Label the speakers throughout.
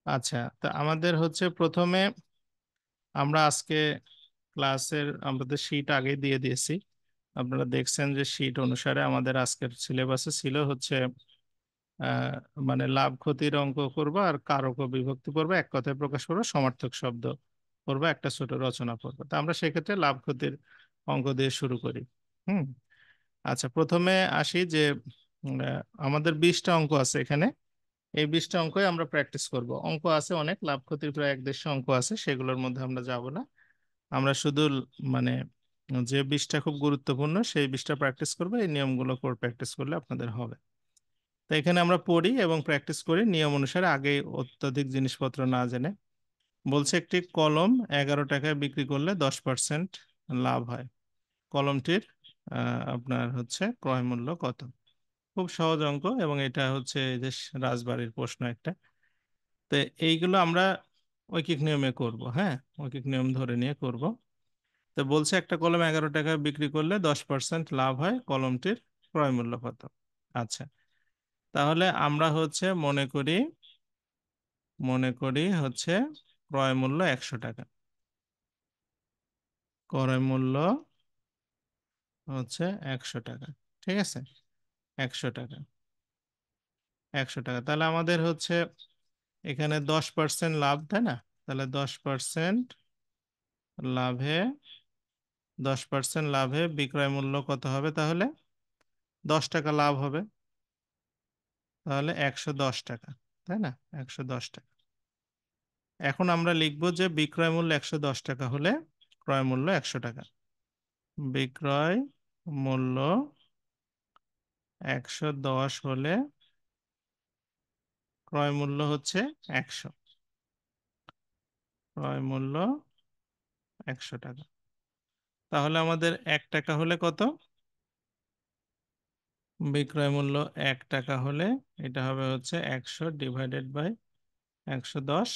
Speaker 1: আচ্ছা, তা আমাদের হচ্ছে প্রথমে আমরা আজকে ক্লাসের আমাদের শীট আগে দিয়ে দিয়েছি। আপনারা দেখছেন যে শীট অনুসারে আমাদের আজকের সিলেবাসে ছিল হচ্ছে আহ, মানে লাভ ক্ষতির অঙ্ক করবো আর কারক ও বিভক্তি পড়বো, এক কথায় প্রকাশ করবো, সমার্থক শব্দ পড়বো, একটা ছোট রচনা পড়বো। তা আমরা সেক্ষেত্রে লাভ ক্ষতির অঙ্ক দিয়ে শুরু করি। হুম। আচ্ছা, প্রথমে আসি যে আমাদের 20টা অঙ্ক আছে এখানে। এই 20টা অঙ্কই আমরা প্র্যাকটিস করব। অঙ্ক আছে অনেক, লাভ ক্ষতির প্রায় 150 অঙ্ক আছে, সেগুলোর মধ্যে আমরা যাব না। আমরা শুধু মানে যে 20টা খুব গুরুত্বপূর্ণ সেই 20টা প্র্যাকটিস করবো। এই নিয়মগুলো করে প্র্যাকটিস করলে আপনাদের হবে। তো এখানে আমরা পড়ি এবং প্র্যাকটিস করি নিয়ম অনুসারে, আগে অত্যধিক জিনিসপত্র না জেনে। বলছে একটি কলম 11 টাকায় বিক্রি করলে 10% লাভ হয়। কলমটির আপনার হচ্ছে ক্রয় মূল্য কত? খুব সহজ অঙ্ক, এবং এটা হচ্ছে এই যে রাজবাড়ির প্রশ্ন একটা। তো এইগুলো আমরা ঐকিক নিয়মে করব, হ্যাঁ, ঐকিক নিয়ম ধরে নিয়ে করব। তো বলছে একটা কলম 11 টাকায় বিক্রি করলে 10% লাভ হয়, কলমটির ক্রয় মূল্য কত? আচ্ছা, তাহলে আমরা হচ্ছে মনে করি হচ্ছে ক্রয় মূল্য 100 টাকা। ক্রয় মূল্য হচ্ছে 100 টাকা। ঠিক আছে, 100 টাকা। 100 টাকা, তাহলে আমাদের হচ্ছে এখানে 10% লাভ, তাই না? তাহলে 10% লাভে 10% লাভে বিক্রয় মূল্য কত হবে? তাহলে 10 টাকা লাভ হবে। তাহলে 110 টাকা, তাই না? 110 টাকা। এখন আমরা লিখব যে বিক্রয় মূল্য 110 টাকা হলে ক্রয় মূল্য 100 টাকা। বিক্রয় মূল্য 110 হলে ক্রয় মূল্য হচ্ছে 100। ক্রয় মূল্য 100 টাকা। তাহলে আমাদের 1 টাকা হলে কত? বিক্রয় মূল্য 1 টাকা হলে এটা হবে হচ্ছে 100/110।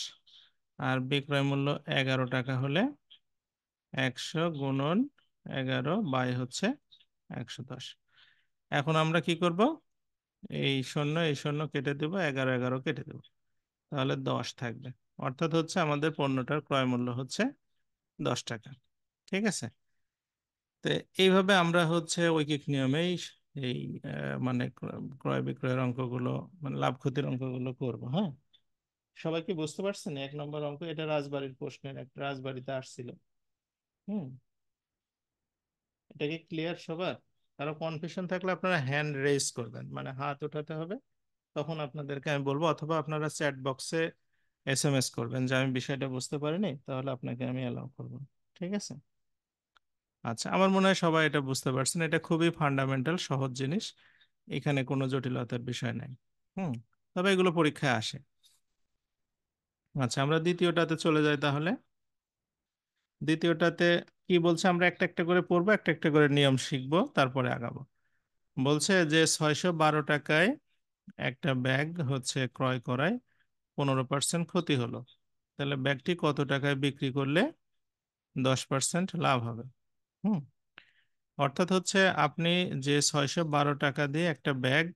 Speaker 1: আর বিক্রয় মূল্য 11 টাকা হলে 100 × 11 বাই 110। এখন আমরা কি করব? এই শূন্য কেটে দেবো, 11 11 কেটে দেবো, তাহলে 10 থাকবে। অর্থাৎ হচ্ছে আমাদের পণ্যটার ক্রয় মূল্য হচ্ছে 10 টাকা। ঠিক আছে। তো এইভাবে আমরা হচ্ছে ঐকিক নিয়মেই এই মানে ক্রয় বিক্রয়ের অঙ্কগুলো, মানে লাভ ক্ষতির অঙ্কগুলো করব। হ্যাঁ, সবাই কি বুঝতে পারছেন? 1 নম্বর অঙ্ক এটা রাজবাড়ির প্রশ্নের, একটা রাজবাড়িতে আসছিল। হুম। এটা কি ক্লিয়ার সবার? কারো কনফিউশন থাকলে আপনারা হ্যান্ড রেজ করবেন, মানে হাত উঠাতে হবে, তখন আপনাদেরকে আমি বলবো, অথবা আপনারা চ্যাট বক্সে SMS করবেন যে আমি বিষয়টা বুঝতে পারিনি, তাহলে আপনাকে আমি অ্যালাউ করব। ঠিক আছে। আচ্ছা, আমার মনে হয় সবাই এটা বুঝতে পারছেন। এটা খুবই ফান্ডামেন্টাল সহজ জিনিস, এখানে কোনো জটিলতার বিষয় নাই। হুম। তবে এগুলো পরীক্ষায় আসে। আচ্ছা, আমরা দ্বিতীয়টাতে চলে যাই তাহলে। দ্বিতীয়টাতে কি বলছে? আমরা একটা একটা করে পড়বো, একটা একটা করে নিয়ম শিখবো, তারপরে আগাবো। বলছে যে 612 টাকায় একটা ব্যাগ হচ্ছে ক্রয় করায় 15% ক্ষতি হলো। তাহলে ব্যাগটি কত টাকায় বিক্রি করলে 10% লাভ হবে? হুম। অর্থাৎ হচ্ছে আপনি যে 612 টাকা দিয়ে একটা ব্যাগ,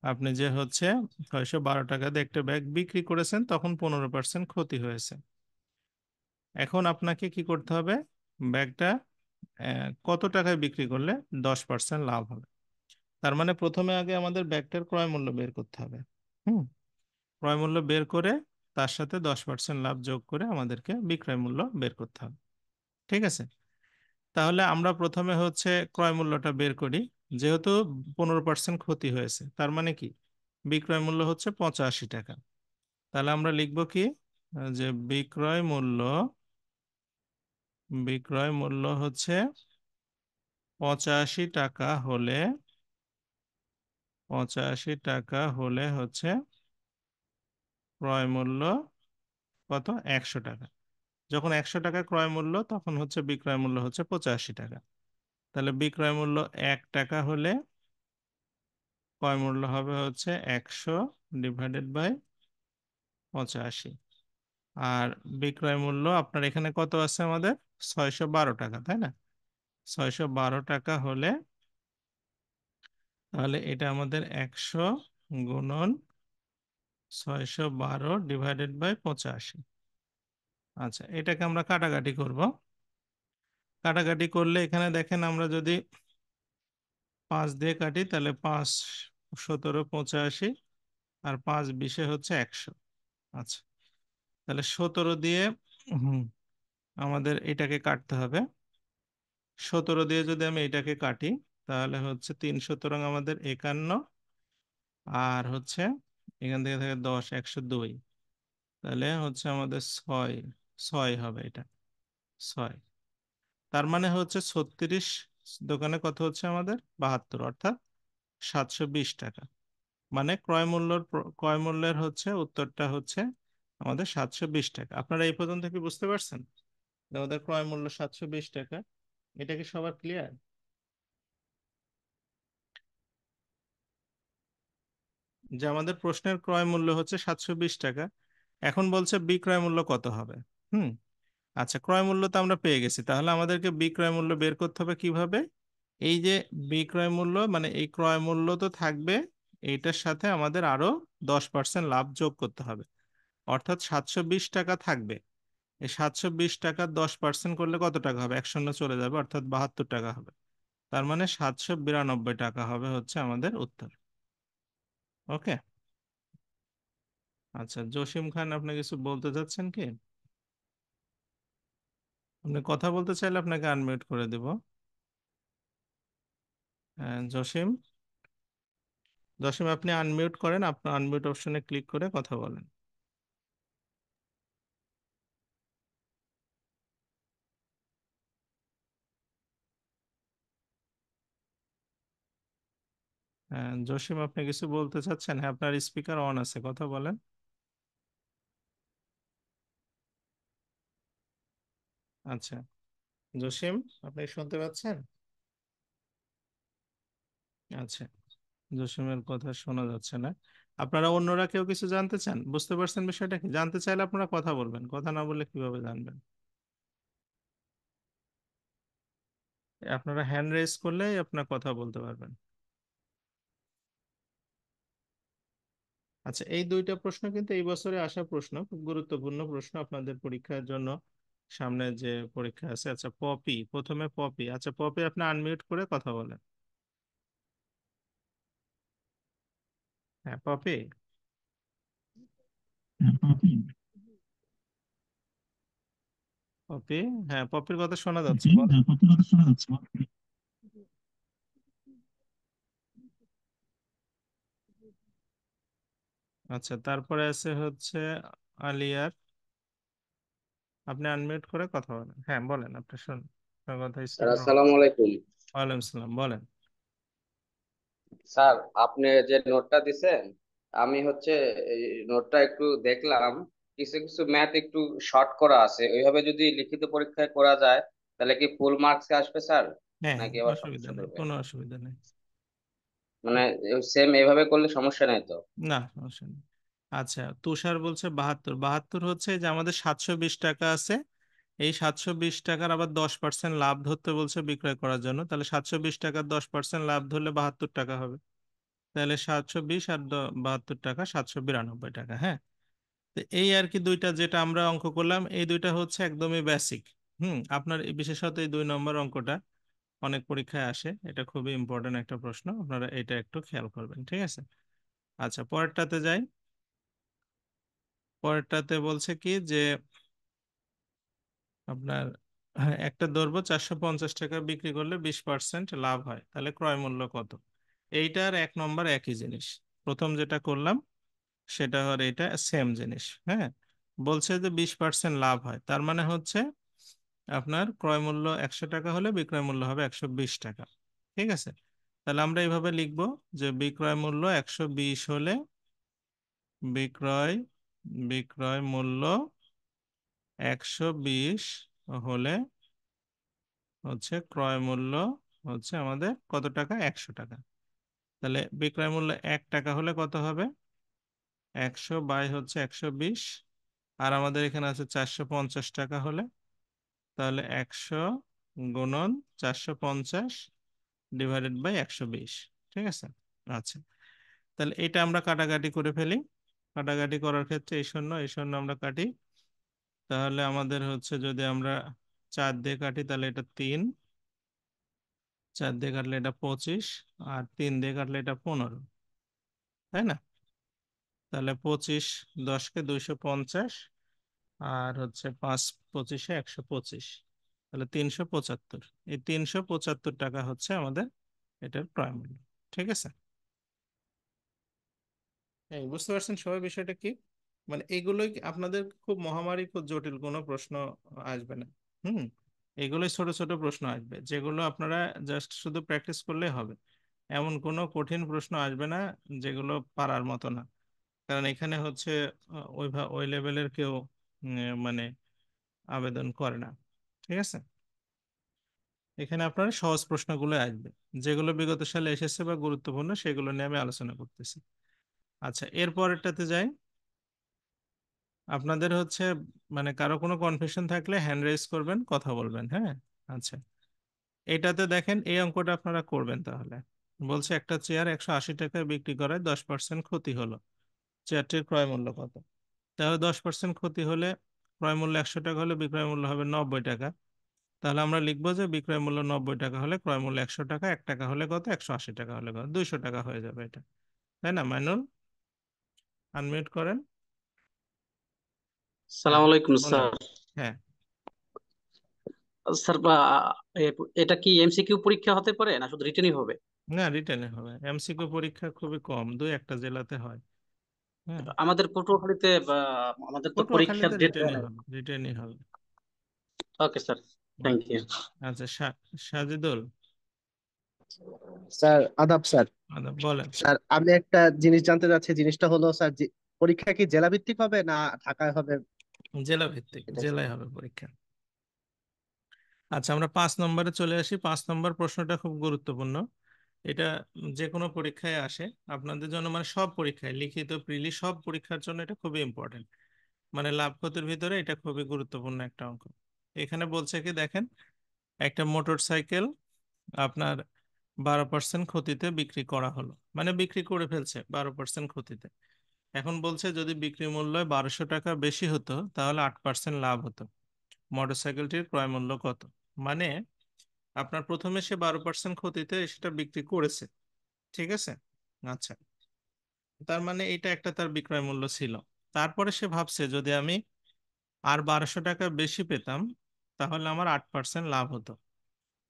Speaker 1: আপনি যে হচ্ছে 612 টাকা দিয়ে একটা ব্যাগ বিক্রি করেছেন, তখন 15% ক্ষতি হয়েছে। এখন আপনাকে কি করতে হবে? ব্যাগটা কত টাকায় বিক্রি করলে 10% লাভ হবে? তার মানে প্রথমে আগে আমাদের ব্যাগটার ক্রয় মূল্য বের করতে হবে। হুম। ক্রয় মূল্য বের করে তার সাথে 10% লাভ যোগ করে আমাদেরকে বিক্রয় মূল্য বের করতে হবে। ঠিক আছে। তাহলে আমরা প্রথমে হচ্ছে ক্রয় মূল্যটা বের করি। যেহেতু 15% ক্ষতি হয়েছে, তার মানে কি বিক্রয় মূল্য হচ্ছে 85 টাকা। তাহলে আমরা লিখব কি? যে বিক্রয় মূল্য হচ্ছে 85 টাকা হলে হচ্ছে ক্রয় মূল্য কত? 100 টাকা। যখন 100 টাকা ক্রয় মূল্য, তখন হচ্ছে বিক্রয় মূল্য হচ্ছে 85 টাকা। তাহলে বিক্রয় মূল্য 1 টাকা হলে ক্রয় মূল্য হবে হচ্ছে 100/85। আর বিক্রয় মূল্য আপনার এখানে কত আছে আমাদের? 612 টাকা, তাই না? 612 টাকা হলে তাহলে এটা আমাদের 100 × 612 ডিভাইডেড বাই 85। আচ্ছা, এটাকে আমরা কাটাকাটি করব। কাটাকাটি করলে এখানে দেখেন আমরা যদি 5 দিয়ে কাটি তাহলে 5 17 85, আর 5 20 হচ্ছে 100। আচ্ছা, তাহলে 17 দিয়ে হুম আমাদের এটাকে কাটতে হবে। 17 দিয়ে যদি আমি এটাকে কাটি তাহলে হচ্ছে 3 আমাদের 51, আর হচ্ছে এখান থেকে থাকে 10, 102, তাহলে হচ্ছে আমাদের 6 6 হবে এটা, 6। তার মানে হচ্ছে 36 দোকানে কত হচ্ছে আমাদের 72, অর্থাৎ 720 টাকা। মানে ক্রয় মূল্যের হচ্ছে উত্তরটা হচ্ছে আমাদের 720 টাকা। আপনারা এই পর্যন্ত কি বুঝতে পারছেন যে আমাদের ক্রয় মূল্য 720 টাকা? এটা কি সবার ক্লিয়ার? যে আমাদের প্রশ্নের ক্রয় মূল্য হচ্ছে 720 টাকা, এখন বলছে বিক্রয় মূল্য কত হবে। হুম আচ্ছা, ক্রয় মূল্য তো আমরা পেয়ে গেছি, তাহলে আমাদেরকে বিক্রয় মূল্য বের করতে হবে কিভাবে? এই যে বিক্রয় মূল্য মানে এই ক্রয় মূল্য তো থাকবে, এইটার সাথে আমাদের আরো 10% লাভ যোগ করতে হবে, অর্থাৎ 720 টাকা থাকবে। এই 720 টাকা 10% করলে কত টাকা হবে? এক শূন্য চলে যাবে, অর্থাৎ 72 টাকা হবে। তার মানে 792 টাকা হবে হচ্ছে আমাদের উত্তর। ওকে। আচ্ছা, জসিম খান, আপনি কিছু বলতে চাচ্ছেন কি? আপনি কথা বলতে চাইলে আপনাকে আনমিউট করে দেব। জসিম, জসিম আপনি আনমিউট করেন, আপনার আনমিউট অপশনে ক্লিক করে কথা বলেন। জসিম, আপনি কিছু বলতে চাচ্ছেন? হ্যাঁ, আপনার স্পিকার অন আছে, কথা বলেন। আচ্ছা, জসিম, আপনি শুনতে পাচ্ছেন? আচ্ছা, জসিমের কথা শোনা যাচ্ছে না। আপনারা অন্যরা কেউ কিছু জানতে চান? বুঝতে পারছেন বিষয়টা কি? জানতে চাইলে আপনারা কথা বলবেন, কথা না বললে কিভাবে জানবেন? আপনারা হ্যান্ড রেজ করলেই আপনার কথা বলতে পারবেন। আচ্ছা, এই দুইটা প্রশ্ন কিন্তু এই বছরে আসা প্রশ্ন, খুব গুরুত্বপূর্ণ প্রশ্ন আপনাদের পরীক্ষার জন্য। সামনে যে পরীক্ষা আছে। আচ্ছা, পপি, প্রথমে পপি। আচ্ছা পপি, আপনি আনমিউট করে কথা বলেন। হ্যাঁ পপি। পপি, হ্যাঁ পপির কথা শোনা যাচ্ছে, বল। আচ্ছা, তারপরে আছে হচ্ছে আলিয়ার। আপনি আনমিউট করে কথা বলেন, হ্যাঁ বলেন, আপনি শুনুন, আপনার কথা
Speaker 2: স্যার
Speaker 1: স্পিকার অন।
Speaker 2: আসসালামু আলাইকুম।
Speaker 1: ওয়ালাইকুম সালাম, বলেন।
Speaker 2: স্যার আপনি যে নোটটা দিছেন, আমি হচ্ছে এই নোটটা একটু দেখলাম। কিছু কিছু ম্যাথ একটু শর্ট করা আছে, ওইভাবে যদি লিখিত পরীক্ষায় করা যায় তাহলে কি ফুল মার্কস আসবে স্যার,
Speaker 1: হ্যাঁ হ্যাঁ,
Speaker 2: নাকি আবার
Speaker 1: অসুবিধা
Speaker 2: সমস্যা
Speaker 1: নেই,
Speaker 2: করবে?
Speaker 1: কোনো অসুবিধা নেই।
Speaker 2: মানে সেম এইভাবে করলে সমস্যা নাই তো?
Speaker 1: না, সমস্যা নেই। আচ্ছা, তুষার বলছে 72। 72 হচ্ছে যে আমাদের 720 টাকা আছে, এই 720 টাকার আবার 10% লাভ ধরতে বলছে বিক্রয় করার জন্য, তাহলে 720 টাকার 10% লাভ ধরলে 72 টাকা হবে। তাহলে 720 আর 72 টাকা 792 টাকা। হ্যাঁ, তো এই আর কি দুইটা যেটা আমরা অঙ্ক করলাম, এই দুইটা হচ্ছে একদমই বেসিক। আপনার বিশেষত এই 2 নম্বর অঙ্কটা অনেক পরীক্ষায় আসে, এটা খুবই ইম্পর্টেন্ট একটা প্রশ্ন, আপনারা এটা একটু খেয়াল করবেন, ঠিক আছে? আচ্ছা, পরেরটাতে যাই। পরেরটাতে বলছে কি যে আপনার একটা দ্রব্য 450 টাকা বিক্রি করলে 20% লাভ হয়, তাহলে ক্রয় মূল্য কত? এইটার 1 নম্বর একই জিনিস, প্রথম যেটা করলাম সেটা আর এটা সেম জিনিস। হ্যাঁ, বলছে যে 20% লাভ হয়, তার মানে হচ্ছে আপনার ক্রয় মূল্য 100 টাকা হলে বিক্রয় মূল্য হবে 120 টাকা। ঠিক আছে, তাহলে আমরা এইভাবে লিখবো যে বিক্রয় মূল্য 120 হলে বিক্রয় বিক্রয় মূল্য 120 হলে হচ্ছে ক্রয় মূল্য হচ্ছে আমাদের কত টাকা? 100 টাকা। তাহলে বিক্রয় মূল্য 1 টাকা হলে কত হবে? 100 বাই হচ্ছে 120, আর আমাদের এখানে আছে 450 টাকা হলে, তাহলে 100 × 450 ডিভাইডেড বাই 120। ঠিক আছে। আচ্ছা, তাহলে এটা আমরা কাটাকাটি করে ফেলি। কাটাকাটি করার ক্ষেত্রে এই শূন্য আমরা কাটি, তাহলে আমাদের হচ্ছে যদি আমরা 4 দিয়ে কাটি তাহলে এটা 3, 4 দিয়ে কাটলে এটা 25, আর 3 দিয়ে কাটলে এটা 15, তাই না? তাহলে 25 10-কে 250, আর হচ্ছে 5 25-এ 125, তাহলে 375। এই 375 টাকা হচ্ছে আমাদের এটার ক্রয় মূল্য। ঠিক আছে, এই বুঝতে পারছেন সবাই বিষয়টা কি? মানে এগুলোই আপনাদের খুব মহামারী, খুব জটিল কোনো প্রশ্ন আসবে না। হুম, এগুলোই ছোট ছোট প্রশ্ন আসবে যেগুলো আপনারা জাস্ট শুধু প্র্যাকটিস করলেই হবে। এমন কোনো কঠিন প্রশ্ন আসবে না যেগুলো পারার মতো না, কারণ এখানে হচ্ছে ওই লেভেলের কেউ মানে আবেদন করে না। ঠিক আছে, এখানে আপনার সহজ প্রশ্নগুলো আসবে, যেগুলো বিগত সালে এসেছে বা গুরুত্বপূর্ণ সেগুলো নিয়ে আমি আলোচনা করতেছি। আচ্ছা, এরপরেরটাতে যাই। আপনাদের হচ্ছে মানে কারো কোনো কনফিউশন থাকলে হ্যান্ড রেজ করবেন, কথা বলবেন, হ্যাঁ? আচ্ছা, এটাতে দেখেন এই অঙ্কটা আপনারা করবেন তাহলে। বলছে একটা চেয়ার 180 টাকায় বিক্রি করায় 10% ক্ষতি হলো, চেয়ারটির ক্রয় মূল্য কত? তাহলে 10% ক্ষতি হলে ক্রয় মূল্য 100 টাকা হলে বিক্রয় মূল্য হবে 90 টাকা। তাহলে আমরা লিখবো যে বিক্রয় মূল্য 90 টাকা হলে ক্রয় মূল্য 100 টাকা, 1 টাকা হলে কত, 180 টাকা হলে কত, 200 টাকা হয়ে যাবে এটা, তাই না? মাইনুল, আনমিউট করেন। হ্যাঁ,
Speaker 3: সালাম আলাইকুম
Speaker 1: বলেন।
Speaker 3: স্যার।
Speaker 1: হ্যাঁ,
Speaker 3: স্যার এটা কি এমসিকিউ পরীক্ষা হতে পারে না শুধু রিটেনই হবে?
Speaker 1: না রিটেনে হবে, এমসিকিউ পরীক্ষা খুবই কম, 2-1টা জেলাতে হয়। হ্যাঁ,
Speaker 3: আমাদের পটুয়াখালীতে আমাদের তো পরীক্ষার
Speaker 1: পটুয়াখালীতে
Speaker 3: ডেট দেয়
Speaker 1: রিটেনই
Speaker 3: নাই।
Speaker 1: হবে, রিটেনই হবে।
Speaker 3: ওকে স্যার,
Speaker 1: হুম।
Speaker 3: Thank you.
Speaker 1: আচ্ছা, সাজিদুল,
Speaker 4: স্যার আদাব স্যার।
Speaker 1: বলেন।
Speaker 4: স্যার আমি একটা জিনিস জানতে চাচ্ছি, জিনিসটা হলো স্যার যে পরীক্ষা কি জেলা ভিত্তিক হবে না ঢাকায় হবে?
Speaker 1: জেলা ভিত্তিক,
Speaker 4: এটা
Speaker 1: জেলায় হবে পরীক্ষা। আচ্ছা, আমরা 5 নম্বরে চলে আসি। 5 নম্বর প্রশ্নটা খুব গুরুত্বপূর্ণ। এটা যে কোনো পরীক্ষায় আসে আপনাদের জন্য, মানে সব পরীক্ষায়, লিখিত প্রিলি সব পরীক্ষার জন্য এটা খুবই ইম্পর্টেন্ট। মানে লাভ ক্ষতির ভিতরে এটা খুবই গুরুত্বপূর্ণ একটা অঙ্ক। এখানে বলছে কি দেখেন, একটা মোটর সাইকেল আপনার 12% ক্ষতিতে বিক্রি করা হলো, মানে বিক্রি করে ফেলছে 12% ক্ষতিতে। এখন বলছে যদি বিক্রি মূল্য 1200 টাকা বেশি হতো তাহলে 8% লাভ হতো, মোটরসাইকেলটির ক্রয় মূল্য কত? মানে আপনার প্রথমে সে 12% ক্ষতিতে সেটা বিক্রি করেছে, ঠিক আছে? আচ্ছা, তার মানে এটা একটা তার বিক্রয় মূল্য ছিল। তারপরে সে ভাবছে যদি আমি আর 1200 টাকা বেশি পেতাম তাহলে আমার 8% লাভ হতো।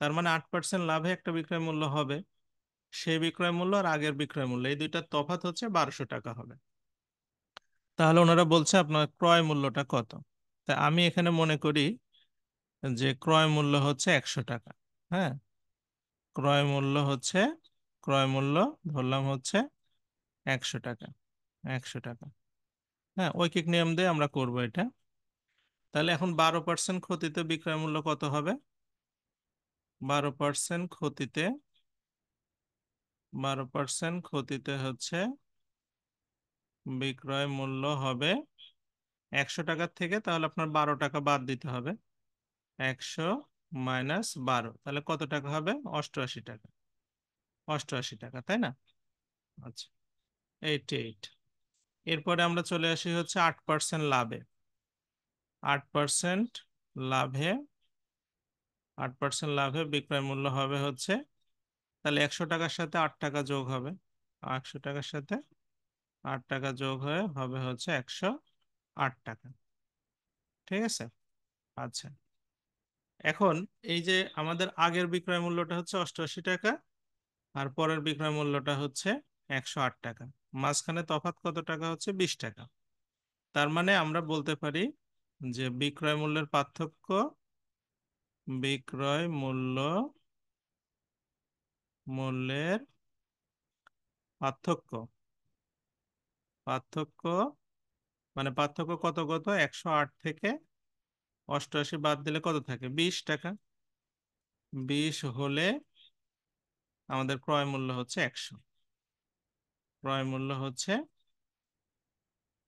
Speaker 1: তার মানে 8% লাভে একটা বিক্রয় মূল্য হবে, সেই বিক্রয় মূল্য আর আগের বিক্রয় মূল্য এই দুইটার তফাৎ হচ্ছে 1200 টাকা হবে। তাহলে ওনারা বলছে আপনার ক্রয় মূল্যটা কত? তা আমি এখানে মনে করি যে ক্রয় মূল্য হচ্ছে 100 টাকা। হ্যাঁ, ক্রয় মূল্য হচ্ছে, ক্রয় মূল্য ধরলাম হচ্ছে 100 টাকা, 100 টাকা। হ্যাঁ, ঐকিক নিয়ম দিয়ে আমরা করব এটা। তাহলে এখন 12% ক্ষতিতে বিক্রয় মূল্য কত হবে? 12% ক্ষতিতে, 12% ক্ষতিতে হচ্ছে বিক্রয় মূল্য হবে 100 টাকার থেকে, তাহলে আপনার 12 টাকা বাদ দিতে হবে। 100 - 12, তাহলে কত টাকা হবে? 88 টাকা, 88 টাকা, তাই না? আচ্ছা, 88। এরপরে আমরা চলে আসি হচ্ছে 8% লাভে। 8% লাভে, 8% লাভে বিক্রয় মূল্য হবে হচ্ছে, তাহলে 100 টাকার সাথে 8 টাকা যোগ হবে, 100 টাকার সাথে 8 টাকা যোগ হয়ে হবে হচ্ছে 108 টাকা। ঠিক আছে, আচ্ছা। এখন এই যে আমাদের আগের বিক্রয় মূল্যটা হচ্ছে 88 টাকা, আর পরের বিক্রয় মূল্যটা হচ্ছে 108 টাকা, মাঝখানে তফাৎ কত টাকা হচ্ছে? 20 টাকা। তার মানে আমরা বলতে পারি যে বিক্রয় মূল্যের পার্থক্য, বিক্রয় মূল্যের পার্থক্য, পার্থক্য মানে পার্থক্য কত কত, 108 থেকে 88 বাদ দিলে কত থাকে? 20 টাকা। 20 হলে আমাদের ক্রয় মূল্য হচ্ছে 100, ক্রয় মূল্য হচ্ছে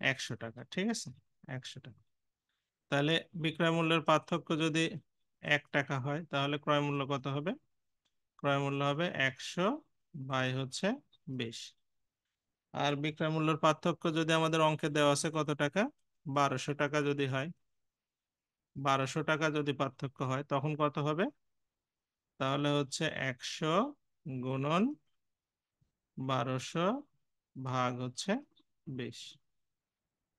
Speaker 1: 100 টাকা। ঠিক আছে, 100 টাকা। তাহলে বিক্রয় মূল্যের পার্থক্য যদি 1 টাকা হয় তাহলে ক্রয় মূল্য কত হবে? ক্রয় মূল্য হবে 100 বাই হচ্ছে 20। আর বিক্রয় মূল্যের পার্থক্য যদি আমাদের অঙ্কে দেওয়া আছে কত টাকা, 1200 টাকা যদি হয়, 1200 টাকা যদি পার্থক্য হয় তখন কত হবে? তাহলে হচ্ছে 100 × 1200 ভাগ 20।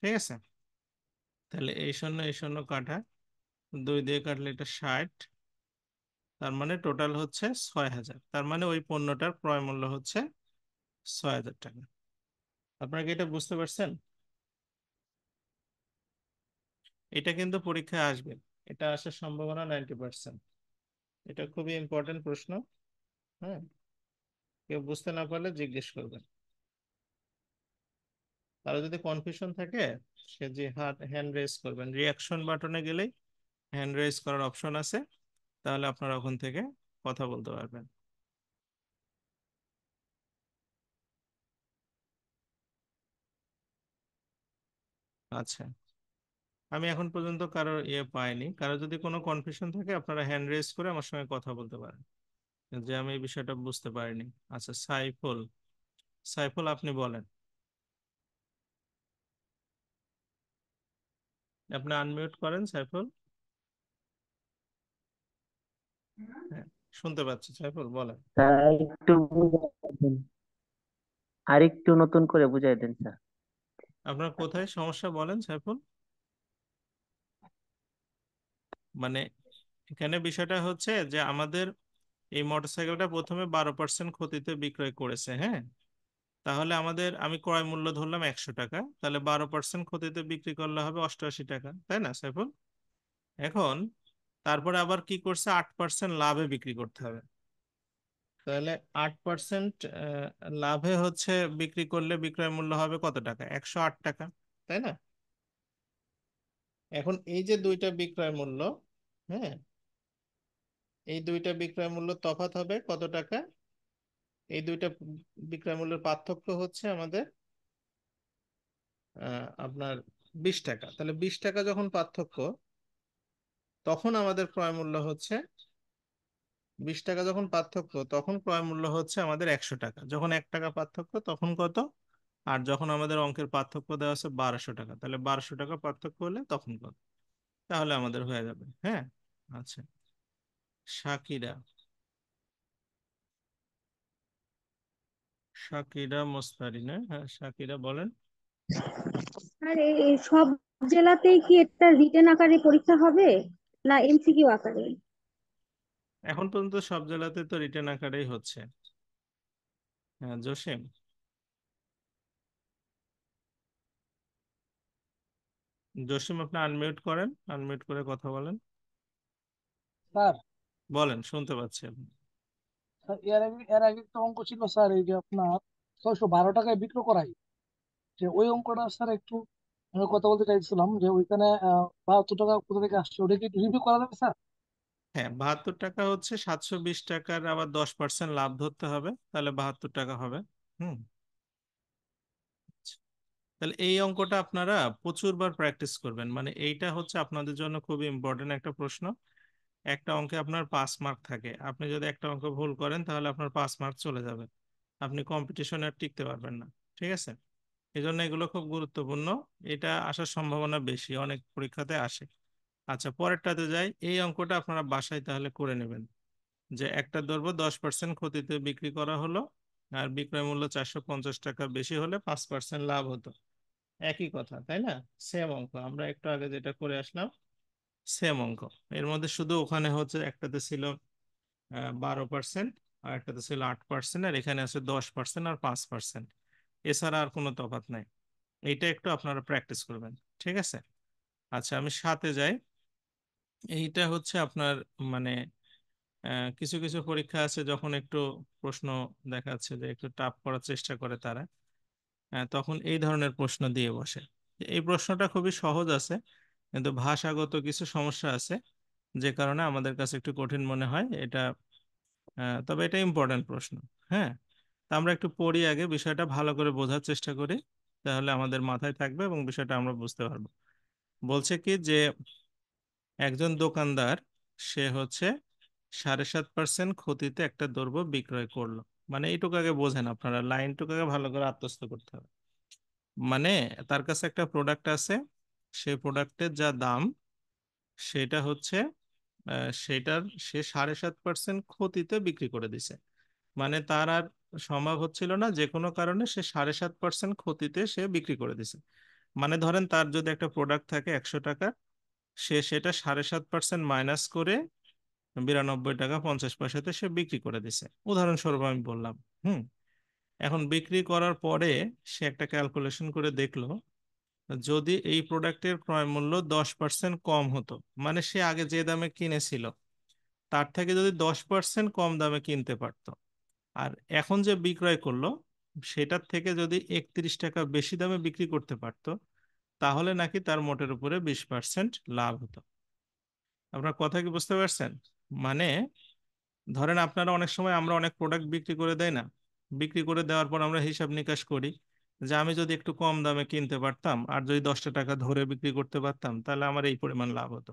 Speaker 1: ঠিক আছে, তাহলে এই শূন্য কাটা, 2 দিয়ে কাটলে এটা 60, তার মানে টোটাল হচ্ছে 6000। তার মানে ওই পণ্যটার ক্রয় মূল্য হচ্ছে 6000 টাকা। আপনারা কি এটা বুঝতে পারছেন? এটা কিন্তু পরীক্ষায় আসবে, এটা আসার সম্ভাবনা 90%। এটা খুবই ইম্পর্টেন্ট প্রশ্ন। হ্যাঁ, কেউ বুঝতে না পারলে জিজ্ঞেস করবেন। তারা যদি কনফিউশন থাকে সে যে হাত হ্যান্ড রেজ করবেন, রিয়াকশন বাটনে গেলেই হ্যান্ড রেজ করার অপশন আছে, তাহলে আপনারা ওখান থেকে কথা বলতে পারবেন। আচ্ছা, আমি এখন পর্যন্ত কারোর পাইনি। কারো যদি কোনো কনফিউশন থাকে আপনারা হ্যান্ড রেজ করে আমার সঙ্গে কথা বলতে পারেন যে আমি এই বিষয়টা বুঝতে পারিনি। আচ্ছা, সাইফুল, সাইফুল আপনি বলেন। আপনি আনমিউট করেন সাইফুল। হ্যাঁ, শুনতে পাচ্ছি সাইফুল, বলেন।
Speaker 5: স্যার একটু বুঝাই দেন। আর একটু নতুন করে বুঝাই দেন স্যার।
Speaker 1: আপনার কোথায় সমস্যা বলেন সাইফুল। মানে এখানে বিষয়টা হচ্ছে যে আমাদের এই মোটরসাইকেলটা প্রথমে 12% ক্ষতিতে বিক্রয় করেছে, হ্যাঁ। তাহলে আমাদের, আমি ক্রয় মূল্য ধরলাম 100 টাকা, তাহলে 12% ক্ষতিতে বিক্রি করলে হবে 88 টাকা, তাই না সাইফুল? এখন তারপরে আবার কি করছে, 8% লাভে বিক্রি করতে হবে। তাহলে 8% লাভে হচ্ছে বিক্রি করলে বিক্রয় মূল্য হবে কত টাকা? 108 টাকা, তাই না? এখন এই যে দুইটা বিক্রয় মূল্য, হ্যাঁ, এই দুইটা বিক্রয় মূল্য তফাৎ হবে কত টাকা? এই দুইটা বিক্রয় মূল্যের পার্থক্য হচ্ছে আমাদের আপনার 20 টাকা। তাহলে 20 টাকা যখন পার্থক্য, তখন আমাদের ক্রয় মূল্য হচ্ছে 20 টাকা যখন পার্থক্য, তখন ক্রয় মূল্য হচ্ছে আমাদের 100 টাকা। যখন 1 টাকা পার্থক্য তখন কত? আর যখন আমাদের অঙ্কের পার্থক্য দেওয়া আছে 1200 টাকা, তাহলে 1200 টাকা পার্থক্য হলে তখন কত? তাহলে আমাদের হয়ে যাবে। হ্যাঁ, আচ্ছা, শাকিরা, শাকিরা মোস্তারিনা, হ্যাঁ শাকিরা বলেন।
Speaker 6: আর এই সব জেলাতেই কি একটা রিটেন আকারে পরীক্ষা হবে না এমসিকিউ আকারে?
Speaker 1: এখন পর্যন্ত সব জেলাতে তো রিটেন আকারেই হচ্ছে। হ্যাঁ জসিম, জসিম আপনি আনমিউট করেন, আনমিউট করে কথা বলেন।
Speaker 7: স্যার,
Speaker 1: বলেন, শুনতে পাচ্ছি আপনি।
Speaker 7: স্যার এর আগে একটা অঙ্ক ছিল স্যার, এই যে আপনার 612 টাকায় বিক্রি করাই, যে ওই অঙ্কটা স্যার একটু আমি কথা বলতে চাইছিলাম, যে ওইখানে 72 টাকা কোথা থেকে আসছে, ওটা কি একটু রিভিউ করা যাবে স্যার?
Speaker 1: হ্যাঁ, 72 টাকা হচ্ছে 720 টাকার আবার 10% লাভ ধরতে হবে, তাহলে 72 টাকা হবে। হুম, তাহলে এই অঙ্কটা আপনারা প্রচুরবার প্র্যাকটিস করবেন, মানে এইটা হচ্ছে আপনাদের জন্য খুবই ইম্পর্টেন্ট একটা প্রশ্ন। একটা অঙ্কে আপনার 5 মার্ক থাকে, আপনি যদি একটা অঙ্ক ভুল করেন তাহলে আপনার 5 মার্ক চলে যাবে, আপনি কম্পিটিশনে আর টিকতে পারবেন না। ঠিক আছে, এই জন্য এগুলো খুব গুরুত্বপূর্ণ। এটা আসার সম্ভাবনা বেশি, অনেক পরীক্ষাতে আসে। আচ্ছা, পরেরটাতে যাই। এই অঙ্কটা আপনারা বাসায় তাহলে করে নেবেন, যে একটা দ্রব্য 10% ক্ষতিতে বিক্রি করা হলো, আর বিক্রয় মূল্য 450 টাকা বেশি হলে 5% লাভ হতো। একই কথা, তাই না? সেম অঙ্ক, আমরা একটু আগে যেটা করে আসলাম সেম অঙ্ক। এর মধ্যে শুধু ওখানে হচ্ছে একটাতে ছিল 12%, আর একটাতে ছিল 8%, আর এখানে আছে 10% আর 5%। এছাড়া আর কোনো তফাৎ নাই। এইটা একটু আপনারা প্র্যাকটিস করবেন। ঠিক আছে, আচ্ছা আমি সাথে যাই। এইটা হচ্ছে আপনার মানে কিছু কিছু পরীক্ষা আছে যখন একটু প্রশ্ন দেখা যাচ্ছে যে একটু টাফ করার চেষ্টা করে তারা, তখন এই ধরনের প্রশ্ন দিয়ে বসে। এই প্রশ্নটা খুবই সহজ আছে, কিন্তু ভাষাগত কিছু সমস্যা আছে, যে কারণে আমাদের কাছে একটু কঠিন মনে হয় এটা। তবে এটা ইম্পর্টেন্ট প্রশ্ন। হ্যাঁ, তা আমরা একটু পড়ি আগে, বিষয়টা ভালো করে বোঝার চেষ্টা করি, তাহলে আমাদের মাথায় থাকবে এবং বিষয়টা আমরা বুঝতে পারবো। বলছে কি যে একজন দোকানদার, সে হচ্ছে 7.5% ক্ষতিতে একটা দ্রব্য বিক্রয় করলো। মানে এইটুকু আগে বোঝেন, আপনারা লাইনটুকু আগে ভালো করে আত্মস্থ করতে হবে। মানে তার কাছে একটা প্রোডাক্ট আছে, সেই প্রোডাক্টের যা দাম সেটা হচ্ছে সেটার সে 7.5% ক্ষতিতে বিক্রি করে দিছে। মানে তার আর সম্ভব হচ্ছিল না, যে কোনো কারণে সে 7.5% ক্ষতিতে সে বিক্রি করে দিছে। মানে ধরেন তার যদি একটা প্রোডাক্ট থাকে 100 টাকা, সে সেটা 7.5% মাইনাস করে 92 টাকা 50 পয়সাতে সে বিক্রি করে দিছে, উদাহরণস্বরূপ আমি বললাম। হুম। এখন বিক্রি করার পরে সে একটা ক্যালকুলেশন করে দেখলো, যদি এই প্রোডাক্টের ক্রয় মূল্য 10% কম হতো, মানে সে আগে যে দামে কিনেছিল তার থেকে যদি 10% কম দামে কিনতে পারতো, আর এখন যে বিক্রয় করলো সেটার থেকে যদি 31 টাকা বেশি দামে বিক্রি করতে পারতো, তাহলে নাকি তার মোটের উপরে 20% লাভ হতো। আপনার কথা কি বুঝতে পারছেন? মানে ধরেন আপনারা অনেক সময় আমরা অনেক প্রোডাক্ট বিক্রি করে দেয় না, বিক্রি করে দেওয়ার পর আমরা হিসাব নিকাশ করি যে আমি যদি একটু কম দামে কিনতে পারতাম আর যদি 10টা টাকা ধরে বিক্রি করতে পারতাম তাহলে আমার এই পরিমাণ লাভ হতো।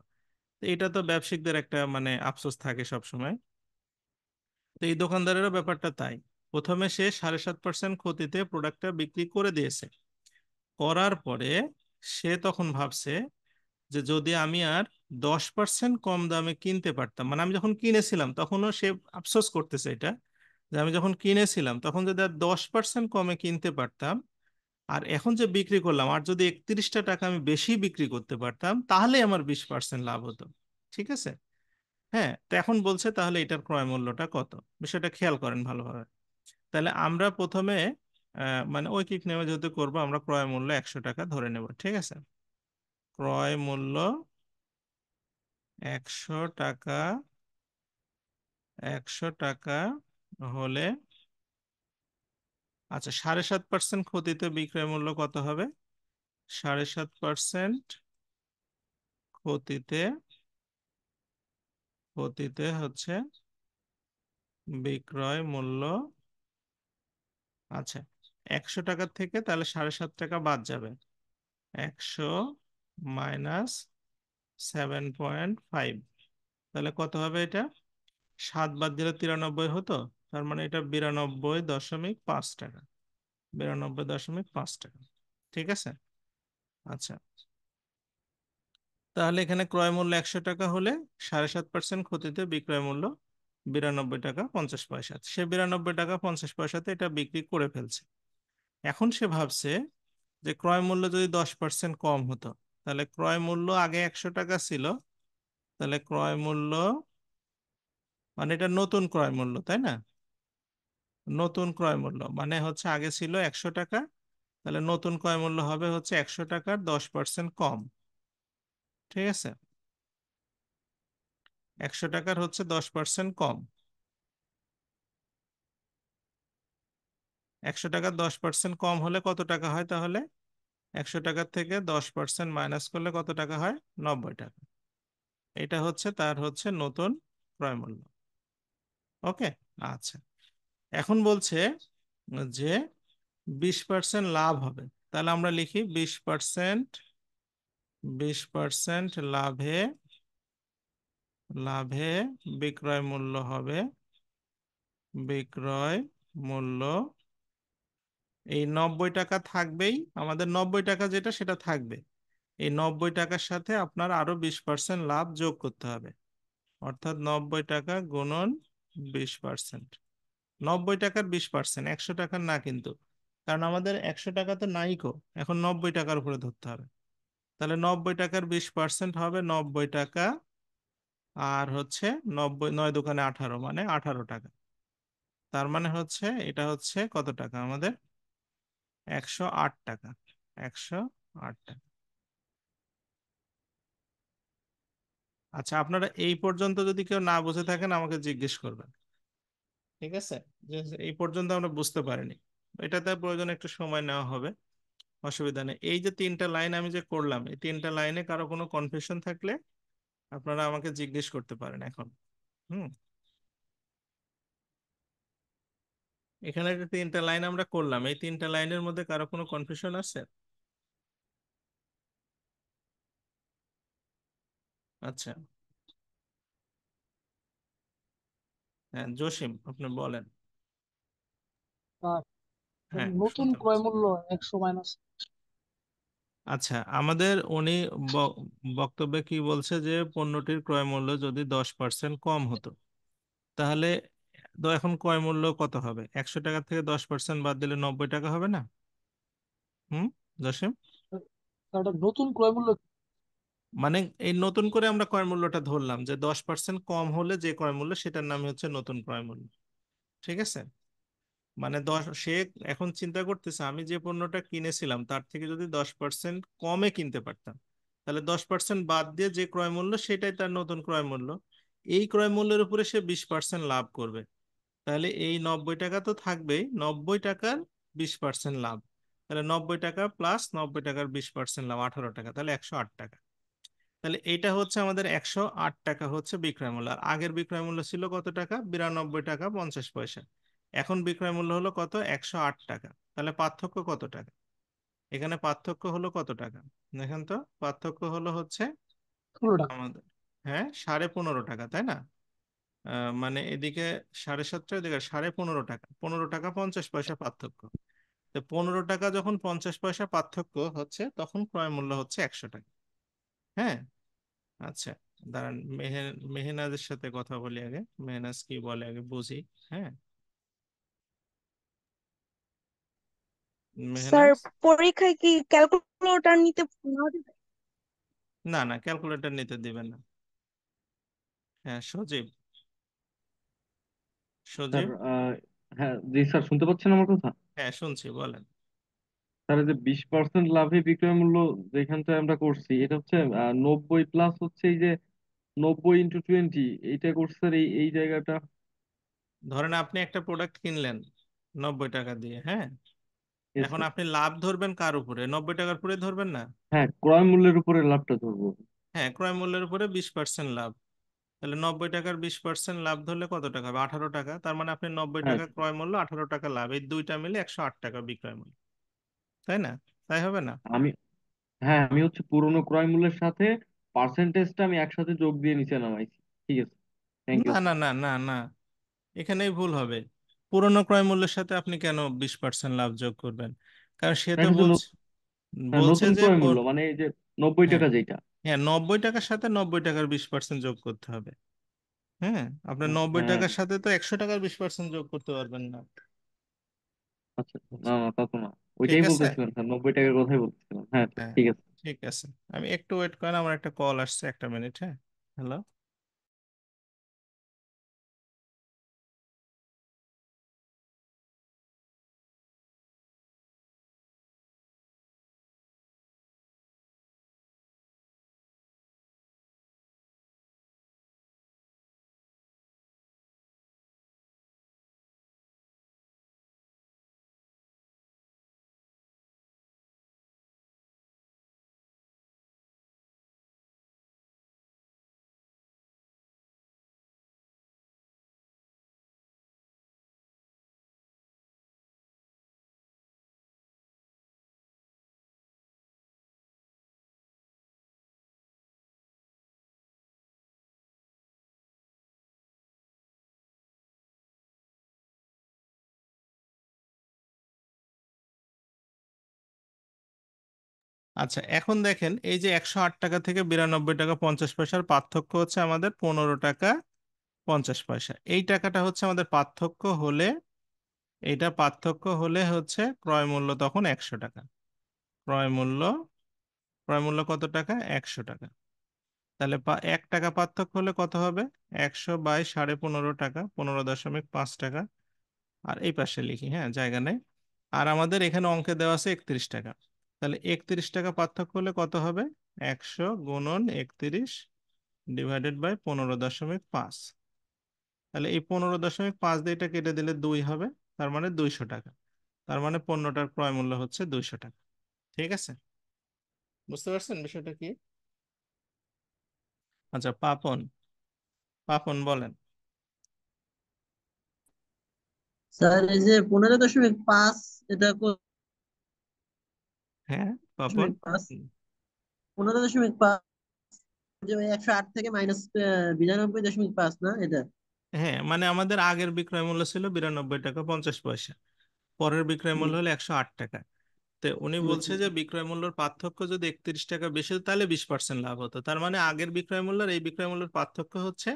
Speaker 1: তো এটা তো ব্যবসায়িকদের একটা মানে আফসোস থাকে সব সময়। তো এই দোকানদারেরও ব্যাপারটা তাই, প্রথমে সে 7.5% ক্ষতিতে প্রোডাক্টটা বিক্রি করে দিয়েছে, করার পরে সে তখন ভাবছে যে যদি আমি আর 10% কম দামে কিনতে পারতাম, মানে আমি যখন কিনেছিলাম তখনও সে আফসোস করতেছে এটা, যে আমি যখন কিনেছিলাম তখন যদি আর 10% কমে কিনতে পারতাম, আর এখন যে বিক্রি করলাম আর যদি 31টা টাকা আমি বেশি বিক্রি করতে পারতাম তাহলে আমার 20% লাভ হতো। ঠিক আছে? হ্যাঁ, তো এখন বলছে তাহলে এটার ক্রয় মূল্যটা কত, বিষয়টা খেয়াল করেন ভালোভাবে। তাহলে আমরা প্রথমে মানে ঐকিক নিয়মে যেহেতু করবো, আমরা ক্রয় মূল্য 100 টাকা ধরে নেব। ঠিক আছে? ক্রয় মূল্য 100 টাকা, 100 টাকা হলে, আচ্ছা 7.5% ক্ষতিতে বিক্রয় মূল্য কত হবে? 7.5% ক্ষতিতে, ক্ষতিতে হচ্ছে বিক্রয় মূল্য, আচ্ছা 100 টাকার থেকে তাহলে 7.5 টাকা বাদ যাবে, 100 মাইনাস 7.5, তাহলে কত হবে এটা? 7 বাদ দিলে 93 হতো, তার মানে এটা 92.5 টাকা, 92.5 টাকা। ঠিক আছে? আচ্ছা, তাহলে এখানে ক্রয় মূল্য 100 টাকা হলে 7.5% ক্ষতিতে বিক্রয় মূল্য 92 টাকা 50 পয়সা, সে 92 টাকা 50 পয়সাতে এটা বিক্রি করে ফেলছে। এখন সে ভাবছে যে ক্রয় মূল্য যদি 10% কম হতো, তাহলে ক্রয় মূল্য আগে 100 টাকা ছিল, তাহলে ক্রয় মূল্য মানে এটা নতুন ক্রয় মূল্য, তাই না? নতুন ক্রয় মূল্য মানে হচ্ছে আগে ছিল 100 টাকা, তাহলে নতুন ক্রয় মূল্য হবে হচ্ছে 100 টাকার 10% কম। ঠিক আছে? 100 টাকার হচ্ছে 10% কম। 100 টাকার 10% কম হলে কত টাকা হয় তাহলে? 100 টাকার থেকে 10% মাইনাস করলে কত টাকা হয়? 90 টাকা। এটা হচ্ছে তার হচ্ছে নতুন ক্রয় মূল্য। ওকে। আচ্ছা, এখন বলছে যে 20% লাভ হবে, তাহলে আমরা লিখি 20%, 20% লাভে, লাভে বিক্রয় মূল্য হবে, বিক্রয় মূল্য এই 90 টাকা থাকবেই, আমাদের 90 টাকা যেটা সেটা থাকবে, এই 90 টাকার সাথে আপনার আরো 20% লাভ যোগ করতে হবে, অর্থাৎ 90 টাকা গুণন 20%। 90 টাকার 20%, 100 টাকার না কিন্তু, কারণ আমাদের 100 টাকা তো নাইকো, এখন 90 টাকার উপরে ধরতে হবে। তাহলে 90 টাকার 20% হবে 90 টাকা, আর হচ্ছে 90, 9 দোকানে 18 মানে 18 টাকা। তার মানে হচ্ছে এটা হচ্ছে কত টাকা আমাদের? 108 টাকা, 108 টাকা। আচ্ছা, আপনারা এই পর্যন্ত যদি কেউ না বুঝে থাকেন আমাকে জিজ্ঞেস করবেন। ঠিক আছে? যে এই পর্যন্ত আমরা বুঝতে পারিনি, এটাতে প্রয়োজনে একটু সময় নেওয়া হবে, অসুবিধা নেই। এই যে 3টা লাইন আমি যে করলাম, এই 3টা লাইনে কারো কোনো কনফিউশন থাকলে আপনারা আমাকে জিজ্ঞেস করতে পারেন এখন। হুম। এখানে যে 3টা লাইন আমরা করলাম, এই 3টা লাইনের মধ্যে কারো কোনো কনফিউশন আছে? আচ্ছা, হ্যাঁ জসিম আপনি বলেন।
Speaker 7: আর
Speaker 1: হ্যাঁ
Speaker 7: নতুন
Speaker 1: শুনতে
Speaker 7: ক্রয়
Speaker 1: পাচ্ছি।
Speaker 7: মূল্য 100 মাইনাস
Speaker 1: আচ্ছা, আমাদের উনি ব- বক্তব্যে কি বলছে যে পণ্যটির ক্রয় মূল্য যদি 10% কম হতো, তাহলে তো এখন ক্রয় মূল্য কত হবে? 100 টাকা থেকে 10% বাদ দিলে 90 টাকা হবে না? হুম, জসিম?
Speaker 7: স্যার এটা নতুন ক্রয় মূল্য।
Speaker 1: মানে এই নতুন করে আমরা ক্রয় মূল্যটা ধরলাম যে 10% কম হলে যে ক্রয় মূল্য, সেটার নামই হচ্ছে নতুন ক্রয় মূল্য। ঠিক আছে? মানে সে এখন চিন্তা করতেছে আমি যে পণ্যটা কিনেছিলাম তার থেকে যদি 10% কমে কিনতে পারতাম, তাহলে 10% বাদ দিয়ে যে ক্রয় মূল্য সেটাই তার নতুন ক্রয় মূল্য। এই ক্রয় মূল্যের উপরে সে 20% লাভ করবে। তাহলে এই 90 টাকা তো থাকবেই, 90 টাকার 20% লাভ। তাহলে 90 টাকা প্লাস 90 টাকার 20% লাভ 18 টাকা, তাহলে 108 টাকা। তাহলে এইটা হচ্ছে আমাদের 108 টাকা হচ্ছে বিক্রয় মূল্য। আর আগের বিক্রয় মূল্য ছিল কত টাকা? 92 টাকা 50 পয়সা। এখন বিক্রয় মূল্য হলো কত? 108 টাকা। তাহলে পার্থক্য কত টাকা? এখানে পার্থক্য হলো কত টাকা? দেখেন তো, পার্থক্য হলো হচ্ছে
Speaker 7: 16 টাকা।
Speaker 1: আমাদের, হ্যাঁ, 15.5 টাকা, তাই না? মানে এদিকে 7.5টা, এদিকে 15.5 টাকা, 15 টাকা 50 পয়সা পার্থক্য। তো 15 টাকা যখন 50 পয়সা পার্থক্য হচ্ছে, তখন ক্রয় মূল্য হচ্ছে 100 টাকা। হ্যাঁ, আচ্ছা, দাঁড়ান, মেহনাজের সাথে কথা বলি আগে, মেহনাজ কি বলে আগে বুঝি। হ্যাঁ,
Speaker 8: স্যার
Speaker 1: মেহনাজ।
Speaker 8: পরীক্ষায় কি ক্যালকুলেটর নিতে নেওয়া যাবে?
Speaker 1: না না, ক্যালকুলেটর নিতে দিবেন না। হ্যাঁ, সজীব,
Speaker 9: স্যার
Speaker 1: সজীব।
Speaker 9: হ্যাঁ জি স্যার, শুনতে পাচ্ছেন আমার কথা?
Speaker 1: হ্যাঁ, শুনছি, বলেন।
Speaker 9: স্যার এই যে 20% লাভে বিক্রয় মূল্য যেখানটা আমরা করছি, এটা হচ্ছে 90 প্লাস হচ্ছে এই যে 90 × 20, এইটা করছে স্যার এই এই জায়গাটা।
Speaker 1: ধরেন আপনি একটা প্রোডাক্ট কিনলেন 90 টাকা দিয়ে, হ্যাঁ,
Speaker 9: Yes,
Speaker 1: এখন
Speaker 9: sir।
Speaker 1: আপনি লাভ ধরবেন কার উপরে? 90 টাকার উপরে ধরবেন না?
Speaker 9: হ্যাঁ, ক্রয় মূল্যের উপরে লাভটা ধরবো।
Speaker 1: হ্যাঁ, ক্রয় মূল্যের উপরে 20% লাভ। তাহলে 90 টাকার 20% লাভ ধরলে কত টাকা হবে? 18 টাকা। তার মানে আপনি নব্বই
Speaker 9: হ্যাঁ
Speaker 1: টাকা ক্রয় মূল্য, 18 টাকা লাভ, এই দুইটা মিলে 108 টাকা বিক্রয় মূল্য, তাই না? তাই হবে না?
Speaker 9: আমি হ্যাঁ আমি হচ্ছে পুরনো ক্রয় মূল্যের সাথে পার্সেন্টেজটা আমি একসাথে যোগ দিয়ে নিচে নামাইছি। ঠিক আছে, থ্যাংক ইউ
Speaker 1: না না
Speaker 9: স্যার।
Speaker 1: না না না, এখানেই ভুল হবে। পুরনো ক্রয় মূল্যের সাথে আপনি কেন 20% লাভ যোগ করবেন? কারণ সে তো
Speaker 9: এটা হচ্ছে
Speaker 1: বলছে,
Speaker 9: হ্যাঁ,
Speaker 1: বলছে
Speaker 9: নতুন
Speaker 1: যে
Speaker 9: ক্রয় মূল্য, মানে এই যে 90
Speaker 1: হ্যাঁ,
Speaker 9: টাকা যেটা।
Speaker 1: হ্যাঁ, 90 টাকার সাথে 90 টাকার 20% যোগ করতে হবে। হ্যাঁ, আপনার নব্বই
Speaker 9: হ্যাঁ,
Speaker 1: টাকার সাথে তো 100 টাকার 20% যোগ করতে পারবেন না।
Speaker 9: আচ্ছা না না, তা তো না,
Speaker 1: ঠিক
Speaker 9: ওইটাই
Speaker 1: আছে।
Speaker 9: বলতেছিলাম স্যার, 90 টাকার কথাই বলতেছিলাম। হ্যাঁ
Speaker 1: হ্যাঁ,
Speaker 9: ঠিক আছে।
Speaker 1: ঠিক আছে। আমি একটু ওয়েট করেন, আমার একটা কল আসছে, একটা মিনিট। হ্যাঁ, হ্যালো। আচ্ছা, এখন দেখেন, এই যে 108 টাকা থেকে 92 টাকা 50 পয়সার পার্থক্য হচ্ছে আমাদের 15 টাকা 50 পয়সা। এই টাকাটা হচ্ছে আমাদের পার্থক্য হলে, এইটা পার্থক্য হলে হচ্ছে ক্রয় মূল্য তখন 100 টাকা। ক্রয় মূল্য, ক্রয় মূল্য কত টাকা? 100 টাকা। তাহলে 1 টাকা পার্থক্য হলে কত হবে? 100/15.5 টাকা, 15.5 টাকা। আর এই পাশে লিখি, হ্যাঁ, জায়গা নেই। আর আমাদের এখানে অঙ্কে দেওয়া আছে 31 টাকা। তাহলে 31 টাকা পার্থক্য হলে কত হবে? 100 × 31 / 15.5। তাহলে এই 15.5 দিয়ে এটা কেটে দিলে 2 হবে, তার মানে 200 টাকা। তার মানে পণ্যটার ক্রয় মূল্য হচ্ছে 200 টাকা। ঠিক আছে? বুঝতে পারছেন বিষয়টা কি? আচ্ছা, পাপন, পাপন বলেন।
Speaker 10: স্যার এই যে 15.5, এটা
Speaker 1: হ্যাঁ, পাপন।
Speaker 10: 0.5, 15.5, যে ওই 108 থেকে মাইনাস 92.5 না এটা?
Speaker 1: হ্যাঁ, মানে আমাদের আগের বিক্রয় মূল্য ছিল 92 টাকা 50 পয়সা, পরের বিক্রয় মূল্য হলো 108 টাকা। তো উনি
Speaker 10: হুম,
Speaker 1: বলছে
Speaker 10: হুম।
Speaker 1: যে বিক্রয় মূল্যের পার্থক্য যদি 31 টাকা বেশি হতো তাহলে 20% লাভ হতো। তার মানে আগের বিক্রয় মূল্য আর এই বিক্রয় মূল্যের পার্থক্য হচ্ছে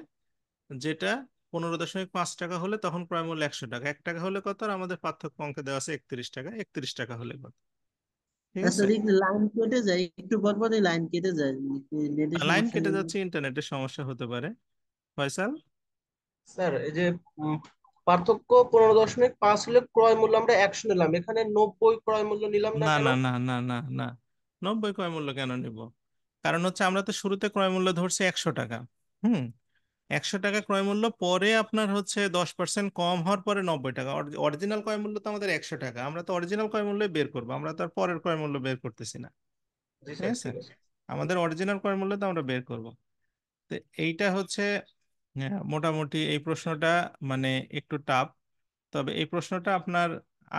Speaker 1: যেটা 15.5 টাকা হলে তখন ক্রয় মূল্য 100 টাকা, 1 টাকা হলে কত, আর আমাদের পার্থক্য অঙ্কে দেওয়া আছে 31 টাকা, 31 টাকা হলে কত। ঠিক
Speaker 10: আচ্ছা,
Speaker 1: আছে,
Speaker 10: দেখি লাইন কেটে যায়, একটু পর পরই লাইন কেটে যায়, নেটের
Speaker 1: লাইন
Speaker 10: সমস্যা
Speaker 1: কেটে
Speaker 10: নেই?
Speaker 1: যাচ্ছে, ইন্টারনেটের সমস্যা হতে পারে। ফয়সাল,
Speaker 11: স্যার এই যে পার্থক্য 15.5 হলে ক্রয় মূল্য আমরা 100 নিলাম, এখানে 90 ক্রয় মূল্য নিলাম না
Speaker 1: না
Speaker 11: কেন?
Speaker 1: না না না না না, 90 ক্রয় মূল্য কেন নিব? কারণ হচ্ছে আমরা তো শুরুতে ক্রয় মূল্য ধরছি 100 টাকা। হুম, 100 টাকা ক্রয় মূল্য, পরে আপনার হচ্ছে 10% কম হওয়ার পরে 90 টাকা। অরিজিনাল ক্রয় মূল্য তো আমাদের 100 টাকা, আমরা তো অরিজিনাল ক্রয় মূল্য বের করবো, আমরা তো আর পরের ক্রয় মূল্য বের করতেছি না।
Speaker 11: জি
Speaker 1: ঠিক
Speaker 11: স্যার,
Speaker 1: আছে,
Speaker 11: ঠিক আছে।
Speaker 1: আমাদের অরিজিনাল ক্রয় মূল্য তো আমরা বের করব। তো এইটা হচ্ছে মোটামুটি এই প্রশ্নটা মানে একটু টাফ, তবে এই প্রশ্নটা আপনার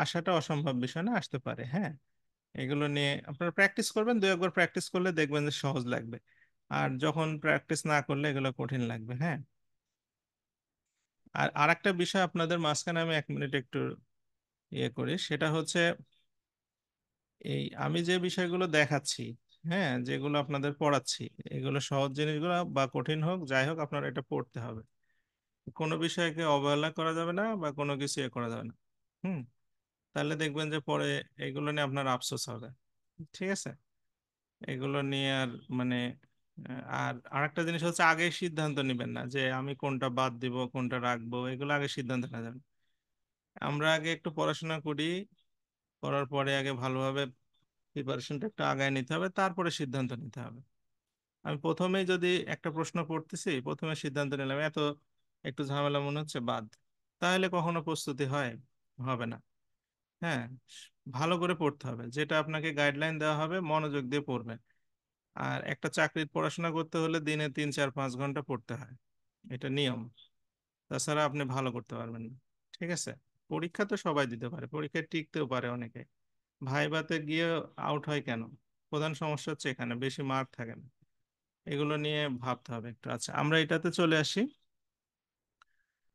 Speaker 1: আসাটা অসম্ভব বিষয় না, আসতে পারে। হ্যাঁ, এগুলো নিয়ে আপনারা প্র্যাকটিস করবেন, দু একবার প্র্যাকটিস করলে দেখবেন যে সহজ লাগবে, আর যখন প্র্যাকটিস না করলে এগুলো কঠিন লাগবে। হ্যাঁ, আর আরেকটা বিষয় আপনাদের মাঝখানে আমি 1 মিনিট একটু ইয়ে করি, সেটা হচ্ছে এই আমি যে বিষয়গুলো দেখাচ্ছি, হ্যাঁ, যেগুলো আপনাদের পড়াচ্ছি, এগুলো সহজ জিনিসগুলো বা কঠিন হোক যাই হোক আপনারা এটা পড়তে হবে। কোনো বিষয়কে অবহেলা করা যাবে না বা কোনো কিছু ইয়ে করা যাবে না। হুম, তাহলে দেখবেন যে পরে এগুলো নিয়ে আপনার আফসোস হবে। ঠিক আছে, এগুলো নিয়ে আর মানে আর আরেকটা জিনিস হচ্ছে আগে সিদ্ধান্ত নেবেন না যে আমি কোনটা বাদ দিব কোনটা রাখবো, এগুলো আগে সিদ্ধান্ত নেওয়া যাবে না। আমরা আগে একটু পড়াশোনা করি, করার পরে আগে ভালোভাবে প্রিপারেশনটা একটু আগায় নিতে হবে, তারপরে সিদ্ধান্ত নিতে হবে। আমি প্রথমেই যদি একটা প্রশ্ন পড়তেছি, প্রথমে সিদ্ধান্ত নিলাম এত একটু ঝামেলা মনে হচ্ছে, বাদ, তাহলে কখনো প্রস্তুতি হয়, হবে না। হ্যাঁ, ভালো করে পড়তে হবে, যেটা আপনাকে গাইডলাইন দেওয়া হবে মনোযোগ দিয়ে পড়বেন। আর একটা চাকরির পড়াশোনা করতে হলে দিনে 3 4 5 ঘন্টা পড়তে হয়, এটা নিয়ম, তাছাড়া আপনি ভালো করতে পারবেন না। ঠিক আছে, পরীক্ষা তো সবাই দিতে পারে, পরীক্ষায় টিকতেও পারে অনেকে, ভাইভাতে গিয়ে আউট হয় কেন? প্রধান সমস্যা হচ্ছে এখানে বেশি মার্ক থাকে না। এগুলো নিয়ে ভাবতে হবে একটু। আচ্ছা, আমরা এটাতে চলে আসি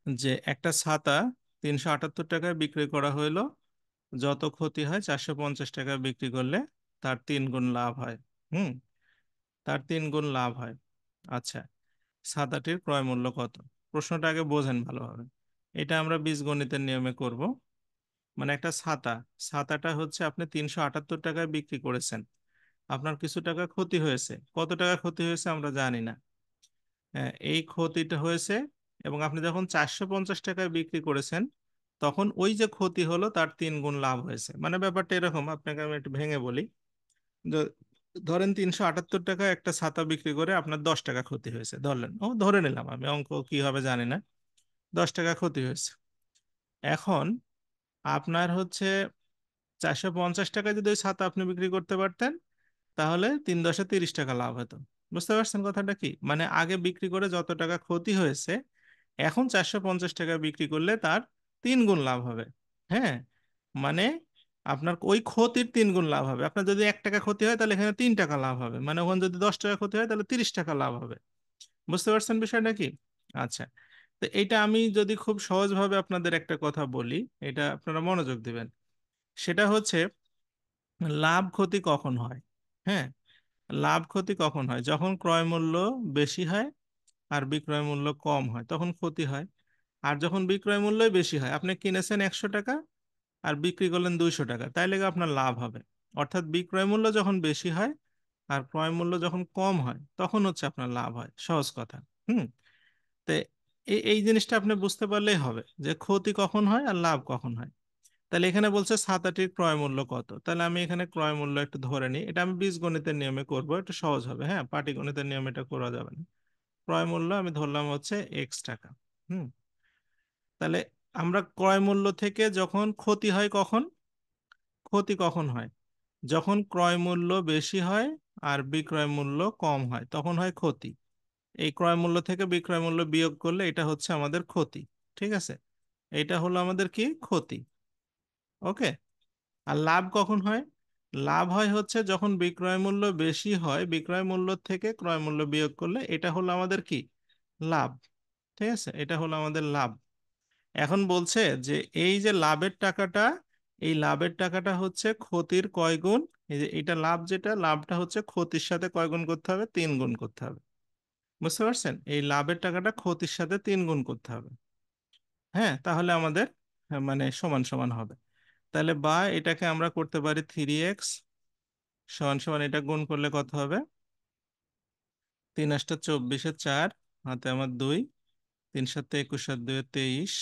Speaker 1: যে একটা ছাতা 378 টাকায় বিক্রি করা হইলো, যত ক্ষতি হয় 450 টাকায় বিক্রি করলে তার 3 গুণ লাভ হয়। হুম, তার 3 গুণ লাভ হয়। আচ্ছা, ছাতাটির ক্রয় মূল্য কত? প্রশ্নটা আগে বোঝেন ভালোভাবে। এটা আমরা বীজগণিতের নিয়মে করব। মানে একটা ছাতা, ছাতাটা হচ্ছে আপনি 378 টাকায় বিক্রি করেছেন, আপনার কিছু টাকা ক্ষতি হয়েছে, কত টাকা ক্ষতি হয়েছে আমরা জানি না। এই ক্ষতিটা হয়েছে, এবং আপনি যখন 450 টাকায় বিক্রি করেছেন তখন ওই যে ক্ষতি হলো তার 3 গুণ লাভ হয়েছে। মানে ব্যাপারটা এরকম, আপনাকে আমি একটু ভেঙে বলি। দ- ধরেন 378 টাকায় একটা ছাতা বিক্রি করে আপনার 10 টাকা ক্ষতি হয়েছে, ধরলেন, ও ধরে নিলাম, আমি অঙ্ক কি হবে জানি না, 10 টাকা ক্ষতি হয়েছে। এখন আপনার হচ্ছে 450 টাকায় যদি ওই ছাতা আপনি বিক্রি করতে পারতেন তাহলে 3×10 = 30 টাকা লাভ হতো। বুঝতে পারছেন কথাটা কি? মানে আগে বিক্রি করে যত টাকা ক্ষতি হয়েছে, এখন 450 টাকা বিক্রি করলে তার 3 গুণ লাভ হবে। হ্যাঁ, মানে আপনার ওই ক্ষতির 3 গুণ লাভ হবে। আপনার যদি 1 টাকা ক্ষতি হয় তাহলে এখানে 3 টাকা লাভ হবে, মানে ওখানে যদি 10 টাকা ক্ষতি হয় তাহলে 30 টাকা লাভ হবে। বুঝতে পারছেন বিষয়টা কি? আচ্ছা, তো এইটা আমি যদি খুব সহজভাবে আপনাদের একটা কথা বলি, এটা আপনারা মনোযোগ দিবেন। সেটা হচ্ছে লাভ ক্ষতি কখন হয়? হ্যাঁ, লাভ ক্ষতি কখন হয়? যখন ক্রয় মূল্য বেশি হয় আর বিক্রয় মূল্য কম হয় তখন ক্ষতি হয়। আর যখন বিক্রয় মূল্যই বেশি হয়, আপনি কিনেছেন 100 টাকা আর বিক্রি করলেন 200 টাকা, তাইলে কি আপনার লাভ হবে। অর্থাৎ বিক্রয় মূল্য যখন বেশি হয় আর ক্রয় মূল্য যখন কম হয় তখন হচ্ছে আপনার লাভ হয়, সহজ কথা। হুম, তো এই জিনিসটা আপনি বুঝতে পারলেই হবে যে ক্ষতি কখন হয় আর লাভ কখন হয়। তাহলে এখানে বলছে ছাতাটির ক্রয় মূল্য কত, তাহলে আমি এখানে ক্রয় মূল্য একটু ধরে নিই, এটা আমি বীজগণিতের নিয়মে করব, একটু সহজ হবে। হ্যাঁ, পাটিগণিতের নিয়মে এটা করা যাবে না। ক্রয় মূল্য আমি ধরলাম হচ্ছে X টাকা। হুম, তাহলে আমরা ক্রয় মূল্য থেকে যখন ক্ষতি হয়, কখন ক্ষতি কখন হয়? যখন ক্রয় মূল্য বেশি হয় আর বিক্রয় মূল্য কম হয় তখন হয় ক্ষতি। এই ক্রয় মূল্য থেকে বিক্রয় মূল্য বিয়োগ করলে এটা হচ্ছে আমাদের ক্ষতি। ঠিক আছে, এটা হলো আমাদের কি ক্ষতি। ওকে, আর লাভ কখন হয়? লাভ হয় হচ্ছে যখন বিক্রয় মূল্য বেশি হয়, বিক্রয় মূল্য থেকে ক্রয় মূল্য বিয়োগ করলে এটা হলো আমাদের কি লাভ। ঠিক আছে, এটা হলো আমাদের লাভ। এখন বলছে যে এই যে লাভের টাকাটা, এই লাভের টাকাটা হচ্ছে ক্ষতির কয় গুণ, এই যে এটা লাভ, যেটা লাভটা হচ্ছে ক্ষতির সাথে কয় গুণ করতে হবে, 3 গুণ করতে হবে। বুঝতে পারছেন? এই লাভের টাকাটা ক্ষতির সাথে 3 গুণ করতে হবে। হ্যাঁ, তাহলে আমাদের মানে সমান সমান হবে। তাহলে বা এটাকে আমরা করতে পারি 3x সমান সমান, এটা গুণ করলে কত হবে, 3 × 8 = 24, 4 হাতে আমার 2, 3 × 7 = 21, 7 × 2 = 23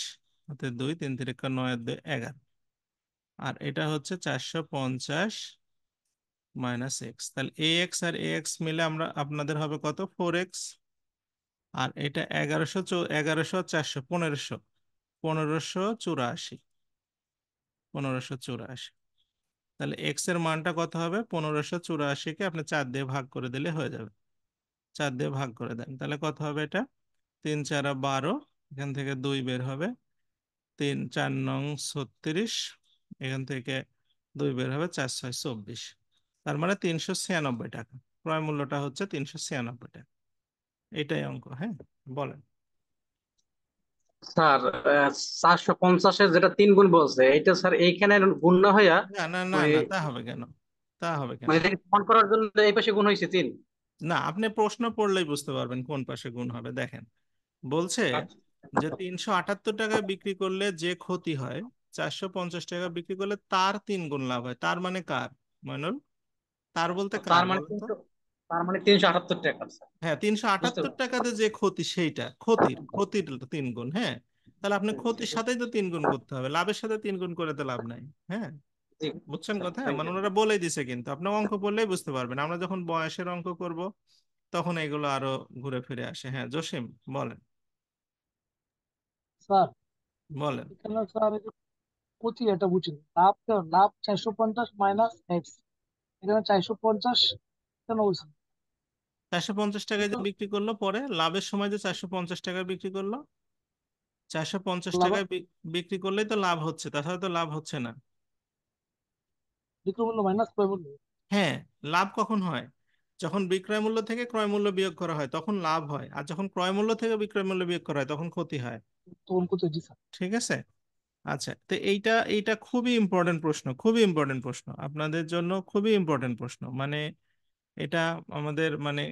Speaker 1: হাতে 2, 3 × 3 = 9, 2 = 11। আর এটা হচ্ছে 450 - x। তাহলে ax আর ax মিলে আমরা আপনাদের হবে কত, 4x। আর এটা 1100, 1100 আর 400, 1500, 1584, 1584। তাহলে x এর মানটা কত হবে, 1584-কে আপনি 4 দিয়ে ভাগ করে দিলে হয়ে যাবে। 4 দিয়ে ভাগ করে দেন, তাহলে কত হবে এটা, 3 × 4 = 12, এখান থেকে 2 বের হবে, 3 × 4 = 36, এখান থেকে 2 বের হবে, 4 × 6 = 24। তার মানে 396 টাকা, ক্রয় মূল্যটা হচ্ছে 396 টাকা। এটাই অঙ্ক। হ্যাঁ, বলেন।
Speaker 3: স্যার 450-এর যেটা 3 গুণ বলছে, এটা স্যার এইখানে গুণ না হইয়া
Speaker 1: না না না
Speaker 3: ওই
Speaker 1: না, তা হবে কেন, তা হবে কেন?
Speaker 3: মানে এটাকে সমান করার জন্য এই পাশে গুণ হয়েছে 3।
Speaker 1: না, আপনি প্রশ্ন পড়লেই বুঝতে পারবেন কোন পাশে গুণ হবে। দেখেন, বলছে যে 378 টাকায় বিক্রি করলে যে ক্ষতি হয়, 450 টাকা বিক্রি করলে তার 3 গুণ লাভ হয়। তার মানে কার, মইনুল? তার বলতে কার
Speaker 3: তার মানে
Speaker 1: বলেন তো?
Speaker 3: 300, তার মানে 378 টাকা স্যার।
Speaker 1: হ্যাঁ,
Speaker 3: বুঝতে
Speaker 1: 378
Speaker 3: পারছি।
Speaker 1: টাকাতে যে ক্ষতি, সেইটা ক্ষতির ক্ষতির 3 গুণ। হ্যাঁ, তাহলে আপনি ক্ষতির সাথেই তো 3 গুণ করতে হবে, লাভের সাথে 3 গুণ করে তো লাভ নাই। হ্যাঁ,
Speaker 3: জি
Speaker 1: বুঝছেন
Speaker 3: স্যার,
Speaker 1: কথা?
Speaker 3: থ্যাংক
Speaker 1: মানে
Speaker 3: ইউ।
Speaker 1: ওনারা বলেই দিছে, কিন্তু আপনার অঙ্ক পড়লেই বুঝতে পারবেন। আমরা যখন বয়সের অঙ্ক করব তখন এগুলো আরো ঘুরে ফিরে আসে। হ্যাঁ, জসিম বলেন,
Speaker 7: স্যার
Speaker 1: বলেন।
Speaker 7: এখানে স্যার এই যে ক্ষতি এটা বুঝিনি, লাভ লাভ 450 মাইনাস এক্স, এখানে 450 কেন বলছেন?
Speaker 1: 450 টাকায় যে বিক্রি করলো, পরে লাভের সময় যে 450 টাকায় বিক্রি করলো, 450
Speaker 7: লাভ
Speaker 1: টাকায় বিক্রি করলেই তো লাভ হচ্ছে, তাছাড়া তো লাভ হচ্ছে না।
Speaker 7: বিক্রয় মূল্য মাইনাস ক্রয় মূল্য।
Speaker 1: হ্যাঁ, লাভ কখন হয়, যখন বিক্রয় মূল্য থেকে ক্রয় মূল্য বিয়োগ করা হয় তখন লাভ হয়, আর যখন ক্রয় মূল্য থেকে বিক্রয় মূল্য বিয়োগ করা হয় তখন ক্ষতি হয়।
Speaker 7: তখন কত? জি স্যার।
Speaker 1: ঠিক আছে। আচ্ছা, তো এইটা এইটা খুবই ইম্পর্টেন্ট প্রশ্ন, খুবই ইম্পর্টেন্ট প্রশ্ন আপনাদের জন্য, খুবই ইম্পর্টেন্ট প্রশ্ন। মানে এটা আমাদের মানে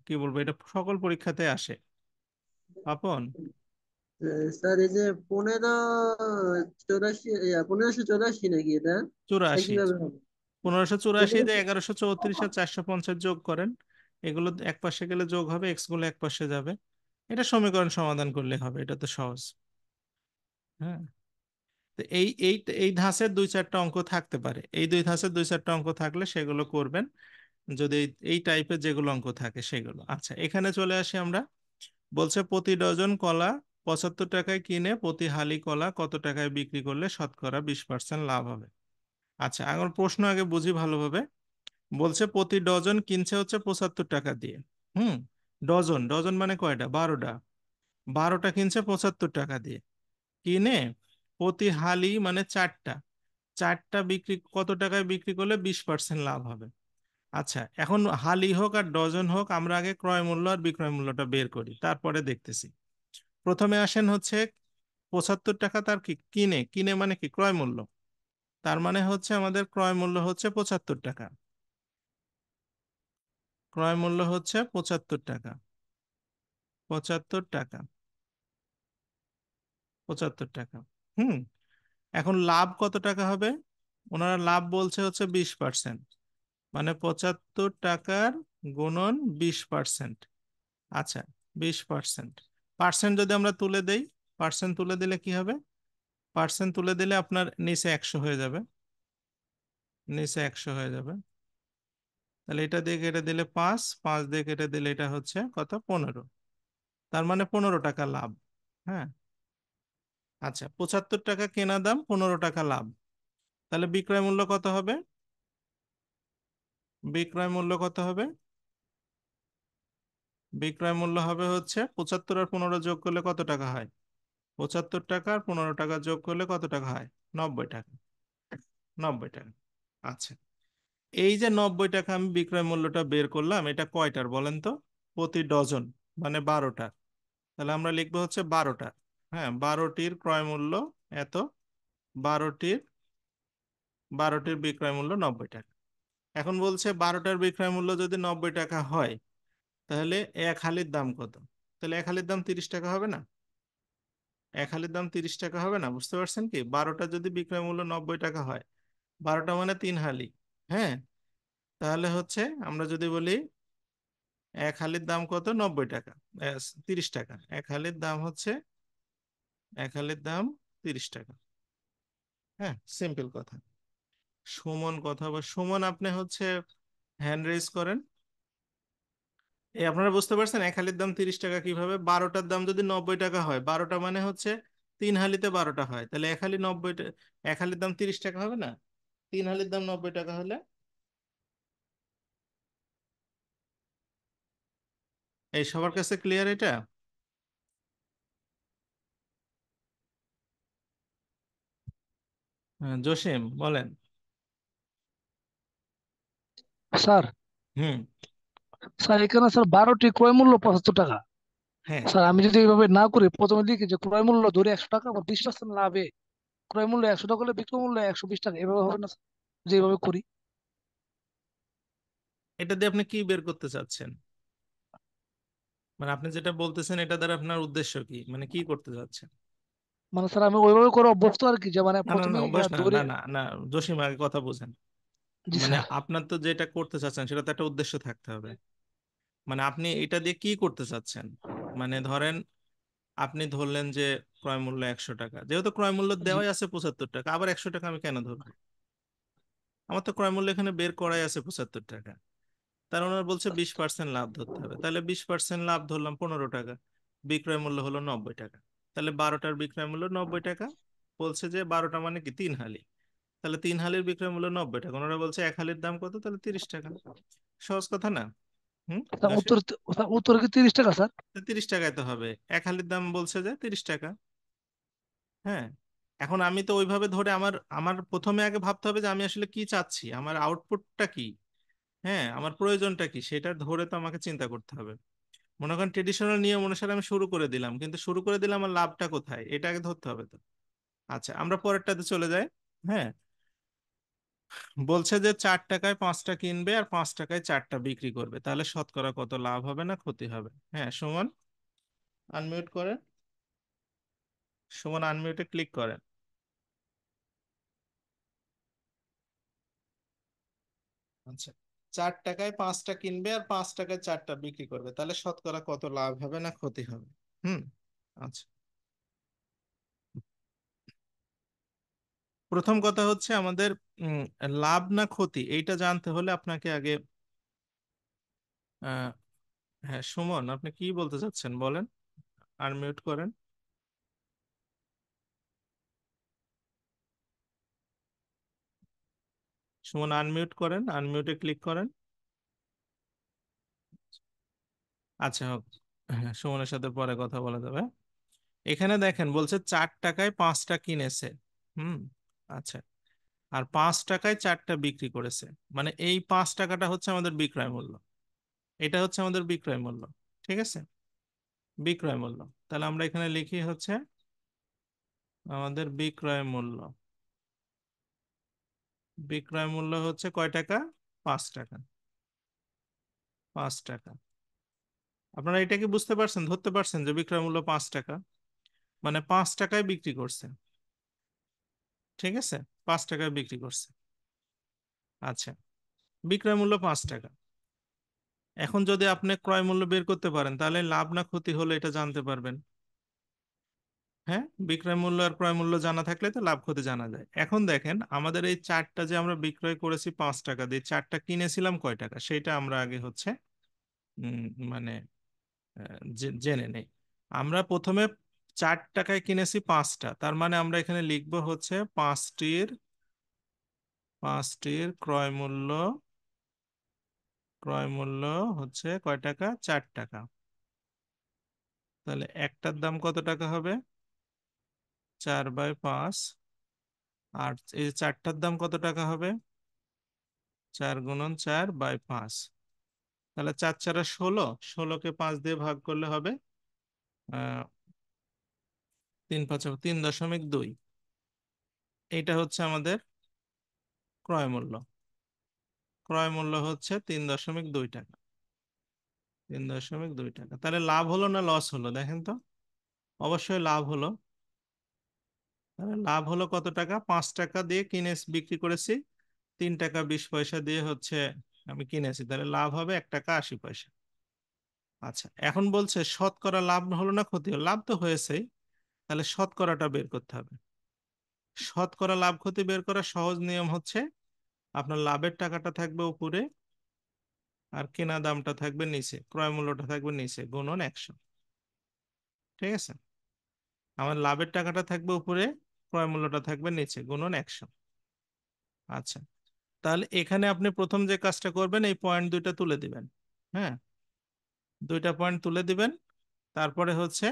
Speaker 1: কি বলবো, এটা সকল পরীক্ষাতে আসে। পাপন,
Speaker 10: স্যার এই যে 1584 নাকি এটা? এটা
Speaker 1: 84,
Speaker 10: কিভাবে হবে?
Speaker 1: 1584,
Speaker 10: পনেরো
Speaker 1: যে 1134 আর 450 যোগ করেন, এগুলো এক পাশে গেলে যোগ হবে, এক্স গুলো এক পাশে যাবে, এটা সমীকরণ সমাধান করলে হবে, এটা তো সহজ। হ্যাঁ, তো এই এই এই ধাঁচের 2-4টা অঙ্ক থাকতে পারে, এই দুই ধাঁচের 2-4টা অঙ্ক থাকলে সেগুলো করবেন, যদি এই টাইপের যেগুলো অঙ্ক থাকে সেগুলো। আচ্ছা, এখানে চলে আসি আমরা। বলছে প্রতি ডজন কলা 75 টাকায় কিনে প্রতি হালি কলা কত টাকায় বিক্রি করলে শতকরা 20% লাভ হবে। আচ্ছা, এখন প্রশ্ন আগে বুঝি ভালোভাবে। বলছে প্রতি ডজন কিনছে হচ্ছে 75 টাকা দিয়ে। হুম, ডজন, ডজন মানে কয়টা, 12টা, 12টা কিনছে 75 টাকা দিয়ে, কিনে প্রতি হালি মানে 4টা, 4টা বিক্রি কত টাকায় বিক্রি করলে 20% লাভ হবে। আচ্ছা, এখন হালি হোক আর ডজন হোক, আমরা আগে ক্রয় মূল্য আর বিক্রয় মূল্যটা বের করি, তারপরে দেখতেছি। প্রথমে আসেন হচ্ছে 75 টাকা তার কি কিনে, কিনে মানে কি ক্রয় মূল্য, তার মানে হচ্ছে আমাদের ক্রয় মূল্য হচ্ছে 75 টাকা, ক্রয় মূল্য হচ্ছে 75 টাকা, 75 টাকা, 75 টাকা। হুম, এখন লাভ কত টাকা হবে, ওনারা লাভ বলছে হচ্ছে 20%, মানে 75 টাকার গুণন 20%। আচ্ছা, 20%, পার্সেন্ট যদি আমরা তুলে দেই, পার্সেন্ট তুলে দিলে কি হবে, পার্সেন্ট তুলে দিলে আপনার নিচে 100 হয়ে যাবে, নিচে 100 হয়ে যাবে। তাহলে এটা দিয়ে কেটে দিলে 5, 5 দিয়ে কেটে দিলে এটা হচ্ছে কত, 15, তার মানে 15 টাকা লাভ। হ্যাঁ, আচ্ছা, 75 টাকা কেনা দাম, 15 টাকা লাভ, তাহলে বিক্রয় মূল্য কত হবে, বিক্রয় মূল্য কত হবে, বিক্রয় মূল্য হবে হচ্ছে 75 আর 15 যোগ করলে কত টাকা হয়, 75 টাকা আর 15 টাকা যোগ করলে কত টাকা হয়, 90 টাকা, 90 টাকা। আচ্ছা, এই যে 90 টাকা আমি বিক্রয় মূল্যটা বের করলাম, এটা কয়টার বলেন তো, প্রতি ডজন, মানে 12টার। তাহলে আমরা লিখবো হচ্ছে 12টা। হ্যাঁ, 12টির ক্রয় মূল্য এত, 12টির 12টির বিক্রয় মূল্য 90 টাকা। এখন বলছে 12টার বিক্রয় মূল্য যদি 90 টাকা হয় তাহলে এক হালির দাম কত? তাহলে এক হালির দাম 30 টাকা হবে না? এক হালির দাম 30 টাকা হবে না? বুঝতে পারছেন কি? 12টা যদি বিক্রয় মূল্য 90 টাকা হয়, 12টা মানে 3 হালি। হ্যাঁ, তাহলে হচ্ছে আমরা যদি বলি এক হালির দাম কত? 90 টাকা, 30 টাকা। এক হালির দাম হচ্ছে, এক হালির দাম 30 টাকা। হ্যাঁ, সিম্পল কথা। সুমন কথা বা সুমন, আপনি হচ্ছে হ্যান্ড রেজ করেন। এই আপনারা বুঝতে পারছেন এক হালির দাম 30 টাকা কিভাবে? 12টার দাম যদি 90 টাকা হয়, 12টা মানে হচ্ছে 3 হালিতে 12টা হয়, তাহলে এক হালি 90 এক হালির দাম 30 টাকা হবে না? 3 হালির দাম 90 টাকা হলে এই সবার কাছে ক্লিয়ার এটা? হ্যাঁ, জসিম বলেন।
Speaker 7: স্যার
Speaker 1: হুম।
Speaker 7: স্যার এখানে স্যার 12টি ক্রয় মূল্য 75 টাকা।
Speaker 1: হ্যাঁ,
Speaker 7: স্যার আমি যদি এইভাবে না করি, প্রথমে লিখি যে ক্রয় মূল্য ধরে 100 টাকা বা 20% লাভে ক্রয় মূল্য 100 টাকা হলে বিক্রয় মূল্য 120 টাকা, এভাবে হবে না স্যার? যেভাবে করি।
Speaker 1: এটা দিয়ে আপনি কি বের করতে চাচ্ছেন? মানে আপনি যেটা বলতেছেন এটা দ্বারা আপনার উদ্দেশ্য কি, মানে কি করতে চাচ্ছেন?
Speaker 7: মানে স্যার আমি ওইভাবে করে অভ্যস্ত আর কি, যে মানে
Speaker 1: না না
Speaker 7: প্রথমে
Speaker 1: না, অভ্যাস না,
Speaker 7: ধরে।
Speaker 1: না না না, জসিম আগে কথা বুঝেন।
Speaker 7: জি
Speaker 1: মানে
Speaker 7: স্যার।
Speaker 1: আপনার তো যেটা করতে চাচ্ছেন সেটা তো একটা উদ্দেশ্য থাকতে হবে। মানে আপনি এটা দিয়ে কি করতে চাচ্ছেন? মানে ধরেন আপনি ধরলেন যে ক্রয় মূল্য 100 টাকা, যেহেতু ক্রয় মূল্য
Speaker 7: জি
Speaker 1: দেওয়াই আছে 75 টাকা, আবার 100 টাকা আমি কেন ধরবো? আমার তো ক্রয় মূল্য এখানে বের করাই আছে 75 টাকা। তার ওনার বলছে 20% লাভ ধরতে হবে, তাহলে 20% লাভ ধরলাম 15 টাকা। বিক্রয় মূল্য হলো 90 টাকা। তাহলে 12টার বিক্রয় মূল্য 90 টাকা। বলছে যে 12টা মানে কি 3 হালি, তাহলে 3 হালির বিক্রয় মূল্য 90 টাকা। ওনারা বলছে এক হালির দাম কত? তাহলে 30 টাকা। সহজ কথা না? হুম।
Speaker 7: স্যার,
Speaker 1: জসিম,
Speaker 7: উত্তর কি 30 টাকা স্যার?
Speaker 1: 30 টাকায় তো হবে, এক হালির দাম বলছে যে 30 টাকা। হ্যাঁ, এখন আমি তো ওইভাবে ধরে আমার আমার প্রথমে আগে ভাবতে হবে যে আমি আসলে কি চাচ্ছি, আমার আউটপুটটা কি। হ্যাঁ, আমার প্রয়োজনটা কি, সেটা ধরে তো আমাকে চিন্তা করতে হবে। মনে করেন ট্রেডিশনাল নিয়ম অনুসারে আমি শুরু করে দিলাম, কিন্তু শুরু করে দিলাম আমার লাভটা কোথায়, এটা আগে ধরতে হবে তো। আচ্ছা, আমরা পরেরটাতে চলে যাই। হ্যাঁ, বলছে যে 4 টাকায় 5টা কিনবে আর 5 টাকায় 4টা বিক্রি করবে, তাহলে শতকরা কত লাভ হবে না ক্ষতি হবে? হ্যাঁ, সুমন আনমিউট করেন। সুমন আনমিউটে ক্লিক করেন। আচ্ছা, 4 টাকায় 5টা কিনবে আর 5 টাকায় 4টা বিক্রি করবে, তাহলে শতকরা কত লাভ হবে না ক্ষতি হবে? হুম। আচ্ছা, প্রথম কথা হচ্ছে আমাদের উম, লাভ না ক্ষতি এইটা জানতে হলে আপনাকে আগে আহ, হ্যাঁ, সুমন আপনি কি বলতে চাচ্ছেন বলেন। আনমিউট করেন। সুমন আনমিউট করেন, আনমিউটে ক্লিক করেন। আচ্ছা, হোক। হ্যাঁ, সুমনের সাথে পরে কথা বলা যাবে। এখানে দেখেন বলছে 4 টাকায় 5টা কিনেছে। হুম। আচ্ছা, আর 5 টাকায় 4টা বিক্রি করেছে। মানে এই 5 টাকাটা হচ্ছে আমাদের বিক্রয় মূল্য। এটা হচ্ছে আমাদের বিক্রয় মূল্য। ঠিক আছে, বিক্রয় মূল্য। তাহলে আমরা এখানে লিখি হচ্ছে আমাদের বিক্রয় মূল্য। বিক্রয় মূল্য হচ্ছে কয় টাকা? 5 টাকা। 5 টাকা। আপনারা এটা কি বুঝতে পারছেন, ধরতে পারছেন যে বিক্রয় মূল্য 5 টাকা, মানে 5 টাকায় বিক্রি করছে। ঠিক আছে, 5 টাকায় বিক্রি করছে। আচ্ছা, বিক্রয় মূল্য 5 টাকা। এখন যদি আপনি ক্রয় মূল্য বের করতে পারেন তাহলে লাভ না ক্ষতি হলো এটা জানতে পারবেন। হ্যাঁ, বিক্রয় মূল্য আর ক্রয় মূল্য জানা থাকলে তো লাভ ক্ষতি জানা যায়। এখন দেখেন আমাদের এই 4টা যে আমরা বিক্রয় করেছি 5 টাকা দিয়ে, 4টা কিনেছিলাম কয় টাকা সেটা আমরা আগে হচ্ছে উম, মানে জেনে নেই। আমরা প্রথমে 4 টাকায় কিনেছি 5টা, তার মানে আমরা এখানে লিখবো হচ্ছে পাঁচটির ক্রয় মূল্য। ক্রয় মূল্য হচ্ছে কয় টাকা? 4 টাকা। তাহলে একটার দাম কত টাকা হবে? 4/5। আর এই 4টার দাম কত টাকা হবে? 4 × 4/5। তাহলে 4 × 4 = 16। 16কে 5 দিয়ে ভাগ করলে হবে 3×5 = 3.2। এইটা হচ্ছে আমাদের ক্রয় মূল্য। ক্রয় মূল্য হচ্ছে 3.2 টাকা। 3.2 টাকা। তাহলে লাভ হলো না লস হলো দেখেন তো? অবশ্যই লাভ হলো। তাহলে লাভ হলো কত টাকা? 5 টাকা দিয়ে কিনে বিক্রি করেছি, 3 টাকা 20 পয়সা দিয়ে হচ্ছে আমি কিনেছি, তাহলে লাভ হবে 1 টাকা 80 পয়সা। আচ্ছা, এখন বলছে শতকরা লাভ হলো না ক্ষতি হলো? লাভ তো হয়েছেই, তাহলে শতকরাটা বের করতে হবে। শতকরা লাভ ক্ষতি বের করার সহজ নিয়ম হচ্ছে আপনার লাভের টাকাটা থাকবে উপরে আর কেনা দামটা থাকবে নিচে, ক্রয় মূল্যটা থাকবে নিচে, গুণন 100। ঠিক আছে? আমার লাভের টাকাটা থাকবে উপরে, ক্রয় মূল্যটা থাকবে নিচে, গুণন 100। আচ্ছা, তাহলে এখানে আপনি প্রথম যে কাজটা করবেন এই পয়েন্ট দুইটা তুলে দিবেন। হ্যাঁ, দুইটা পয়েন্ট তুলে দিবেন, তারপরে হচ্ছে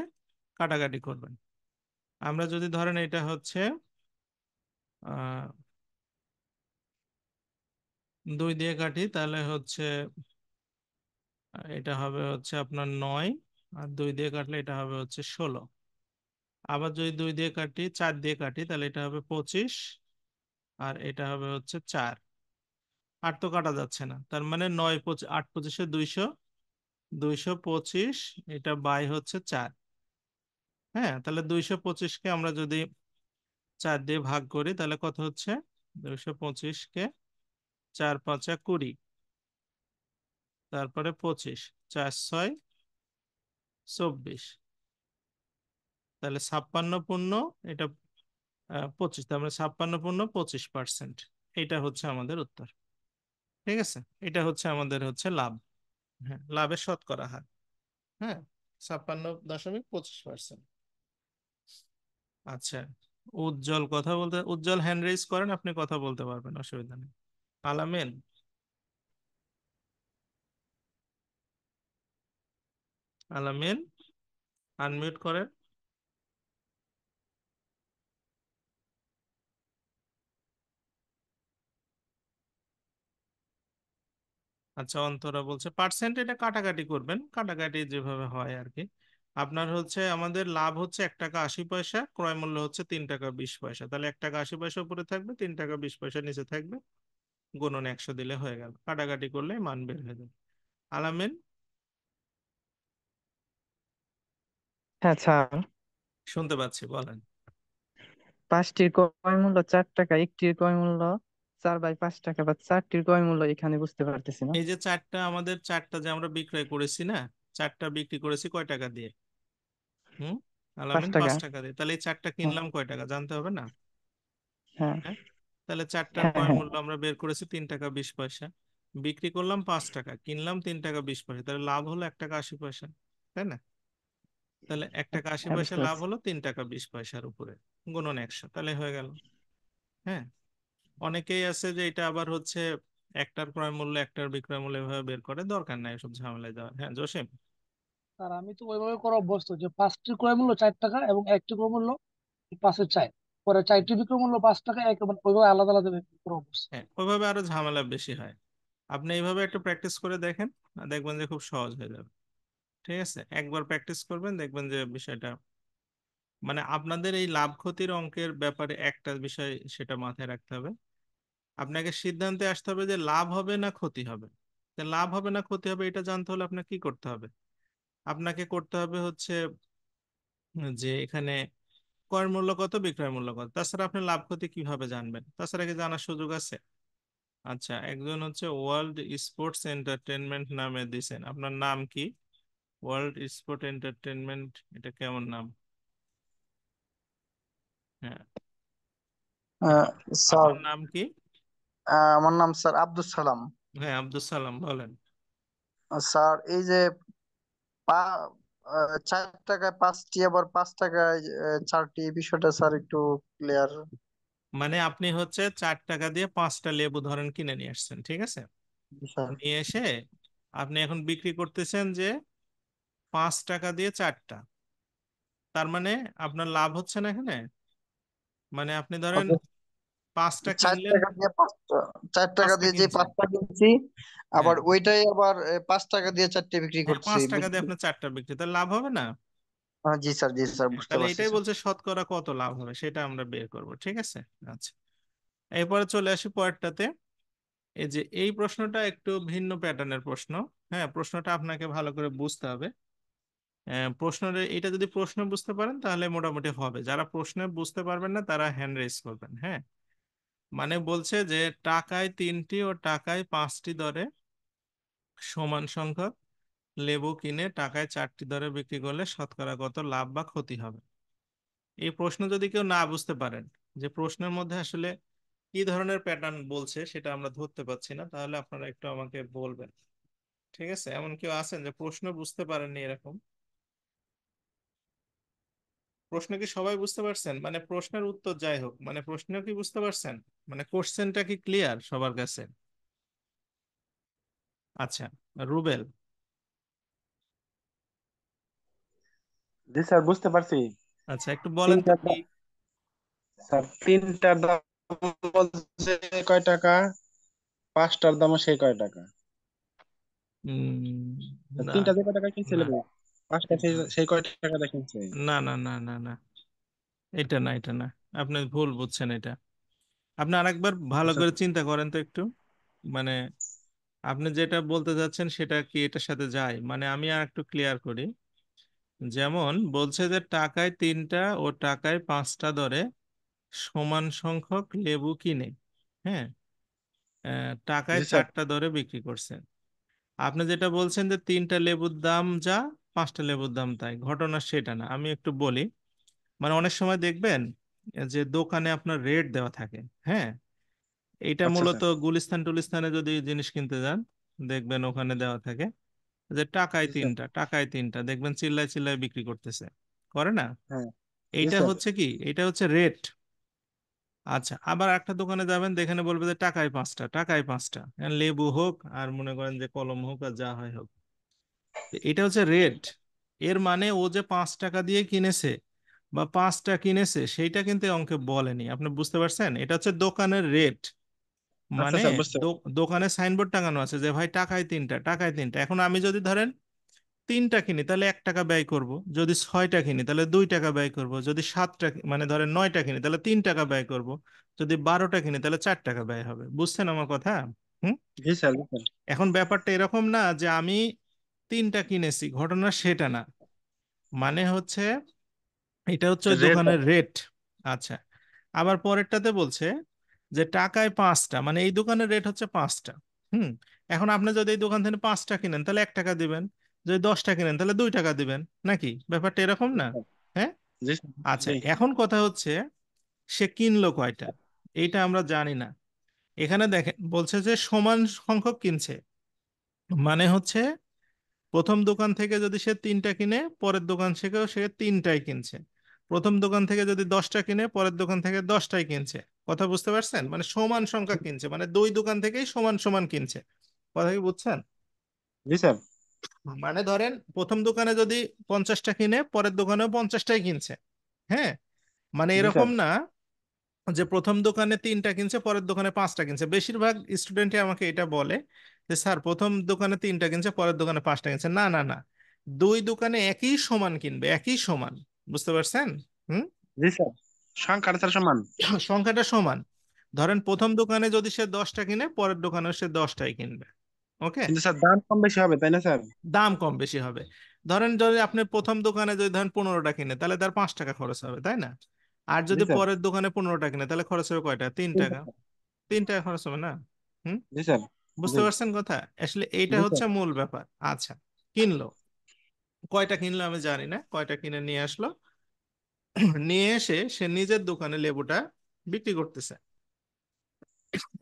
Speaker 1: কাটাকাটি করবেন। আমরা যদি ধরেন এটা হচ্ছে 2 দিয়ে কাটি, তাহলে হচ্ছে এটা হবে হচ্ছে আপনার 9, আর 2 দিয়ে কাটলে এটা হবে হচ্ছে 16। আবার যদি 2 দিয়ে কাটি, 4 দিয়ে কাটি, তাহলে এটা হবে 25, আর এটা হবে হচ্ছে 4। আর তো কাটা যাচ্ছে না, তার মানে 9 8 25 200, 225, এটা বাই হচ্ছে 4। হ্যাঁ, তাহলে 225-কে আমরা যদি 4 দিয়ে ভাগ করি তাহলে কত হচ্ছে? 225-কে 4 5 20, তারপরে 25, 4 6 24, তাহলে 56 পূর্ণ এটা 25, তার মানে 56 পূর্ণ 25%। এটা হচ্ছে আমাদের উত্তর। ঠিক আছে? এটা হচ্ছে আমাদের হচ্ছে লাভ। হ্যাঁ, লাভের শতকরা হার। হ্যাঁ, 56.25%। আচ্ছা, উজ্জ্বল কথা বলতে, উজ্জ্বল হ্যান্ড রেজ করেন, আপনি কথা বলতে পারবেন, অসুবিধা নেই। আলামিন, আলামিন আনমিউট করেন। আচ্ছা, অন্তরা বলছে পার্সেন্ট, এটা কাটাকাটি করবেন, কাটাকাটি যেভাবে হয় আর কি। আপনার হচ্ছে আমাদের লাভ হচ্ছে 1 টাকা 80 পয়সা, ক্রয় মূল্য হচ্ছে 3 টাকা 20 পয়সা, তাহলে 1 টাকা 80 পয়সা উপরে থাকবে, 3 টাকা 20 পয়সা নিচে থাকবে, গুণন 100 দিলে হয়ে গেল, কাটাকাটি করলে মান বের হয়ে যাবে। আলামিন,
Speaker 12: হ্যাঁ স্যার,
Speaker 1: শুনতে পাচ্ছি, বলেন।
Speaker 12: 5টির ক্রয় মূল্য 4 টাকা, একটির ক্রয় মূল্য 4/5 টাকা, বা 4টির ক্রয় মূল্য এখানে বুঝতে পারতেছি না।
Speaker 1: এই যে আমাদের 4টা যে আমরা বিক্রয় করেছি না, 4টা বিক্রি করেছি কয় টাকা দিয়ে? হুম,
Speaker 12: 5
Speaker 1: আলামিন,
Speaker 12: টাকা।
Speaker 1: 5 টাকা দিয়ে। তাহলে এই 4টা
Speaker 12: হ্যাঁ
Speaker 1: কিনলাম কয় টাকা জানতে হবে না?
Speaker 12: হ্যাঁ
Speaker 1: হ্যাঁ, তাহলে 4টার
Speaker 12: হ্যাঁ
Speaker 1: ক্রয়
Speaker 12: হ্যাঁ।
Speaker 1: মূল্য আমরা বের করেছি 3 টাকা 20 পয়সা, বিক্রি করলাম 5 টাকা, কিনলাম 3 টাকা 20 পয়সা, তাহলে লাভ হলো 1 টাকা 80 পয়সা, তাই না? তাহলে 1 টাকা 80
Speaker 12: হ্যাঁ,
Speaker 1: পয়সা
Speaker 12: বুঝতে
Speaker 1: লাভ
Speaker 12: পারছি।
Speaker 1: হলো 3 টাকা 20 পয়সার উপরে, গুণন 100, তাহলে হয়ে গেল। হ্যাঁ, অনেকেই আছে যে এটা আবার হচ্ছে একটার ক্রয় মূল্য একটার বিক্রয় মূল্য এভাবে বের করে, দরকার নাই এসব ঝামেলায় যাওয়ার। হ্যাঁ, জসিম।
Speaker 7: আর আমি তো ওইভাবে করা অভ্যস্ত যে 5টি ক্রয় মূল্য 4 টাকা এবং 1টি ক্রয় মূল্য 5-4, পরে 4টি বিক্রয় মূল্য 5 টাকা, এক মানে ওইভাবে আলাদা আলাদা বিক্রি করা অভ্যস্ত।
Speaker 1: হ্যাঁ, ওইভাবে আরো ঝামেলা বেশি হয়। আপনি এইভাবে একটু প্র্যাকটিস করে দেখেন, দেখবেন যে খুব সহজ হয়ে যাবে। ঠিক আছে, একবার প্র্যাকটিস করবেন, দেখবেন যে বিষয়টা, মানে আপনাদের এই লাভ ক্ষতির অঙ্কের ব্যাপারে একটা বিষয় সেটা মাথায় রাখতে হবে। আপনাকে সিদ্ধান্তে আসতে হবে যে লাভ হবে না ক্ষতি হবে। তা লাভ হবে না ক্ষতি হবে এটা জানতে হলে আপনাকে কি করতে হবে? আপনাকে করতে হবে হচ্ছে যে এখানে ক্রয় মূল্য কত, বিক্রয় মূল্য কত, তাছাড়া আপনি লাভ ক্ষতি কিভাবে জানবেন? তাছাড়া কি জানার সুযোগ আছে? আচ্ছা, একজন হচ্ছে ওয়ার্ল্ড স্পোর্টস এন্টারটেনমেন্ট নামে দিছেন, আপনার নাম কি? ওয়ার্ল্ড স্পোর্ট এন্টারটেনমেন্ট, এটা কেমন নাম? হ্যাঁ,
Speaker 13: আহ, স্যার,
Speaker 1: আপনার নাম কি?
Speaker 13: আমার নাম স্যার আব্দুল সালাম।
Speaker 1: হ্যাঁ, আব্দুল সালাম, বলেন।
Speaker 13: স্যার, এই যে 4 টাকায় 5টি, আবার 5 টাকায় 4টি, এই বিষয়টা স্যার একটু ক্লিয়ার।
Speaker 1: মানে আপনি হচ্ছে 4 টাকা দিয়ে 5টা লেবু ধরেন কিনে নিয়ে আসছেন, ঠিক আছে?
Speaker 13: স্যার,
Speaker 1: নিয়ে এসে আপনি এখন বিক্রি করতেছেন যে 5 টাকা দিয়ে 4টা, তার মানে আপনার লাভ হচ্ছে না এখানে। মানে আপনি ধরেন 5টা
Speaker 13: 4
Speaker 1: কিনলেন,
Speaker 13: টাকা দিয়ে 5টা, 4 টাকা
Speaker 1: 5টা
Speaker 13: দিয়ে যে
Speaker 1: কিনছেন।
Speaker 13: 5টা কিনছি,
Speaker 1: হ্যাঁ
Speaker 13: আবার ওইটাই আবার 5 টাকা দিয়ে 4টে বিক্রি
Speaker 1: হ্যাঁ,
Speaker 13: করছি,
Speaker 1: 5 টাকা দিয়ে
Speaker 13: বুঝছি।
Speaker 1: আপনি 4টা বিক্রি, তাহলে লাভ হবে না?
Speaker 13: জি স্যার, জি স্যার,
Speaker 1: হ্যাঁ,
Speaker 13: বুঝতে
Speaker 1: তাহলে
Speaker 13: পারছি
Speaker 1: এটাই
Speaker 13: স্যার।
Speaker 1: বলছে শতকরা কত লাভ হবে সেটা আমরা বের করব, ঠিক আছে? আচ্ছা, এরপরে চলে আসি পরেরটাতে। এই যে এই প্রশ্নটা একটু ভিন্ন প্যাটার্নের প্রশ্ন। হ্যাঁ, প্রশ্নটা আপনাকে ভালো করে বুঝতে হবে। প্রশ্নের এটা যদি প্রশ্ন বুঝতে পারেন তাহলে মোটামুটি হবে, যারা প্রশ্ন বুঝতে পারবেন না তারা হ্যান্ড রেজ করবেন। হ্যাঁ, মানে বলছে যে টাকায় 3টি ও টাকায় 5টি দরে সমান সংখ্যক লেবু কিনে টাকায় 4টি দরে বিক্রি করলে শতকরা কত লাভ বা ক্ষতি হবে। এই প্রশ্ন যদি কেউ না বুঝতে পারেন যে প্রশ্নের মধ্যে আসলে কি ধরনের প্যাটার্ন বলছে সেটা আমরা ধরতে পারছি না, তাহলে আপনারা একটু আমাকে বলবেন। ঠিক আছে? এমন কেউ আছেন যে প্রশ্ন বুঝতে পারেননি এরকম? প্রশ্ন কি সবাই বুঝতে পারছেন? মানে প্রশ্নের উত্তর যাই হোক, মানে প্রশ্ন কি বুঝতে পারছেন? মানে কোশ্চেনটা কি ক্লিয়ার সবার কাছে? আচ্ছা, রুবেল।
Speaker 14: জি স্যার, বুঝতে পারছি।
Speaker 1: আচ্ছা, একটু বলেন তো
Speaker 14: তিনটার
Speaker 1: কি।
Speaker 14: স্যার, তিনটার দাম বলছে কয় টাকা, পাঁচটার দামও সেই কয় টাকা।
Speaker 1: না
Speaker 14: তিনটা যে কয় টাকা কিনছিল,
Speaker 1: না
Speaker 14: পাঁচটা সেই সেই কয় টাকা কিনছে।
Speaker 1: না না না না না, এটা না, এটা না, আপনি ভুল বুঝছেন এটা। আপনি আরেকবার ভালো
Speaker 14: আচ্ছা
Speaker 1: করে চিন্তা করেন তো একটু। মানে আপনি যেটা বলতে যাচ্ছেন সেটা কি এটার সাথে যায়? মানে আমি আর একটু ক্লিয়ার করি। যেমন বলছে যে টাকায় 3টা ও টাকায় 5টা দরে সমান সংখ্যক লেবু কিনে, হ্যাঁ, টাকায়
Speaker 14: জি স্যার।
Speaker 1: 4টা দরে বিক্রি করছেন। আপনি যেটা বলছেন যে 3টা লেবুর দাম যা, 5টা লেবুর দাম তাই, ঘটনা সেটা না। আমি একটু বলি। মানে অনেক সময় দেখবেন যে দোকানে আপনার রেট দেওয়া থাকে। হ্যাঁ, এটা
Speaker 14: আচ্ছা
Speaker 1: মূলত
Speaker 14: স্যার।
Speaker 1: গুলিস্তান টুলিস্তানে যদি জিনিস কিনতে যান দেখবেন ওখানে দেওয়া থাকে যে টাকায়
Speaker 14: জি স্যার।
Speaker 1: 3টা, টাকায় 3টা, দেখবেন চিল্লায় চিল্লায় বিক্রি করতেছে, করে না?
Speaker 14: হ্যাঁ। জি
Speaker 1: এইটা
Speaker 14: স্যার।
Speaker 1: হচ্ছে কি, এটা হচ্ছে রেট। আচ্ছা, আবার একটা দোকানে যাবেন, দেখেন বলবে যে টাকায় 5টা, টাকায় 5টা, লেবু হোক আর মনে করেন যে কলম হোক আর যা হয় হোক, তো এটা হচ্ছে রেট। এর মানে ও যে 5 টাকা দিয়ে কিনেছে বা 5টা কিনেছে সেইটা কিন্তু এই অঙ্কে বলেনি। আপনি বুঝতে পারছেন? এটা হচ্ছে দোকানের রেট।
Speaker 14: আচ্ছা
Speaker 1: মানে
Speaker 14: স্যার, বুঝতে
Speaker 1: দোকানে সাইনবোর্ড টাঙানো আছে যে ভাই টাকায় 3টা, টাকায় 3টা। এখন আমি যদি ধরেন 3টা কিনি তাহলে 1 টাকা ব্যয় করব, যদি 6টা কিনি তাহলে 2 টাকা ব্যয় করব, যদি 7টা মানে ধরেন 9টা কিনি তাহলে 3 টাকা ব্যয় করব, যদি 12টা কিনি তাহলে 4 টাকা ব্যয় হবে। বুঝছেন আমার কথা? হুম।
Speaker 14: জি স্যার, বুঝতে
Speaker 1: এখন ব্যাপারটা এরকম না যে আমি 3টা কিনেছি, ঘটনা সেটা না। মানে হচ্ছে এটা হচ্ছে ওই
Speaker 14: রেট।
Speaker 1: দোকানের রেট। আচ্ছা, আবার পরেরটাতে বলছে যে টাকায় 5টা, মানে এই দোকানের রেট হচ্ছে 5টা। হুম। এখন আপনি যদি এই দোকান থেকে 5টা কিনেন তাহলে 1 টাকা দিবেন, যদি 10টা কিনেন তাহলে 2 টাকা দিবেন, নাকি? ব্যাপারটা এরকম না? হ্যাঁ।
Speaker 14: জি স্যার।
Speaker 1: আচ্ছা,
Speaker 14: জি।
Speaker 1: এখন কথা হচ্ছে সে কিনলো কয়টা এইটা আমরা জানি না। এখানে দেখেন বলছে যে সমান সংখ্যক কিনছে, মানে হচ্ছে প্রথম দোকান থেকে যদি সে 3টা কিনে পরের দোকান থেকেও সে 3টাই কিনছে, প্রথম দোকান থেকে যদি 10টা কিনে পরের দোকান থেকে 10টাই কিনছে। কথা বুঝতে পারছেন? মানে সমান সংখ্যা কিনছে, মানে দুই দোকান থেকেই সমান সমান কিনছে। কথা কি বুঝছেন?
Speaker 14: জি স্যার।
Speaker 1: মানে ধরেন প্রথম দোকানে যদি 50টা কিনে পরের দোকানেও 50টাই কিনছে। হ্যাঁ, মানে
Speaker 14: জি
Speaker 1: এরকম
Speaker 14: স্যার।
Speaker 1: না যে প্রথম দোকানে 3টা কিনছে পরের দোকানে 5টা কিনছে। বেশিরভাগ স্টুডেন্টই আমাকে এটা বলে যে স্যার প্রথম দোকানে 3টা কিনছে পরের দোকানে 5টা কিনছে। না না না, দুই দোকানে একই সমান কিনবে, একই সমান। বুঝতে পারছেন? হুম।
Speaker 14: জি স্যার, সংখ্যাটা স্যার সমান।
Speaker 1: সংখ্যাটা সমান। ধরেন প্রথম দোকানে যদি সে 10টা কিনে পরের দোকানে সে 10টাই কিনবে। ওকে।
Speaker 14: কিন্তু স্যার দাম কম বেশি হবে, তাই না স্যার?
Speaker 1: দাম কম বেশি হবে। ধরেন যদি আপনি প্রথম দোকানে যদি ধরেন 15টা কিনে তাহলে তার 5 টাকা খরচ হবে, তাই না? আর
Speaker 14: জি
Speaker 1: যদি
Speaker 14: স্যার।
Speaker 1: পরের দোকানে 15টা কিনে তাহলে খরচ হবে কয়টা? 3 টাকা। 3 টাকা খরচ হবে না? হুম।
Speaker 14: জি স্যার।
Speaker 1: বুঝতে
Speaker 14: জি।
Speaker 1: পারছেন কথা? আসলে এইটা
Speaker 14: জি
Speaker 1: হচ্ছে
Speaker 14: স্যার।
Speaker 1: মূল ব্যাপার। আচ্ছা, কিনলো, কয়টা কিনলো আমি জানি না, কয়টা কিনে নিয়ে আসলো, নিয়ে এসে সে নিজের দোকানে লেবুটা বিক্রি করতেছে।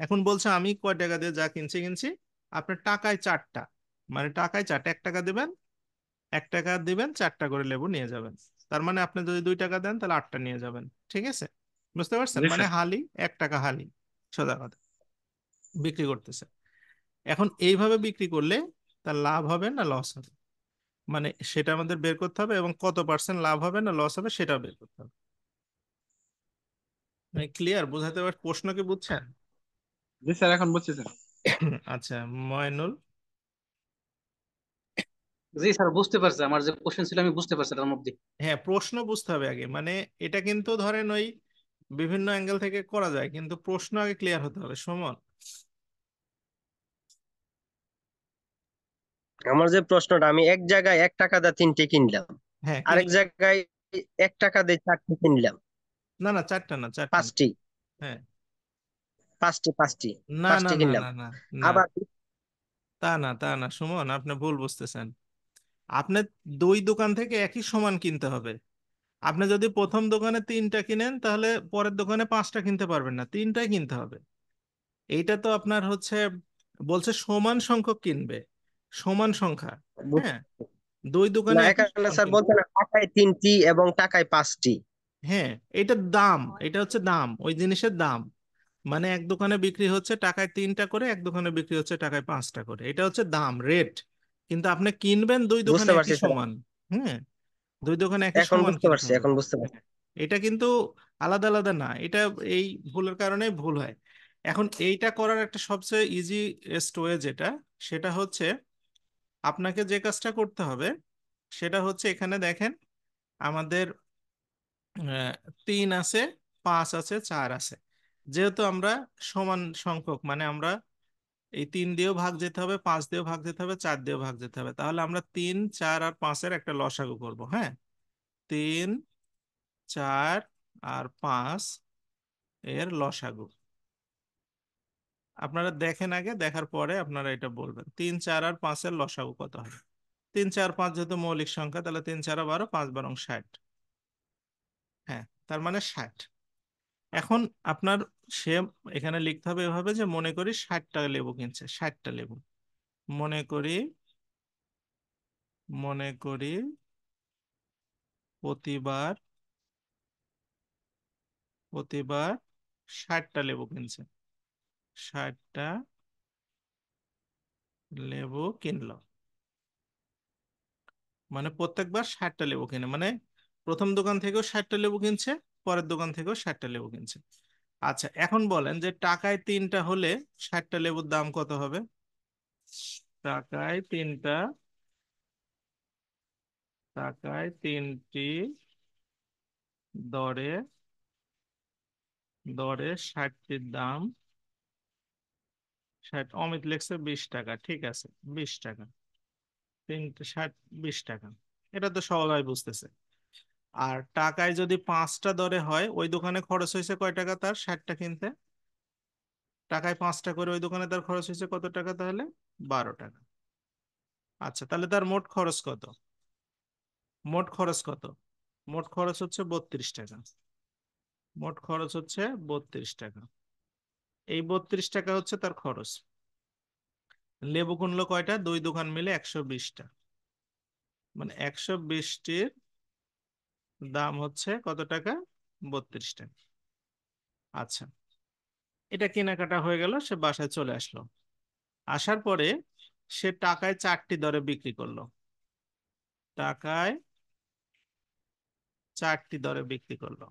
Speaker 1: এখন বলছে আমি কয় টাকা দিয়ে যা কিনছি কিনছি, আপনার টাকায় 4টা, মানে টাকায় 4টা, 1 টাকা দিবেন, 1 টাকা দিবেন, 4টা করে লেবু নিয়ে যাবেন। তার মানে আপনি যদি 2 টাকা দেন তাহলে 8টা নিয়ে যাবেন। ঠিক আছে? বুঝতে পারছেন?
Speaker 14: জি
Speaker 1: মানে
Speaker 14: স্যার।
Speaker 1: হালি, 1 টাকা হালি, সোজা কথা, বিক্রি করতেছে। এখন এইভাবে বিক্রি করলে তার লাভ হবে না লস হবে, মানে সেটা আমাদের বের করতে হবে, এবং কত পার্সেন্ট লাভ হবে না লস হবে সেটাও বের করতে হবে। মানে ক্লিয়ার? বোঝাতে পার? প্রশ্ন কি বুঝছেন?
Speaker 14: জি স্যার, এখন বুঝছি স্যার।
Speaker 1: আচ্ছা, ময়নুল।
Speaker 3: জি স্যার, বুঝতে পারছি, আমার যে কোশ্চেন ছিল আমি বুঝতে পারছি তার মধ্যে।
Speaker 1: হ্যাঁ, প্রশ্ন বুঝতে হবে আগে। মানে এটা কিন্তু ধরেন ওই বিভিন্ন অ্যাঙ্গেল থেকে করা যায়, কিন্তু প্রশ্ন আগে ক্লিয়ার হতে হবে। সুমন,
Speaker 15: আমার যে প্রশ্নটা, আমি এক জায়গায় 1 টাকা দিয়ে 3টে কিনলাম,
Speaker 1: হ্যাঁ
Speaker 15: আরেক
Speaker 1: কিনলে,
Speaker 15: জায়গায় 1 টাকা দিয়ে 4টে কিনলাম।
Speaker 1: না না চারটা না, চারটা না।
Speaker 15: 5টি
Speaker 1: হ্যাঁ,
Speaker 15: পাঁচটি পাঁচটি
Speaker 1: না না
Speaker 15: পাঁচটি
Speaker 1: না
Speaker 15: কিনলাম।
Speaker 1: না না না,
Speaker 15: আবার
Speaker 1: তা না সুমন, আপনি ভুল বুঝতেছেন। আপনি দুই দোকান থেকে একই সমান কিনতে হবে। আপনি যদি প্রথম দোকানে 3টা কিনেন, তাহলে পরের দোকানে 5টা কিনতে পারবেন না, 3টাই কিনতে হবে। এইটা তো আপনার হচ্ছে, বলছে সমান সংখ্যক কিনবে, সমান সংখ্যা। হ্যাঁ, দুই
Speaker 15: না,
Speaker 1: দোকানে একই
Speaker 15: এখানে
Speaker 1: সমান
Speaker 15: স্যার
Speaker 1: কিনবে।
Speaker 15: বলছে না টাকায় 3টি এবং টাকায় 5টি।
Speaker 1: হ্যাঁ, এটা দাম, এটা হচ্ছে দাম, ওই জিনিসের দাম। মানে এক দোকানে বিক্রি হচ্ছে টাকায় 3টা করে, এক দোকানে বিক্রি হচ্ছে টাকায় 5টা করে, এটা হচ্ছে দাম, রেট। কিন্তু আপনি কিনবেন দুই দোকানে
Speaker 15: বুঝতে
Speaker 1: একই
Speaker 15: পারছি স্যার,
Speaker 1: সমান। হ্যাঁ, দুই দোকানে একই
Speaker 15: এখন
Speaker 1: সমান
Speaker 15: বুঝতে
Speaker 1: কিনতে
Speaker 15: পারছি,
Speaker 1: হবে।
Speaker 15: এখন বুঝতে পারছি।
Speaker 1: হ্যাঁ, এটা কিন্তু আলাদা আলাদা না, এটা এই ভুলের কারণে ভুল হয়। এখন এইটা করার একটা সবচেয়ে ইজিয়েস্ট ওয়ে যেটা, সেটা হচ্ছে আপনাকে যে কাজটা করতে হবে, সেটা হচ্ছে এখানে দেখেন আমাদের 3 আছে, 5 আছে, 4 আছে। যেহেতু আমরা সমান সংখ্যক, মানে আমরা এই 3 দিয়েও ভাগ যেতে হবে, 5 দিয়েও ভাগ যেতে হবে, 4 দিয়েও ভাগ যেতে হবে, তাহলে আমরা 3, 4 আর 5-এর একটা লসাগু করব। হ্যাঁ, 3, 4 আর 5 এর লসাগু আপনারা দেখেন, আগে দেখার পরে আপনারা এটা বলবেন 3, 4 আর 5-এর লসাগু কত হয়। 3, 4, 5 যেহেতু মৌলিক সংখ্যা, তাহলে 3, 4, 12, 5, 12, 60। হ্যাঁ, তার মানে 60। এখন আপনার সে এখানে লিখতে হবে এভাবে যে মনে করি 60টা লেবু কিনছে, 60টা লেবু। মনে করি, মনে করি প্রতিবার, প্রতিবার 60টা লেবু কিনছে, 60টা লেবু কিনলো। মানে প্রত্যেকবার 60টা লেবু কিনে, মানে প্রথম দোকান থেকেও 60টা লেবু কিনছে, পরের দোকান থেকেও 60টা লেবু কিনছে। আচ্ছা, এখন বলেন যে টাকায় 3টা হলে 60টা লেবুর দাম কত হবে? টাকায় 3টা, টাকায় 3টি দরে, দরে 60টির দাম 60, অমিত লেখছে 20 টাকা, ঠিক আছে, 20 টাকা। 3টে 60, 20 টাকা, এটা তো সবাই বুঝতেছে। আর টাকায় যদি 5টা দরে হয়, ওই দোকানে খরচ হয়েছে কয় টাকা তার 60টা কিনতে? টাকায় 5টা করে ওই দোকানে তার খরচ হয়েছে কত টাকা তাহলে? 12 টাকা। আচ্ছা, তাহলে তার মোট খরচ কত? মোট খরচ কত? মোট খরচ হচ্ছে 32 টাকা। মোট খরচ হচ্ছে 32 টাকা। এই 32 টাকা হচ্ছে তার খরচ। লেবু কিনলো কয়টা? দুই দোকান মিলে 120টা, মানে 120টির দাম হচ্ছে কত টাকা? 32 টাকা। আচ্ছা, এটা কেনাকাটা হয়ে গেল, সে বাসায় চলে আসলো। আসার পরে সে টাকায় 4টি দরে বিক্রি করলো, টাকায় 4টি দরে বিক্রি করলো।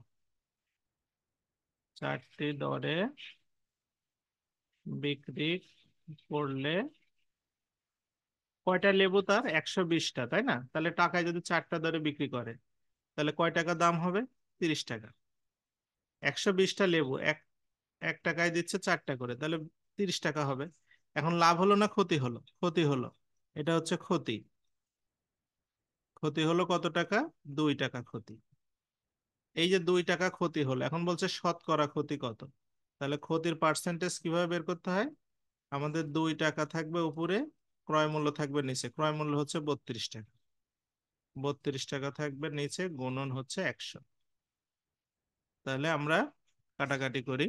Speaker 1: 4টি দরে বিক্রি করলে কয়টা লেবু তার? 120টা, তাই না? তাহলে টাকায় যদি 4টা দরে বিক্রি করে, তাহলে কয় টাকা দাম হবে? 30 টাকা। 120টা লেবু এক এক টাকায় দিচ্ছে 4টা করে, তাহলে 30 টাকা হবে। এখন লাভ হলো না ক্ষতি হলো? ক্ষতি হলো। এটা হচ্ছে ক্ষতি। ক্ষতি হলো কত টাকা? 2 টাকা ক্ষতি। এই যে 2 টাকা ক্ষতি হলো, এখন বলছে শতকরা ক্ষতি কত। তাহলে ক্ষতির পার্সেন্টেজ কিভাবে বের করতে হয়? আমাদের 2 টাকা থাকবে উপরে, ক্রয় মূল্য থাকবে নিচে। ক্রয় মূল্য হচ্ছে 32 টাকা, 32 টাকা থাকবে নিচে, গুণন হচ্ছে 100। তাহলে আমরা কাটাকাটি করি,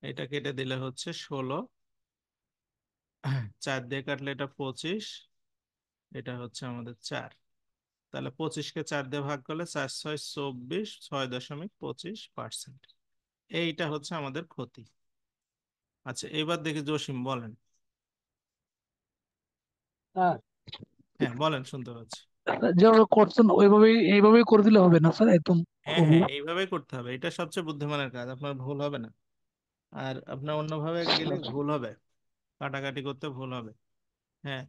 Speaker 1: এটা কেটে দিলে হচ্ছে 16, 4 দিয়ে কাটলে এটা 25, এটা হচ্ছে আমাদের 4। তাহলে 25কে 4 দিয়ে ভাগ করলে 4, 6, 24, 6.25%। এইটা হচ্ছে আমাদের ক্ষতি। আচ্ছা, এবার দেখি জসিম বলেন।
Speaker 7: স্যার,
Speaker 1: হ্যাঁ বলেন, শুনতে পাচ্ছি।
Speaker 7: যেভাবে করছেন ওইভাবেই এইভাবেই করে দিলে হবে না স্যার, একদম
Speaker 1: হ্যাঁ হ্যাঁ, এইভাবেই করতে হবে, এটা সবচেয়ে বুদ্ধিমানের কাজ, আপনার ভুল হবে না। আর আপনার অন্যভাবে
Speaker 7: আচ্ছা
Speaker 1: গেলে
Speaker 7: আচ্ছা।
Speaker 1: ভুল হবে, কাটাকাটি করতে ভুল হবে। হ্যাঁ,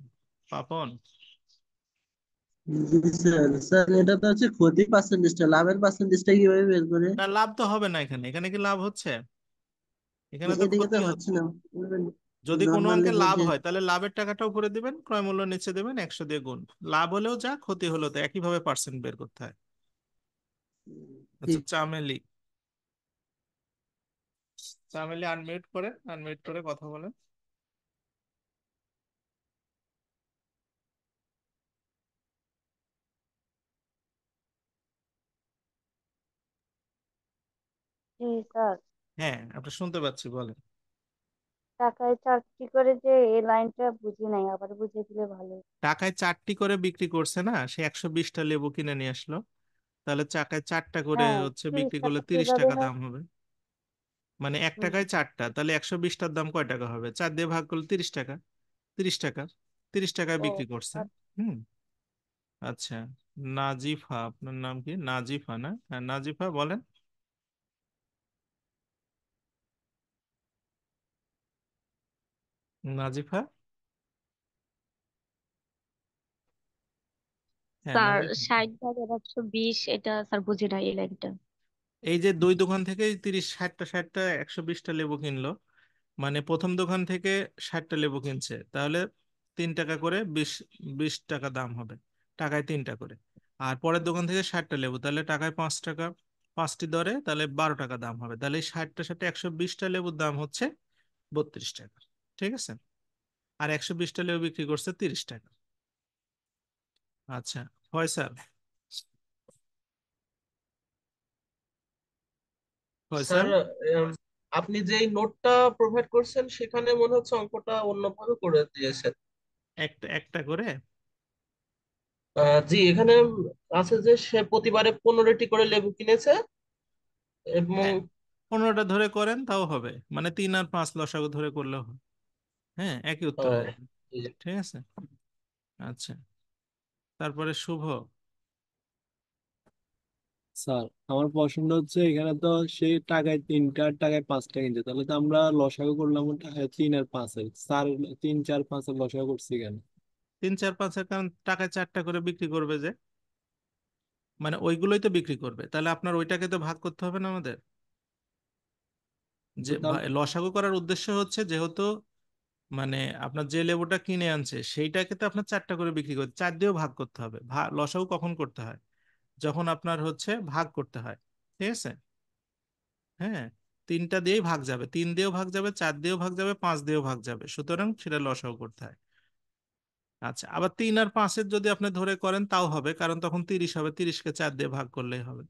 Speaker 1: পাপন।
Speaker 10: জি স্যার। স্যার এটা তো হচ্ছে ক্ষতির পার্সেন্টেজটা, লাভের পার্সেন্টেজটা কিভাবে বের করে?
Speaker 1: না, লাভ তো হবে না এখানে। এখানে কি লাভ হচ্ছে? এখানে তো
Speaker 10: এদিকে তো
Speaker 1: ক্ষতি
Speaker 10: হচ্ছে
Speaker 1: হচ্ছে।
Speaker 10: না।
Speaker 1: যদি কোনো
Speaker 10: নর্মালি
Speaker 1: অঙ্কে লাভ
Speaker 10: বলছে।
Speaker 1: হয় তাহলে লাভের টাকাটা উপরে দিবেন, ক্রয় মূল্য নিচে দেবেন, 100 দিয়ে গুণ। লাভ হলেও যা, ক্ষতি হলেও তো একইভাবে পার্সেন্ট বের করতে হয়। আচ্ছা,
Speaker 10: ঠিক।
Speaker 1: চামেলি। চামেলি আনমিউট করে, আনমিউট করে কথা বলেন।
Speaker 16: জি স্যার।
Speaker 1: হ্যাঁ, আপনি শুনতে পাচ্ছি, বলেন।
Speaker 16: টাকায় চারটি করে যে এই লাইনটা বুঝি নাই, আবার বুঝিয়ে দিলে ভালো হতো।
Speaker 1: টাকায় 4টি করে বিক্রি করছে না, সে 120টা লেবু কিনে নিয়ে আসলো, তাহলে টাকায় 4টা করে
Speaker 16: হ্যাঁ,
Speaker 1: হচ্ছে
Speaker 16: তিরিশ
Speaker 1: বিক্রি করলে
Speaker 16: টাকা
Speaker 1: 30
Speaker 16: কিভাবে
Speaker 1: টাকা
Speaker 16: হয়?
Speaker 1: দাম হবে। মানে 1
Speaker 16: হুম।
Speaker 1: টাকায় 4টা, তাহলে 120টার দাম কয় টাকা হবে? 4 দিয়ে ভাগ করলে 30 টাকা। 30 টাকা, 30 টাকায়
Speaker 16: ও
Speaker 1: বিক্রি করছে। হুম। আচ্ছা, নাজিফা, আপনার নাম কি? নাজিফা না? হ্যাঁ, নাজিফা বলেন। নাজিফা। হ্যাঁ,
Speaker 17: স্যার
Speaker 1: নাজিফা।
Speaker 17: 60/120, এটা স্যার বুঝি না এই লাইনটা।
Speaker 1: এই যে দুই দোকান থেকে 60টা 120টা লেবু কিনলো, মানে প্রথম দোকান থেকে 60টা লেবু কিনছে, তাহলে 3 টাকা করে 20 টাকা দাম হবে, টাকায় 3টা করে। আর পরের দোকান থেকে 60টা লেবু, তাহলে টাকায় 5 টাকা, 5টি দরে তাহলে 12 টাকা দাম হবে। তাহলে এই 60টার সাথে 120টা লেবুর দাম হচ্ছে 32 টাকা। ঠিক আছে? আর 120টা লেবু বিক্রি করছে 30 টাকা। আচ্ছা, ফয়সাল।
Speaker 11: স্যার
Speaker 1: ফয়সাল।
Speaker 11: উম, আপনি যে নোটটা প্রোভাইড করছেন সেখানে মনে হচ্ছে অঙ্কটা অন্যভাবে করে দিয়েছেন।
Speaker 1: একটা একটা করে।
Speaker 11: জি, এখানে আছে যে সে প্রতিবারে 15টি করে লেবু কিনেছে এবং
Speaker 1: হ্যাঁ, 15টা ধরে করেন তাও হবে, মানে 3 আর 5 লসাগু ধরে করলেও হবে। হ্যাঁ, একই উত্তর
Speaker 11: আহ,
Speaker 1: আসবে।
Speaker 11: জি।
Speaker 1: ঠিক আছে। আচ্ছা, তারপরে শুভ।
Speaker 18: স্যার, আমার প্রশ্নটা হচ্ছে এখানে তো সে টাকায় 3টা আর টাকায় 5টা কিনছে, তাহলে তো আমরা লসাগু করলাম টাকায় 3 আর 5-এর। স্যার, 3, 4, 5-এর লসাগু করছি কেন?
Speaker 1: 3, 4, 5-এর কারণ টাকায় 4টা করে বিক্রি করবে যে, মানে ওইগুলোই তো বিক্রি করবে, তাহলে আপনার ওইটাকে তো ভাগ করতে হবে না আমাদের। যে
Speaker 18: তো তাহলে
Speaker 1: লসাগু করার উদ্দেশ্য হচ্ছে, যেহেতু মানে আপনার যে লেবুটা কিনে আনছে সেইটাকে তো আপনার 4টা করে বিক্রি করতে, 4 দিয়েও ভাগ করতে হবে। লসাগু কখন করতে হয়? যখন আপনার হচ্ছে ভাগ করতে হয়। ঠিক আছে? হ্যাঁ, 3টা দিয়েই ভাগ যাবে, 3 দিয়েও ভাগ যাবে, 4 দিয়েও ভাগ যাবে, 5 দিয়েও ভাগ যাবে, সুতরাং সেটা লসাগু করতে হয়। আচ্ছা, আবার 3 আর 5-এর যদি আপনি ধরে করেন তাও হবে, কারণ তখন 30 হবে, 30কে 4 দিয়ে ভাগ করলেই হবে,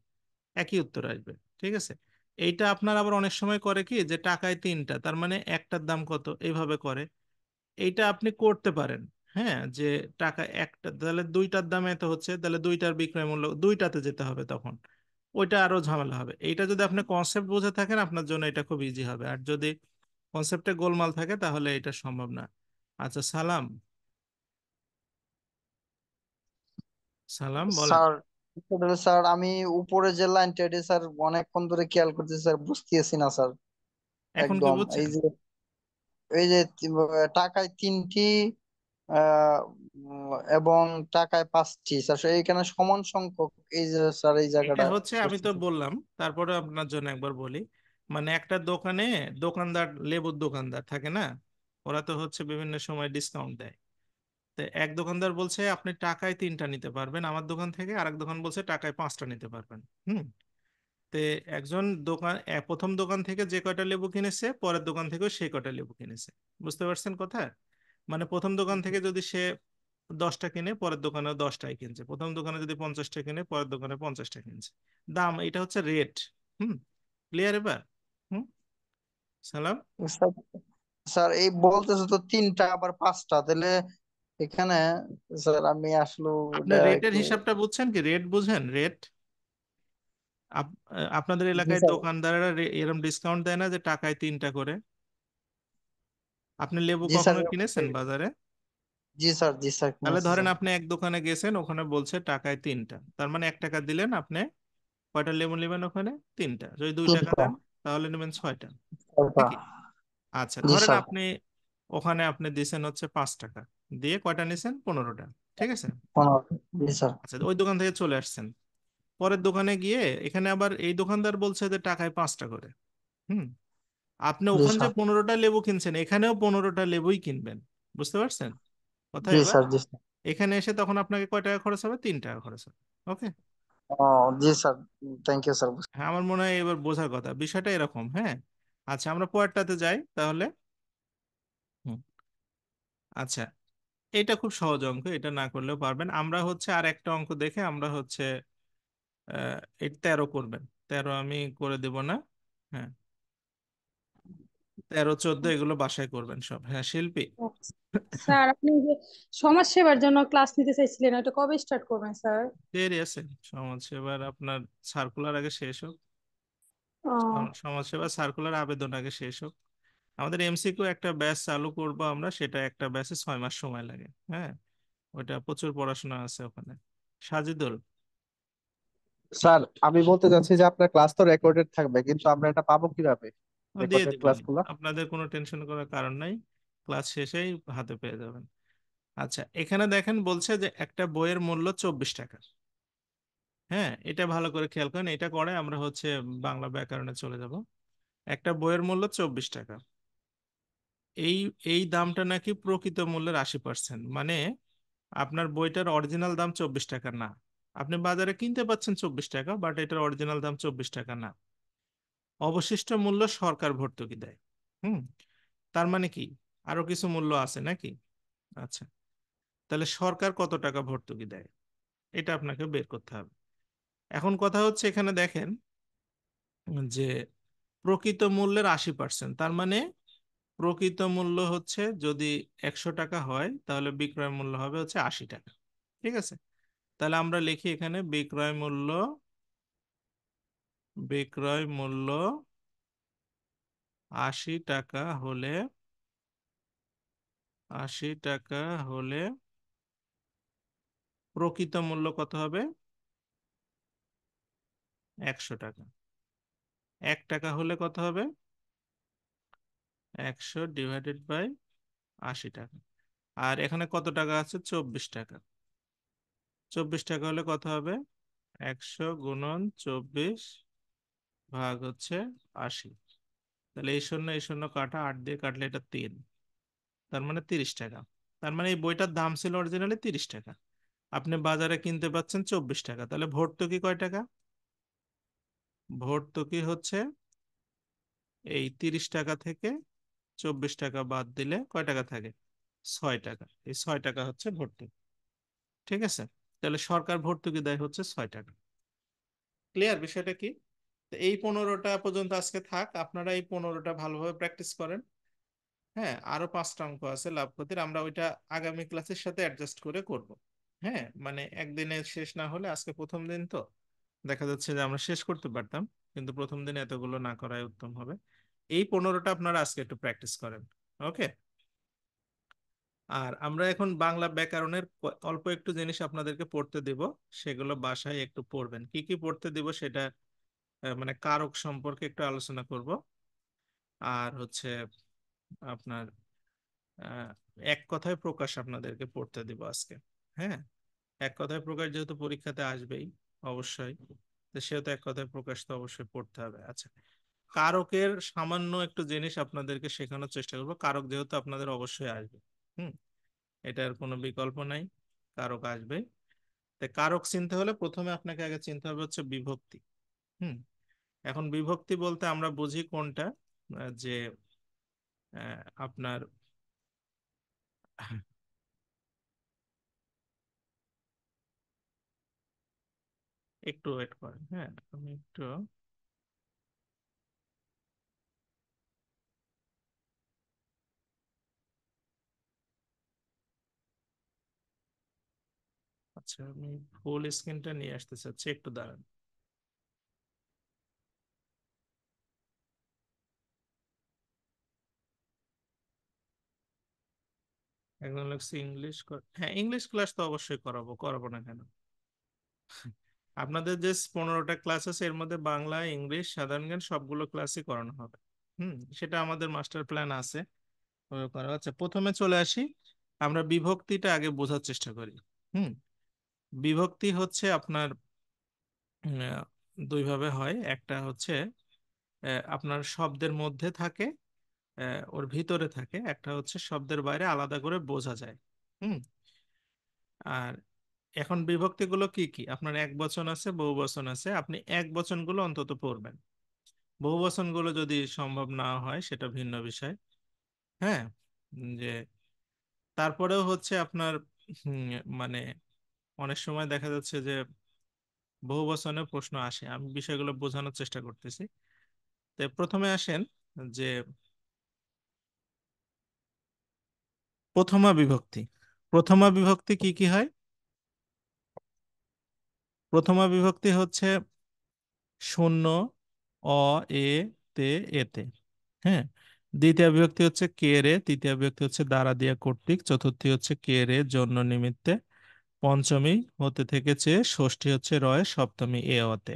Speaker 1: একই উত্তর আসবে। ঠিক আছে? এইটা আপনার আবার অনেক সময় করে কি, যে টাকায় 3টা, তার মানে একটার দাম কত, এইভাবে করে। এইটা আপনি করতে পারেন। হ্যাঁ, যে টাকা একটা, তাহলে 2টার দাম এত হচ্ছে, তাহলে 2টার বিক্রয় মূল্য 2টাতে যেতে হবে তখন। ওইটা আরো ঝামেলা হবে। এইটা যদি আপনি কনসেপ্ট বুঝে থাকেন আপনার জন্য এটা খুব ইজি হবে, আর যদি কনসেপ্টে গোলমাল থাকে তাহলে এটা সম্ভব না। আচ্ছা, সালাম। সালাম বলেন।
Speaker 13: স্যার, আসলে স্যার আমি উপরে যে লাইনটা এটা স্যার অনেকক্ষণ ধরে খেয়াল করতেছি স্যার, বুঝতেছি না স্যার
Speaker 1: এখন কি
Speaker 13: একদম।
Speaker 1: বুঝছেন?
Speaker 13: এই যে টাকায় 3টি আহ এবং টাকায় 5টি স্যার, এইখানে সমান সংখ্যক, এই যে স্যার এই
Speaker 1: এটা
Speaker 13: জায়গাটা
Speaker 1: হচ্ছে, আমি তো
Speaker 13: বুঝতেছি।
Speaker 1: বললাম, তারপরে আপনার জন্য একবার বলি। মানে একটা দোকানে দোকানদার, লেবুর দোকানদার থাকে না, ওরা তো হচ্ছে বিভিন্ন সময় ডিসকাউন্ট দেয়। তো এক দোকানদার বলছে আপনি টাকায় 3টা নিতে পারবেন আমার দোকান থেকে, আর এক দোকান বলছে টাকায় 5টা নিতে পারবেন। হুম। তে একজন দোকান, প্রথম দোকান থেকে যে কয়টা লেবু কিনেছে, পরের দোকান থেকেও সেই কয়টা লেবু কিনেছে। বুঝতে পারছেন কথা? মানে প্রথম দোকান থেকে যদি সে 10টা কিনে, পরের দোকানেও 10টাই কিনছে। প্রথম দোকানে যদি 50টা কিনে, পরের দোকানে 50টা কিনছে। দাম, এটা হচ্ছে রেট। হুম। ক্লিয়ার এবার? হুম। সালাম।
Speaker 13: স্যার, স্যার এই বলতেছে তো 3টা আবার 5টা, তাহলে এখানে স্যার আমি আসলে
Speaker 1: আপনি
Speaker 13: এটা
Speaker 1: রেটের
Speaker 13: একটু।
Speaker 1: হিসাবটা বুঝছেন কি? রেট বুঝেন? রেট আপনাদের
Speaker 13: জি
Speaker 1: এলাকায়
Speaker 13: স্যার।
Speaker 1: দোকানদাররা এরকম ডিসকাউন্ট দেয় না যে টাকায় 3টা করে? আপনি লেবু
Speaker 13: জি স্যার।
Speaker 1: কখনো কিনেছেন বাজারে?
Speaker 13: জি স্যার, জি স্যার
Speaker 1: তাহলে
Speaker 13: কিনেছি
Speaker 1: ধরেন
Speaker 13: স্যার।
Speaker 1: আপনি এক দোকানে গেছেন, ওখানে বলছে টাকায় 3টা, তার মানে 1 টাকা দিলেন আপনি, কয়টা লেবু নেবেন ওখানে? 3টা। যদি 2 টাকা
Speaker 13: 3টা।
Speaker 1: দেন তাহলে নেবেন 6টা।
Speaker 13: ছয়টা।
Speaker 1: নাকি? আচ্ছা,
Speaker 13: জি
Speaker 1: ধরেন
Speaker 13: স্যার।
Speaker 1: আপনি ওখানে আপনি দিছেন হচ্ছে 5 টাকা, দিয়ে কয়টা নিছেন? 15টা। ঠিক আছে?
Speaker 13: 15। জি স্যার।
Speaker 1: আচ্ছা, ওই দোকান থেকে চলে আসছেন, পরের দোকানে গিয়ে এখানে আবার এই দোকানদার বলছে যে টাকায় 5টা করে। হুম আপনি
Speaker 13: জি
Speaker 1: ওখানে যে
Speaker 13: স্যার।
Speaker 1: 15টা লেবু কিনছেন এখানেও 15টা লেবুই কিনবেন। বুঝতে পারছেন কথা
Speaker 13: জি
Speaker 1: এবার?
Speaker 13: স্যার। জি স্যার।
Speaker 1: এখানে এসে তখন আপনাকে কয় টাকা খরচ হবে? 3 টাকা খরচ হবে। ওকে?
Speaker 13: ও জি স্যার। Thank you sir.
Speaker 1: হ্যাঁ, আমার মনে হয় এবার বোঝার কথা, বিষয়টা এরকম। হ্যাঁ, আচ্ছা আমরা পরেরটাতে যাই তাহলে। হুম আচ্ছা, এটা খুব সহজ অঙ্ক, এটা না করলেও পারবেন। আমরা হচ্ছে আর একটা অঙ্ক দেখে আমরা হচ্ছে এই 13 করবেন। 13 আমি করে দেব না। হ্যাঁ, 13, 14 এগুলো বাসায় করবেন সব। হ্যাঁ শিল্পী,
Speaker 19: স্যার আপনি যে সমাজ সেবার জন্য ক্লাস নিতে চাইছিলেন ওটা কবে স্টার্ট করবেন স্যার?
Speaker 1: দেরি আছে। সমাজ সেবার আপনার সার্কুলার আগে শেষ হোক।
Speaker 19: ও
Speaker 1: সমাজ সেবা সার্কুলার আবেদন আগে শেষ হোক। আমাদের এমসিকিউ একটা ব্যাচ চালু করব আমরা, সেটা একটা ব্যাচে 6 মাস সময় লাগে। হ্যাঁ, ওটা প্রচুর পড়াশোনা আছে ওখানে। সাজিদুল,
Speaker 4: স্যার আমি বলতে চাচ্ছি যে আপনার ক্লাস তো রেকর্ডেড থাকবে, কিন্তু আমরা এটা পাবো কিভাবে,
Speaker 1: দিয়ে
Speaker 4: রেকর্ডেড
Speaker 1: দিবনি,
Speaker 4: ক্লাসগুলো?
Speaker 1: আপনাদের কোনো টেনশন করার কারণ নাই, ক্লাস শেষেই হাতে পেয়ে যাবেন। আচ্ছা, এখানে দেখেন বলছে যে একটা বইয়ের মূল্য 24 টাকা। হ্যাঁ, এটা ভালো করে খেয়াল করেন, এটা করে আমরা হচ্ছে বাংলা ব্যাকরণে চলে যাব। একটা বইয়ের মূল্য 24 টাকা। এই এই দামটা নাকি প্রকৃত মূল্যের 80%। মানে আপনার বইটার অরিজিনাল দাম 24 টাকা না। আপনি বাজারে কিনতে পাচ্ছেন 24 টাকা, বাট এটার অরিজিনাল দাম 24 টাকা না। অবশিষ্ট মূল্য সরকার ভর্তুকি দেয়। হুম তার মানে কি আরো কিছু মূল্য আছে নাকি? আচ্ছা, তাহলে সরকার কত টাকা ভর্তুকি দেয় এটা আপনাকে বের করতে হবে। এখন কথা হচ্ছে এখানে দেখেন যে প্রকৃত মূল্যের 80%, তার মানে প্রকৃত মূল্য হচ্ছে যদি 100 টাকা হয় তাহলে বিক্রয় মূল্য হবে হচ্ছে 80 টাকা। ঠিক আছে? তাহলে আমরা লিখি এখানে বিক্রয় মূল্য 80 টাকা হলে 80 টাকা হলে প্রকৃত মূল্য কত হবে? 100 টাকা। 1 টাকা হলে কত হবে? 100/80 টাকা। আর এখানে কত টাকা আছে? 24 টাকা। 24 টাকা হলে কত হবে? 100 × 24 ভাগ হচ্ছে 80। তাহলে এই শূন্য কাটা, 8 দিয়ে কাটলে এটা 3, তার মানে 30 টাকা। তার মানে এই বইটার দাম ছিল অরিজিনালি 30 টাকা, আপনি বাজারে কিনতে পাচ্ছেন 24 টাকা। তাহলে ভর্তুকি কয় টাকা? ভর্তুকি হচ্ছে এই 30 টাকা থেকে 24 টাকা বাদ দিলে কয় টাকা থাকে? 6 টাকা। এই 6 টাকা হচ্ছে ভর্তুকি। ঠিক আছে? তাহলে সরকার ভর্তুকি দেয় হচ্ছে 6 টাকা। ক্লিয়ার বিষয়টা কি? তো এই 15টা পর্যন্ত আজকে থাক, আপনারা এই 15টা ভালোভাবে প্র্যাকটিস করেন। হ্যাঁ, আরো 5টা অঙ্ক আছে লাভ ক্ষতির, আমরা ওইটা আগামী ক্লাসের সাথে অ্যাডজাস্ট করে করব। হ্যাঁ, মানে একদিনে শেষ না হলে, আজকে প্রথম দিন তো দেখা যাচ্ছে যে আমরা শেষ করতে পারতাম, কিন্তু প্রথম দিনে এতগুলো না করাই উত্তম হবে। এই 15টা আপনারা আজকে একটু প্র্যাকটিস করেন। ওকে? আর আমরা এখন বাংলা ব্যাকরণের অল্প একটু জিনিস আপনাদেরকে পড়তে দিব, সেগুলো বাসায় একটু পড়বেন। কি কি পড়তে দিব সেটা মানে কারক সম্পর্কে একটু আলোচনা করব। আর হচ্ছে আপনার আহ, এক কথায় প্রকাশ আপনাদেরকে পড়তে দিব আজকে। হ্যাঁ, এক কথায় প্রকাশ যেহেতু পরীক্ষাতে আসবেই অবশ্যই, তো সেহেতু এক কথায় প্রকাশ তো অবশ্যই পড়তে হবে। আচ্ছা, কারকের সামান্য একটু জিনিস আপনাদেরকে শেখানোর চেষ্টা করবো। কারক যেহেতু আপনাদের অবশ্যই আসবে, হুম এটার কোনো বিকল্প নাই, কারক আসবে। তাই কারক চিনতে হলে প্রথমে আপনাকে আগে চিনতে হবে হচ্ছে বিভক্তি। হুম এখন বিভক্তি বলতে আমরা বুঝি কোনটা, যে আপনার একটু ওয়েট করেন। হ্যাঁ, আমি একটু আচ্ছা, আমি ফুল স্ক্রিনটা নিয়ে আসতে চাচ্ছি, একটু দাঁড়ান। একজন লাগছে ইংলিশ, হ্যাঁ ইংলিশ ক্লাস তো অবশ্যই করাবো, করাবো না কেন? আপনাদের যে 15টা ক্লাস আছে এর মধ্যে বাংলা, ইংলিশ, সাধারণ জ্ঞান সবগুলো ক্লাসই করানো হবে। সেটা আমাদের মাস্টার প্ল্যান আছে, ওভাবে করা। আচ্ছা, প্রথমে চলে আসি, আমরা বিভক্তিটা আগে বোঝার চেষ্টা করি। হুম। বিভক্তি হচ্ছে আপনার আহ, দুইভাবে হয়। একটা হচ্ছে আপনার শব্দের মধ্যে থাকে, ওর ভিতরে থাকে। একটা হচ্ছে শব্দের বাইরে আলাদা করে বোঝা যায়। হুম। আর এখন বিভক্তিগুলো কি কি? আপনার এক বচন আছে, বহু বচন আছে। আপনি এক বচনগুলো অন্তত পড়বেন। বহু বচনগুলো যদি সম্ভব না হয় সেটা ভিন্ন বিষয়। হ্যাঁ। যে তারপরেও হচ্ছে আপনার হুম, মানে অনেক সময় দেখা যাচ্ছে যে বহু বচনে প্রশ্ন আসে। আমি বিষয়গুলো বোঝানোর চেষ্টা করতেছি। তো প্রথমে আসেন যে প্রথমা বিভক্তি। প্রথমা বিভক্তি কি কি হয়? প্রথমা বিভক্তি হচ্ছে শূন্য, অ, এ, তে, এতে। হ্যাঁ। দ্বিতীয় বিভক্তি হচ্ছে কে রে। তৃতীয় বিভক্তি হচ্ছে দ্বারা দিয়া কর্তৃক। চতুর্থী হচ্ছে কে রে জন্য নিমিত্তে। পঞ্চমী হতে থেকে চেয়ে। ষষ্ঠী হচ্ছে রয়ে। সপ্তমী এ অতে।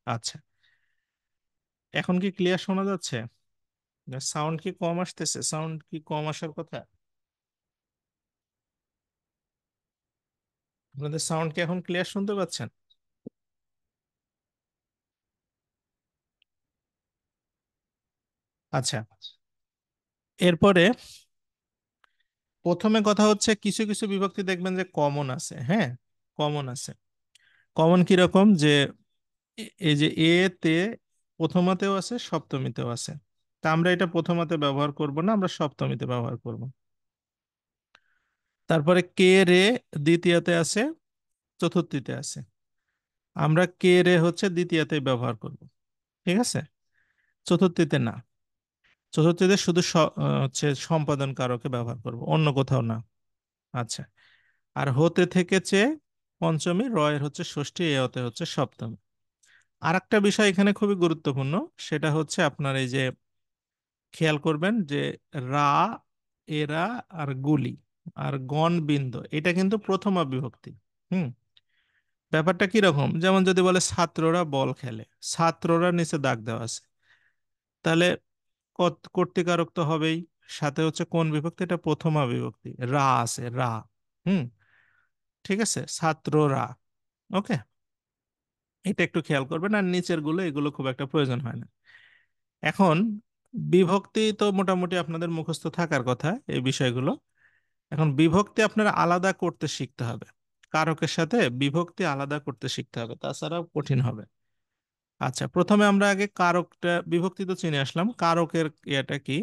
Speaker 1: আচ্ছা, এখন কি ক্লিয়ার শোনা যাচ্ছে? সাউন্ড কি কম আসতেছে? সাউন্ড কি কম আসার কথা? আপনাদের সাউন্ড কি এখন ক্লিয়ার শুনতে পাচ্ছেন? আচ্ছা, এরপরে প্রথমে কথা হচ্ছে কিছু কিছু বিভক্তি দেখবেন যে কমন আছে। হ্যাঁ, কমন আছে। কমন কিরকম? যে এই যে এ তে প্রথমাতেও আছে, সপ্তমীতেও আছে। তা আমরা এটা প্রথমাতে ব্যবহার করব না, আমরা সপ্তমীতে ব্যবহার করব। তারপরে কে রে দ্বিতীয়তে আছে, চতুর্থীতে আছে। আমরা কে রে হচ্ছে দ্বিতীয়তে ব্যবহার করব। ঠিক আছে? চতুর্থীতে না। চতুর্থীতে শুধু হচ্ছে সম্পাদন কারকে ব্যবহার করব, অন্য কোথাও না। আচ্ছা। আর হতে থেকেছে পঞ্চমী, রয়ের হচ্ছে ষষ্ঠী, এ হতে হচ্ছে সপ্তমী। আর একটা বিষয় এখানে খুবই গুরুত্বপূর্ণ, সেটা হচ্ছে আপনার এই যে খেয়াল করবেন যে রা, এরা, আর গুলি, আর গণ বিন্দ, এটা কিন্তু প্রথমা বিভক্তি। হুম। ব্যাপারটা কি রকম? যেমন যদি বলে ছাত্ররা বল খেলে, ছাত্ররা নিচে দাগ দেওয়া আছে, তাহলে কর্তৃকারক তো হবেই। সাথে হচ্ছে কোন বিভক্তি? এটা প্রথমা বিভক্তি, রা আছে, রা। হুম। ঠিক আছে, ছাত্ররা। ওকে, এটা একটু খেয়াল করবেন। আর নিচের গুলো এগুলো খুব একটা প্রয়োজন হয় না। এখন বিভক্তি তো মোটামুটি আপনাদের মুখস্থ থাকার কথা এই বিষয়গুলো। এখন বিভক্তি আপনারা আলাদা করতে শিখতে হবে। কারকের সাথে বিভক্তি আলাদা করতে শিখতে হবে, তাছাড়া কঠিন হবে। আচ্ছা, প্রথমে আমরা আগে কারকটা, বিভক্তি তো চিনে আসলাম। কারকের ইয়েটা কি?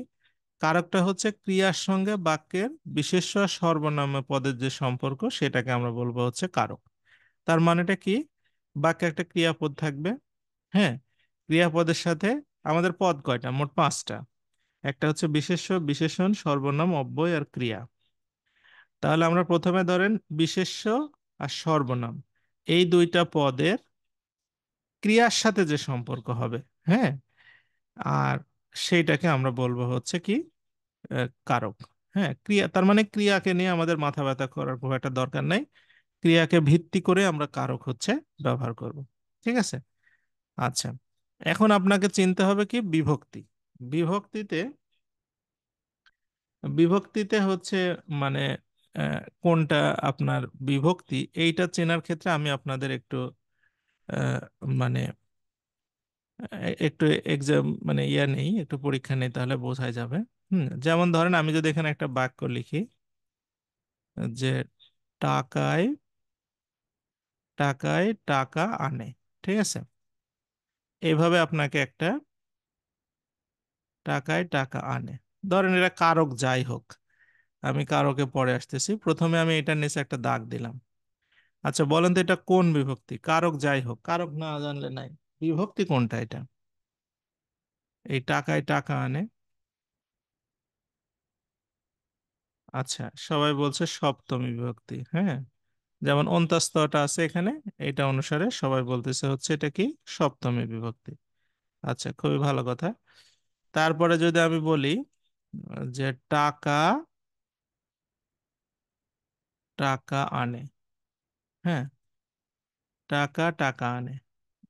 Speaker 1: কারকটা হচ্ছে ক্রিয়ার সঙ্গে বাক্যের বিশেষ্য আর সর্বনাম পদের যে সম্পর্ক, সেটাকে আমরা বলবো হচ্ছে কারক। তার মানেটা কি? বাক্যে একটা ক্রিয়াপদ থাকবে। হ্যাঁ। ক্রিয়াপদের সাথে আমাদের পদ কয়টা? মোট 5টা। একটা হচ্ছে বিশেষ্য, বিশেষণ, সর্বনাম, অব্যয় আর ক্রিয়া। তাহলে আমরা প্রথমে ধরেন বিশেষ্য আর সর্বনাম, এই দুইটা পদের ক্রিয়ার সাথে যে সম্পর্ক হবে, হ্যাঁ, আর সেইটাকে আমরা বলবো হচ্ছে কি? কারক। হ্যাঁ, ক্রিয়া, তার মানে ক্রিয়াকে নিয়ে আমাদের মাথা ব্যথা করার খুব একটা দরকার নাই। ক্রিয়াকে ভিত্তি করে আমরা কারক হচ্ছে ব্যবহার করব। ঠিক আছে? আচ্ছা, এখন আপনাকে চিনতে হবে কি? বিভক্তি। বিভক্তিতে, বিভক্তিতে হচ্ছে মানে কোনটা আপনার বিভক্তি, এইটা চেনার ক্ষেত্রে আমি আপনাদের একটু আহ, মানে একটু এক্সাম মানে নেই, একটু পরীক্ষা নেই, তাহলে বোঝাই যাবে। যেমন ধরেন আমি যদি এখানে একটা বাক্য লিখি যে টাকায়, টাকায় টাকা আনে। ঠিক আছে? এইভাবে আপনাকে একটা, টাকায় টাকা আনে, ধরেন এটা কারক যাই হোক, আমি কারকে পরে আসতেছি। প্রথমে আমি এটার নিচে একটা দাগ দিলাম। আচ্ছা, বলেন তো এটা কোন বিভক্তি? কারক যাই হোক, কারক না জানলে নাই। বিভক্তি কোনটা এটা? এই টাকায় টাকা আনে। আচ্ছা, সবাই বলছে সপ্তমী বিভক্তি। হ্যাঁ, যেমন অন্তস্তটা আছে এখানে, এটা অনুসারে সবাই বলতেছে হচ্ছে এটা কি? সপ্তমী বিভক্তি। আচ্ছা, খুবই ভালো কথা। তারপরে যদি আমি বলি যে টাকা, টাকা আনে। হ্যাঁ, টাকা টাকা আনে।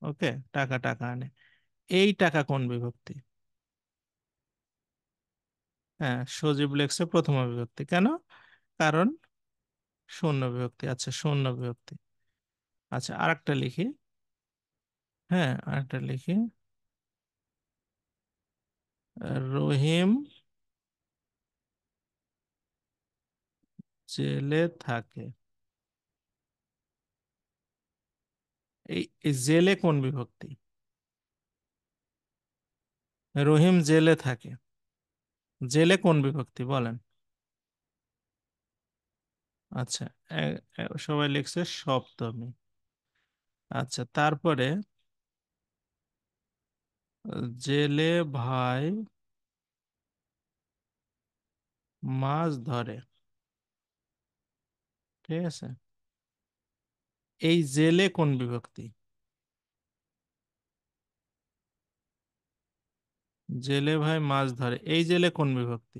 Speaker 1: ওকে, টাকা টাকা আনে, এই টাকা কোন বিভক্তি? হ্যাঁ, সজীব লেখছে প্রথমা বিভক্তি। কেন? কারণ শূন্য বিভক্তি, আচ্ছা শূন্য বিভক্তি। আচ্ছা আরেকটা লিখি, হ্যাঁ আরেকটা লিখি, রহিম জেলে থাকে। এই জেলে কোন বিভক্তি? রহিম জেলে থাকে, জেলে কোন বিভক্তি বলেন? আচ্ছা সবাই লিখছে সপ্তমী। আচ্ছা তারপরে জেলে ভাই মাছ ধরে, ঠিক আছে। এই জেলে কোন বিভক্তি? জেলে ভাই মাছ ধরে, এই জেলে কোন বিভক্তি?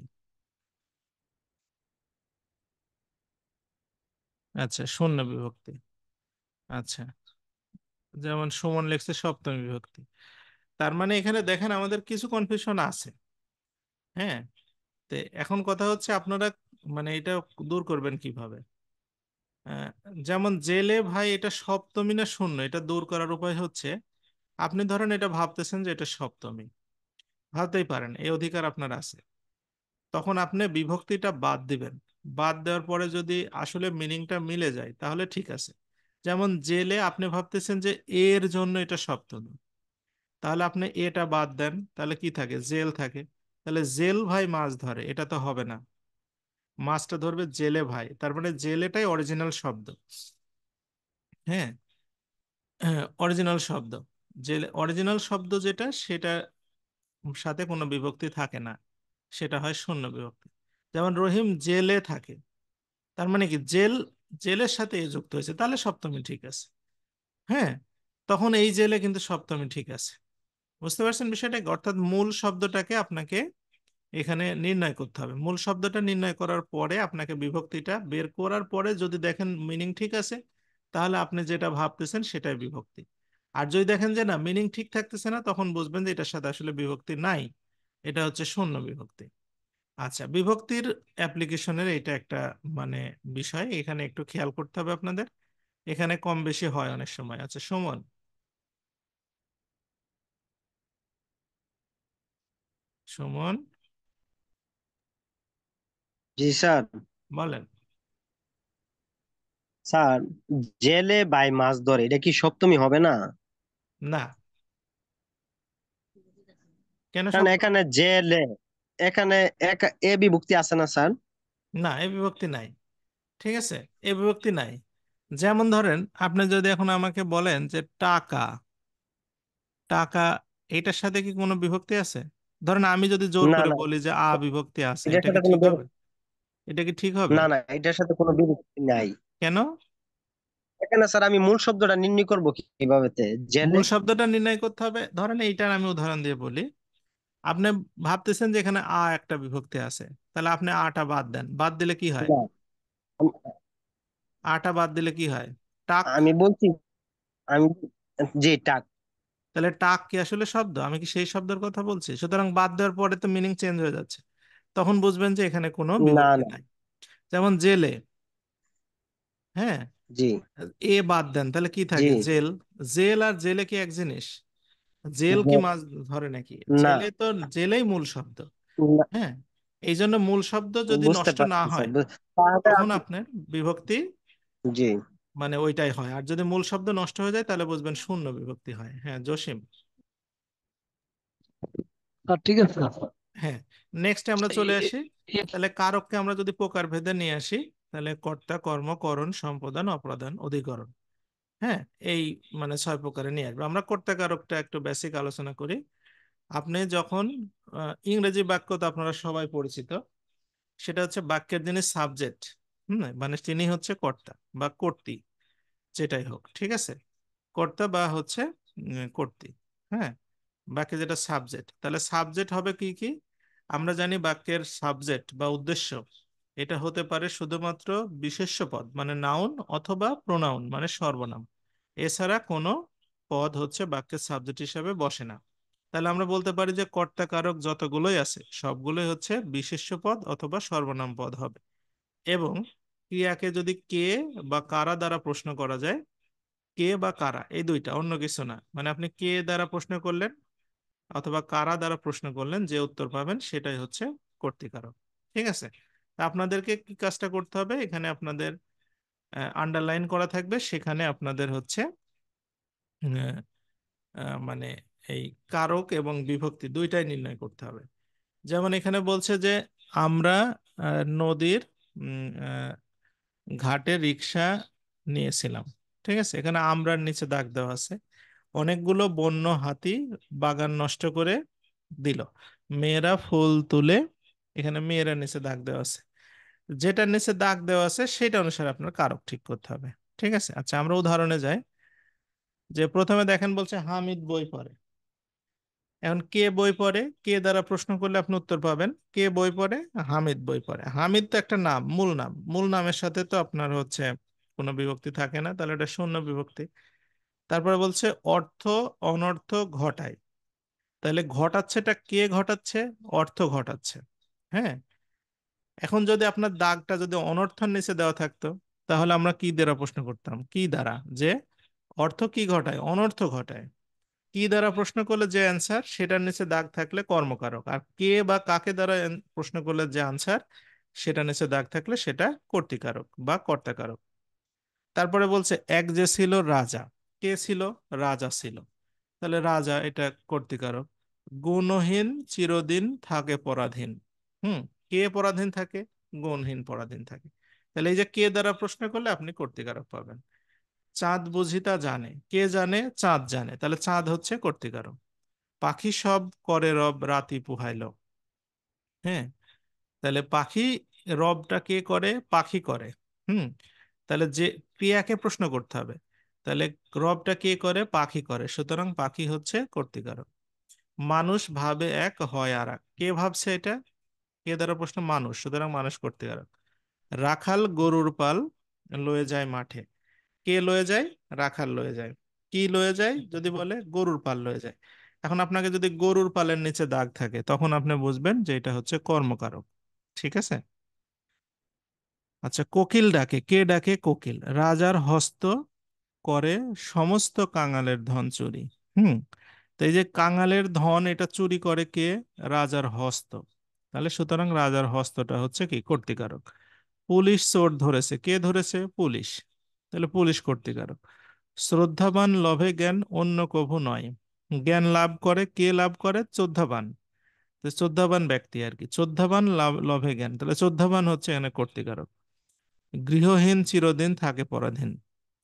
Speaker 1: আচ্ছা শূন্য বিভক্তি। আচ্ছা যেমন সুমন লিখছে সপ্তমী বিভক্তি। তার মানে এখানে দেখেন আমাদের কিছু কনফিউশন আছে, হ্যাঁ। তো এখন কথা হচ্ছে আপনারা মানে এটা দূর করবেন কিভাবে? আহ, যেমন জেলে ভাই এটা সপ্তমী না শূন্য, এটা দূর করার উপায় হচ্ছে আপনি ধরেন এটা ভাবতেছেন যে এটা সপ্তমী, ভাবতেই পারেন, এই অধিকার আপনার আছে। তখন আপনি বিভক্তিটা বাদ দিবেন, বাদ দেওয়ার পরে যদি আসলে মিনিংটা মিলে যায় তাহলে ঠিক আছে। যেমন জেলে আপনি ভাবতেছেন যে এর জন্য এটা সপ্তমী, তাহলে আপনি এটা বাদ দেন, তাহলে কি থাকে? জেল থাকে। তাহলে জেল ভাই মাছ ধরে, এটা তো হবে না, মাছটা ধরবে জেলে ভাই, তার মানে জেলেটাই অরিজিনাল শব্দ। হ্যাঁ, অরিজিনাল শব্দ, জেলে অরিজিনাল শব্দ যেটা, সেটা সাথে কোনো বিভক্তি থাকে না, সেটা হয় শূন্য বিভক্তি। যেমন রহিম জেলে থাকে, তার মানে কি জেল, জেলের সাথে এ যুক্ত হয়েছে, তাহলে সপ্তমী ঠিক আছে। হ্যাঁ, তখন এই জেলে কিন্তু সপ্তমী ঠিক আছে। বুঝতে পারছেন বিষয়টা? অর্থাৎ মূল শব্দটাকে আপনাকে এখানে নির্ণয় করতে হবে। মূল শব্দটা নির্ণয় করার পরে আপনাকে বিভক্তিটা বের করার পরে যদি দেখেন মিনিং ঠিক আছে, তাহলে আপনি যেটা ভাবতেছেন সেটাই বিভক্তি। আর যদি দেখেন যে না মিনিং ঠিক থাকতেছে না, তখন বুঝবেন যে এটার সাথে আসলে বিভক্তি নাই, এটা হচ্ছে শূন্য বিভক্তি। আচ্ছা বিভক্তির অ্যাপ্লিকেশনের এটা একটা মানে বিষয়, এখানে একটু খেয়াল করতে হবে আপনাদের, এখানে কম বেশি হয় অনেক সময়। আচ্ছা সুমন, সুমন
Speaker 15: জি স্যার।
Speaker 1: বলেন।
Speaker 15: স্যার জেলে ভাই মাছ ধরে, এটা কি সপ্তমী হবে না?
Speaker 1: না, কেন
Speaker 15: কারণ
Speaker 1: সপ্তমী?
Speaker 15: এখানে জেলে, এখানে এ বিভক্তি আছে না স্যার?
Speaker 1: না এই বিভক্তি নাই, ঠিক আছে, এই বিভক্তি নাই। যেমন ধরেন আপনি যদি এখন আমাকে বলেন যে টাকা, টাকা, এটার সাথে কি কোনো বিভক্তি আছে? ধরেন আমি যদি জোর
Speaker 15: না
Speaker 1: করে
Speaker 15: না,
Speaker 1: বলি যে আ বিভক্তি আছে,
Speaker 15: এটার
Speaker 1: এটা কি
Speaker 15: সাথে কোনো
Speaker 1: ঠিক হবে? এটা কি ঠিক হবে?
Speaker 15: না না, এটার সাথে কোনো বিভক্তি নাই।
Speaker 1: কেন?
Speaker 15: এখানে স্যার আমি মূল শব্দটা নির্ণয় করবো কিভাবে জেলে?
Speaker 1: মূল শব্দটা নির্ণয় করতে হবে, ধরেন এইটার আমি উদাহরণ দিয়ে বলি। আপনি ভাবতেছেন যে এখানে আ একটা বিভক্তি আছে, তাহলে আপনি আটা বাদ দেন, বাদ দিলে কি হয়?
Speaker 15: না,
Speaker 1: আটা বাদ দিলে কি হয়? টাক।
Speaker 15: আমি বলছি, আমি জি টাক।
Speaker 1: তাহলে টাক কি আসলে শব্দ? আমি কি সেই শব্দের কথা বলছি? সুতরাং বাদ দেওয়ার পরে তো মিনিং চেঞ্জ হয়ে যাচ্ছে, তখন বুঝবেন যে এখানে কোনো
Speaker 15: না
Speaker 1: বিভক্তি
Speaker 15: না,
Speaker 1: নাই। যেমন জেলে, হ্যাঁ,
Speaker 15: জি
Speaker 1: এ বাদ দেন, তাহলে কি
Speaker 15: জি,
Speaker 1: থাকে? জেল। জেল আর জেলে কি এক জিনিস? জেল কি মাছ ধরে নাকি?
Speaker 15: না
Speaker 1: জেলে তো, জেলেই মূল শব্দ।
Speaker 15: না,
Speaker 1: হ্যাঁ, এই জন্য মূল শব্দ যদি
Speaker 15: বুঝতে
Speaker 1: নষ্ট না
Speaker 15: পারছি স্যার।
Speaker 1: হয়
Speaker 15: তাহলে
Speaker 1: তখন
Speaker 15: আপনি
Speaker 1: আপনার বিভক্তি
Speaker 15: জি
Speaker 1: মানে ওইটাই হয়। আর যদি মূল শব্দ নষ্ট হয়ে যায় তাহলে বুঝবেন শূন্য বিভক্তি হয়। হ্যাঁ জসিম।
Speaker 7: ঠিক আছে স্যার।
Speaker 1: হ্যাঁ, নেক্সট আমরা চলে
Speaker 7: এ-
Speaker 1: আসি।
Speaker 7: এ-
Speaker 1: তাহলে কারককে আমরা যদি প্রকার ভেদে নিয়ে আসি, তাহলে কর্তা, কর্ম, করণ, সম্পাদন, অপরাধন, অধিকরণ, হ্যাঁ, এই মানে 6 প্রকারে নিয়ে আসবো। আমরা কর্তা কারকটা একটু বেসিক আলোচনা করি। আপনি যখন ইংরেজি বাক্য তো আপনারা সবাই পরিচিত, সেটা হচ্ছে বাক্যের যিনি সাবজেক্ট, মানে তিনি হচ্ছে কর্তা বা কর্ত্রী, যেটাই হোক, ঠিক আছে, কর্তা বা হচ্ছে কর্ত্রী। হ্যাঁ, বাক্যে যেটা সাবজেক্ট, তাহলে সাবজেক্ট হবে কি কি? আমরা জানি বাক্যের সাবজেক্ট বা উদ্দেশ্য এটা হতে পারে শুধুমাত্র বিশেষ্য পদ মানে নাউন, অথবা প্রোনাউন মানে সর্বনাম, এছাড়া কোনো পদ হচ্ছে বাক্যের সাবজেক্ট হিসাবে বসে না। তাহলে আমরা বলতে পারি যে কর্তা কারক যতগুলোই আছে সবগুলোই হচ্ছে বিশেষ্য পদ অথবা সর্বনাম পদ হবে। এবং ক্রিয়াকে যদি কে বা কারা দ্বারা প্রশ্ন করা যায়, কে বা কারা এই দুইটা, অন্য কিছু না। মানে আপনি কে দ্বারা প্রশ্ন করলেন অথবা কারা দ্বারা প্রশ্ন করলেন, যে উত্তর পাবেন সেটাই হচ্ছে কর্তৃকারক। ঠিক আছে? তা আপনাদেরকে কি কাজটা করতে হবে, এখানে আপনাদের আন্ডারলাইন করা থাকবে, সেখানে আপনাদের হচ্ছে আহ, মানে এই কারক এবং বিভক্তি দুইটাই নির্ণয় করতে হবে। যেমন এখানে বলছে যে আমরা নদীর ঘাটে রিক্সা নিয়েছিলাম। ঠিক আছে, এখানে আমরার নিচে দাগ দেওয়া আছে। অনেকগুলো বন্য হাতি বাগান নষ্ট করে দিল। মেয়েরা ফুল তুলে, এখানে মেয়েরা নিচে দাগ দেওয়া আছে। যেটার নিচে দাগ দেওয়া আছে সেটা অনুসারে আপনার কারক ঠিক করতে হবে। ঠিক আছে, আচ্ছা আমরা উদাহরণে যাই। যে প্রথমে দেখেন বলছে হামিদ বই পড়ে। এখন কে বই পড়ে, কে দ্বারা প্রশ্ন করলে আপনি উত্তর পাবেন কে বই পড়ে, হামিদ বই পড়ে। হামিদ তো একটা নাম, মূল নাম, মূল নামের সাথে তো আপনার হচ্ছে কোনো বিভক্তি থাকে না, তাহলে এটা শূন্য বিভক্তি। তারপরে বলছে অর্থ অনর্থ ঘটায়, তাহলে ঘটাচ্ছে এটা কে ঘটাচ্ছে, অর্থ ঘটাচ্ছে। হ্যাঁ, এখন যদি আপনার দাগটা যদি অনর্থের নিচে দেওয়া থাকতো, তাহলে আমরা কি দ্বারা প্রশ্ন করতাম, কি দ্বারা, যে অর্থ কি ঘটায়, অনর্থ ঘটায়। কি দ্বারা প্রশ্ন করলে যে অ্যান্সার, সেটার নিচে দাগ থাকলে কর্মকারক। আর কে বা কাকে দ্বারা প্রশ্ন করলে যে আনসার, সেটার নিচে দাগ থাকলে সেটা কর্তৃকারক বা কর্তাকারক। তারপরে বলছে এক যে ছিল রাজা, কে ছিল, রাজা ছিল, তাহলে রাজা এটা কর্তৃকারক। গুণহীন চিরদিন থাকে পরাধীন। হুম, কে পরাধীন থাকে, গুণহীন পরাধীন থাকে। তাহলে এই যে কে দ্বারা প্রশ্ন করলে আপনি কর্তৃকারক পাবেন। চাঁদ বুঝি তা জানে, কে জানে, চাঁদ জানে, তাহলে চাঁদ হচ্ছে কর্তৃকারক। পাখি সব করে রব রাতি পুহাইল। হ্যাঁ, তাহলে পাখি, রবটা কে করে, পাখি করে। হুম, তাহলে যে ক্রিয়াকে প্রশ্ন করতে হবে, তাহলে রবটা কে করে, পাখি করে, সুতরাং পাখি হচ্ছে কর্তৃকারক। মানুষ ভাবে এক হয় আর এক, কে ভাবছে এটা, কে দ্বারা প্রশ্ন, মানুষ, সুতরাং মানুষ কর্তৃকারক। রাখাল গরুর পাল লয়ে যায় মাঠে, কে লয়ে যায়, রাখাল লয়ে যায়। কি লয়ে যায় যদি বলে, গরুর পাল লয়ে যায়। এখন আপনাকে যদি গরুর পালের নিচে দাগ থাকে, তখন আপনি বুঝবেন যে এটা হচ্ছে কর্মকারক। ঠিক আছে, আচ্ছা কোকিল ডাকে, কে ডাকে, কোকিল। রাজার হস্ত করে সমস্ত কাঙালের ধন চুরি। হুম, তো এই যে কাঙালের ধন এটা চুরি করে কে, রাজার হস্ত, তাহলে সুতরাং রাজার হস্তটা হচ্ছে কি, কর্তৃকারক। পুলিশ চোর ধরেছে, কে ধরেছে, পুলিশ, তাহলে পুলিশ কর্তৃকারক। শ্রদ্ধাবান লভে জ্ঞান অন্য কভু নয়, জ্ঞান লাভ করে, কে লাভ করে, শ্রদ্ধাবান, তো শ্রদ্ধাবান ব্যক্তি আর কি। শ্রদ্ধাবান লভে জ্ঞান, তাহলে শ্রদ্ধাবান হচ্ছে এখানে কর্তৃকারক। গৃহহীন চিরদিন থাকে পরাধীন।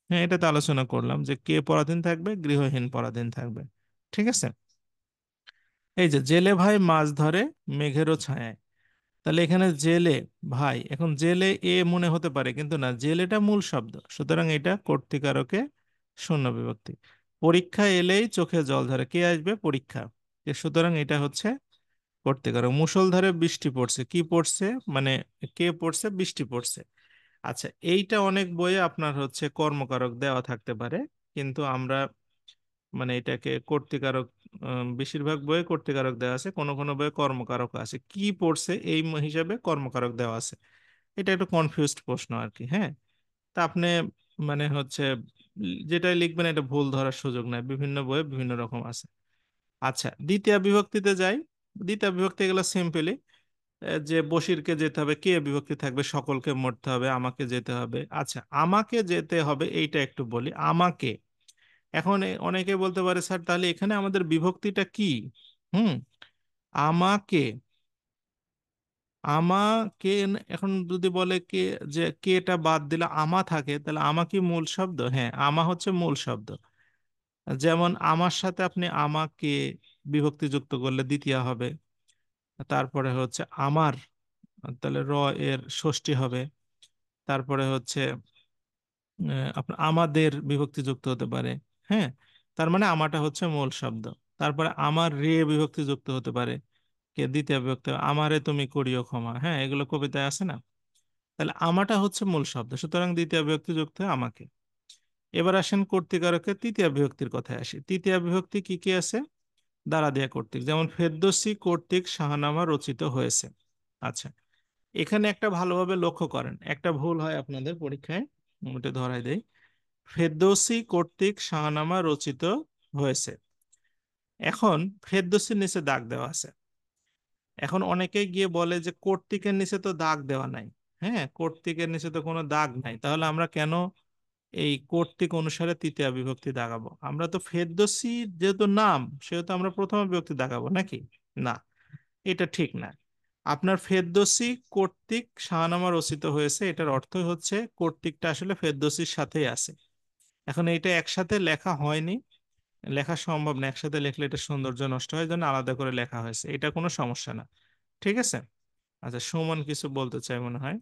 Speaker 1: হ্যাঁ, এটা তো আলোচনা করলাম যে কে পরাধীন থাকবে, গৃহহীন পরাধীন থাকবে। ঠিক আছে, এই যে জেলে ভাই মাছ ধরে মেঘেরও ছায়ায়, তাহলে এখানে জেলে ভাই, এখন জেলে এ মনে হতে পারে কিন্তু না, জেলেটা মূল শব্দ, সুতরাং এটা কর্তৃকারকে শূন্য বিভক্তি। পরীক্ষা এলেই চোখে জল ধরে, কে আসবে, পরীক্ষা, সুতরাং এটা হচ্ছে কর্তৃকারক। মুষলধারে বৃষ্টি পড়ছে, কি পড়ছে, মানে কে পড়ছে, বৃষ্টি পড়ছে। আচ্ছা, এইটা অনেক বইয়ে আপনার হচ্ছে কর্মকারক দেওয়া থাকতে পারে, কিন্তু আমরা মানে এটাকে কর্তৃকারক, বেশিরভাগ বইয়ে কর্তৃকারক দেওয়া আছে, কোনো কোনো বইয়ে কর্মকারক আছে, কি পড়ছে এই হিসাবে কর্মকারক দেওয়া আছে। এটা একটু কনফিউজড প্রশ্ন আর কি। হ্যাঁ, তা আপনি মানে হচ্ছে যেটাই লিখবেন এটা ভুল ধরার সুযোগ নাই, বিভিন্ন বইয়ে বিভিন্ন রকম আছে। আচ্ছা, দ্বিতীয় বিভক্তিতে যাই। দ্বিতীয় বিভক্তি গেলে সিম্পলি যে বসিরকে যেতে হবে, কে বিভক্তি থাকবে, সকলকে মরতে হবে, আমাকে যেতে হবে। আচ্ছা, আমাকে যেতে হবে এইটা একটু বলি, আমাকে। এখন অনেকে বলতে পারে স্যার তাহলে এখানে আমাদের বিভক্তিটা কি। হুম, আমাকে, আমাকে এখন যদি বলে কে, যে কেটা বাদ দিলে আমা থাকে, তাহলে আমা কি মূল শব্দ, হ্যাঁ আমা হচ্ছে মূল শব্দ। যেমন আমার সাথে আপনি আমাকে বিভক্তি যুক্ত করলে দ্বিতীয় হবে। তারপরে হচ্ছে আমার, তাহলে র এর ষষ্ঠী হবে। তারপরে হচ্ছে আপনার আমাদের বিভক্তি যুক্ত হতে পারে। হ্যাঁ, তার মানে আমাটা হচ্ছে মূল শব্দ। তারপরে আমার রে বিভক্তি যুক্ত হতে পারে, কে দ্বিতীয় বিভক্তি, আমারে তুমি করিও ক্ষমা। হ্যাঁ, এগুলো কবিতায় আছে না। তাহলে আমাটা হচ্ছে মূল শব্দ, সুতরাং দ্বিতীয় বিভক্তি যুক্ত হয় আমাকে। এবার আসেন কর্তৃকারকের তৃতীয় বিভক্তির কথায় আসি। তৃতীয় বিভক্তি কি কি আছে, দ্বারা দেয়া কর্তৃক, যেমন ফেরদৌসী কর্তৃক শাহনামা রচিত হয়েছে। আচ্ছা, এখানে একটা ভালোভাবে লক্ষ্য করেন, একটা ভুল হয় আপনাদের পরীক্ষায়, ওটা ধরাই দেই। ফেরদৌসী কর্তৃক শাহনামা রচিত হয়েছে। এখন ফেরদৌসীর নিচে দাগ দেওয়া আছে। এখন অনেকে গিয়ে বলে যে কর্তৃকের নিচে তো দাগ দেওয়া নাই। হ্যাঁ, কর্তৃকের নিচে তো কোনো দাগ নাই, তাহলে আমরা কেন এই কর্তৃক অনুসারে তৃতীয়া বিভক্তি দাগাবো? আমরা তো ফেরদৌসী যেহেতু নাম, সেহেতু আমরা প্রথমা বিভক্তি দাগাবো নাকি? না, এটা ঠিক না। আপনার ফেরদৌসী কর্তৃক শাহনামা রচিত হয়েছে, এটার অর্থ হচ্ছে কর্তৃকটা আসলে ফেরদৌসীর সাথেই আছে। এখন এটা একসাথে লেখা হয়নি, লেখা সম্ভব না, একসাথে লিখলে এটা সৌন্দর্য নষ্ট হয়, জন্য আলাদা করে লেখা হয়েছে, এটা কোনো সমস্যা না। ঠিক আছে। আচ্ছা, সুমন কিছু বলতে চাই মনে হয়।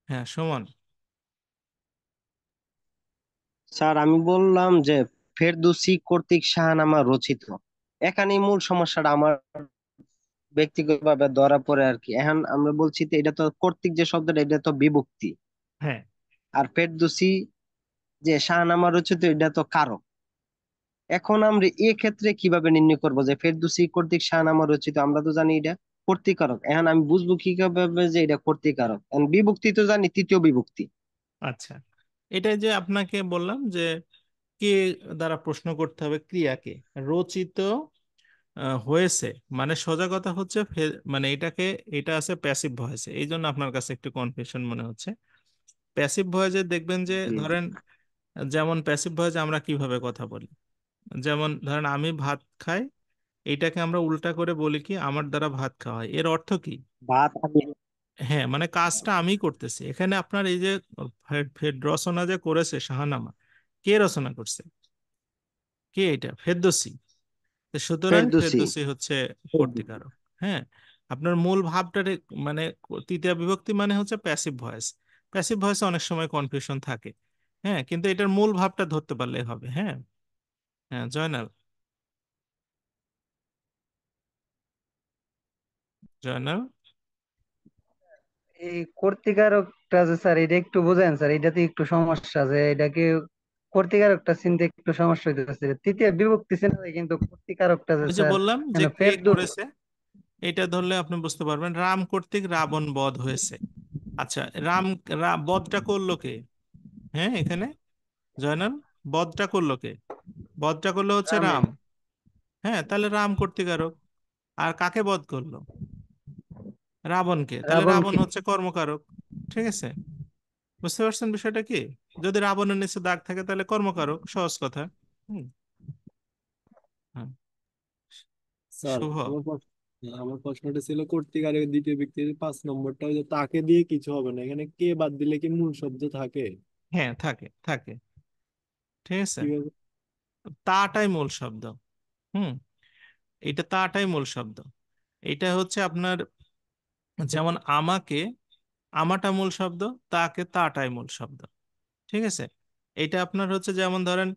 Speaker 1: হ্যাঁ, সুমন।
Speaker 15: স্যার আমি বললাম যে ফেরদৌসী কর্তৃক শাহনামা রচিত, এখানেই মূল সমস্যাটা আমার ব্যক্তিগতভাবে ধরা পড়ে আর কি। এখন আমরা বলছি তো এটা তো কর্তৃক যে শব্দটা এটা তো বিভক্তি,
Speaker 1: হ্যাঁ,
Speaker 15: আর ফেরদৌসী যে শাহনামা রচিত এটা তো কারক। এখন আমরা ক্ষেত্রে কিভাবে নির্ণয় করবো যে ফেরদৌসী কর্তৃক শাহনামা রচিত? আমরা তো জানি এটা কর্তৃকারক, এখন আমি বুঝবো কিভাবে যে এটা কর্তৃকারক? এখন বিভক্তি তো জানি, তৃতীয় বিভক্তি।
Speaker 1: আচ্ছা, এটাই যে আপনাকে বললাম যে কে দ্বারা প্রশ্ন করতে হবে, ক্রিয়াকে। রচিত হয়েছে মানে সোজা কথা হচ্ছে মানে এটাকে, এটা আছে প্যাসিভ ভয়েসে, এই জন্য আপনার কাছে একটু কনফিউশন মনে হচ্ছে। প্যাসিভ ভয়েসে দেখবেন যে
Speaker 15: জি
Speaker 1: ধরেন, যেমন প্যাসিভ ভয়েসে আমরা কিভাবে কথা বলি, যেমন ধরেন আমি ভাত খাই, এইটাকে আমরা উল্টা করে বলি কি আমার দ্বারা ভাত খাওয়া হয়, এর অর্থ কি?
Speaker 15: ভাত আমি।
Speaker 1: হ্যাঁ, মানে কাজটা আমি করতেছি। এখানে আপনার এই যে রচনা যে করেছে শাহনামা, কে রচনা করছে? কে? এটা ফেরদৌসী। তো সুতরাং
Speaker 15: ফেরদৌসী।
Speaker 1: ফেরদৌসী হচ্ছে কর্তৃকারক। হ্যাঁ, আপনার মূল ভাবটা মানে তৃতীয় বিভক্তি মানে হচ্ছে প্যাসিভ ভয়েস। প্যাসিভ ভয়েসে অনেক সময় কনফিউশন থাকে। হ্যাঁ, কিন্তু এটার মূল ভাবটা ধরতে পারলেই হবে। হ্যাঁ। হ্যাঁ, জয়নাল। জয়নাল।
Speaker 12: এই কর্তিকারকটা যে স্যার এটা একটু বোঝেন স্যার, এটাতে একটু সমস্যা, যে এটাকে কর্তিকারকটা চিনতে একটু সমস্যা হইতেছে। তৃতীয় বিভক্তি চিনা যায়, কিন্তু কর্তিকারকটা যে
Speaker 1: ওই যে
Speaker 12: স্যার
Speaker 1: বললাম যে
Speaker 12: মানে
Speaker 1: কে
Speaker 12: ফেরদৌস।
Speaker 1: করেছে, এটা ধরলে আপনি বুঝতে পারবেন। রাম কর্তৃক রাবণ বধ হয়েছে। আচ্ছা, বধটা করলো কে? হ্যাঁ, এখানে জয়নাল, বধটা করলো কে? বধটা করলো হচ্ছে
Speaker 15: রামে।
Speaker 1: রাম। হ্যাঁ, তাহলে রাম কর্তৃকারক। আর কাকে বধ করলো? রাবণকে, তাহলে রাবণ
Speaker 12: রাবণকে।
Speaker 1: হচ্ছে কর্মকারক। ঠিক আছে, বুঝতে পারছেন বিষয়টা কি? যদি রাবণের নিচে দাগ থাকে তাহলে কর্মকারক, সহজ কথা। হুম। হ্যাঁ।
Speaker 18: স্যার
Speaker 1: শুভ।
Speaker 18: আমার প্রশ্নটা ছিল কর্তৃকারের দ্বিতীয় ব্যক্তির 5 নম্বরটা, ওই যে তাকে দিয়ে কিছু হবে না, এখানে কে বাদ দিলে কি মূল শব্দ থাকে?
Speaker 1: হ্যাঁ, থাকে থাকে। ঠিক আছে,
Speaker 18: কিভাবে?
Speaker 1: তাটাই মূল শব্দ। হুম, এটা তাটাই মূল শব্দ। এটা হচ্ছে আপনার, যেমন আমাকে, আমাটা মূল শব্দ, তাকে তাটাই মূল শব্দ। ঠিক আছে, এটা আপনার হচ্ছে যেমন ধরেন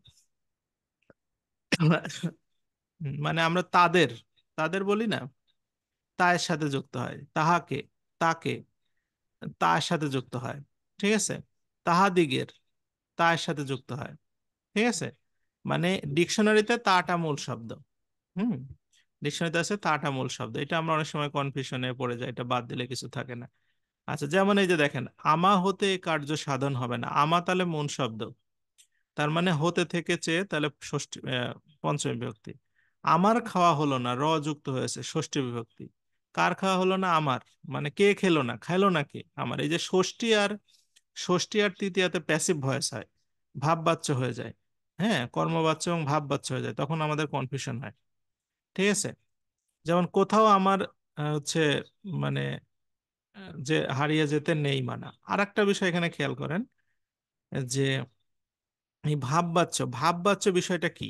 Speaker 1: মানে আমরা তাদের, তাদের বলি না, তায়ের সাথে যুক্ত হয়, তাহাকে, তাকে, তার সাথে যুক্ত হয়। ঠিক আছে, তাহাদিগের, তার সাথে যুক্ত হয়। ঠিক আছে, মানে ডিকশনারিতে তাটা মূল শব্দ। হুম, ডিকশনারিতে আছে তাটা মূল শব্দ। এটা আমরা অনেক সময় কনফিউশনে পড়ে যাই, এটা বাদ দিলে কিছু থাকে না। আচ্ছা, যেমন এই যে দেখেন, আমা হতে এ কার্য সাধন হবে না, আমা তাহলে মূল শব্দ, তার মানে হতে থেকে চেয়ে তাহলে ষষ্ঠী, পঞ্চমী বিভক্তি। আমার খাওয়া হলো না, র যুক্ত হয়েছে, ষষ্ঠী বিভক্তি। কার খাওয়া হলো না? আমার। মানে কে খেলো না, খাইলো না কে? আমার। এই যে ষষ্ঠী আর তৃতীয়াতে প্যাসিভ ভয়েস হয়, ভাববাচ্য হয়ে যায়। হ্যাঁ, কর্মবাচ্য এবং ভাববাচ্য হয়ে যায়, তখন আমাদের কনফিউশন হয়। ঠিক আছে, যেমন কোথাও আমার হচ্ছে মানে যে হারিয়ে যেতে নেই মানা। আর একটা বিষয় এখানে খেয়াল করেন, যে এই ভাববাচ্য, ভাববাচ্য বিষয়টা কি?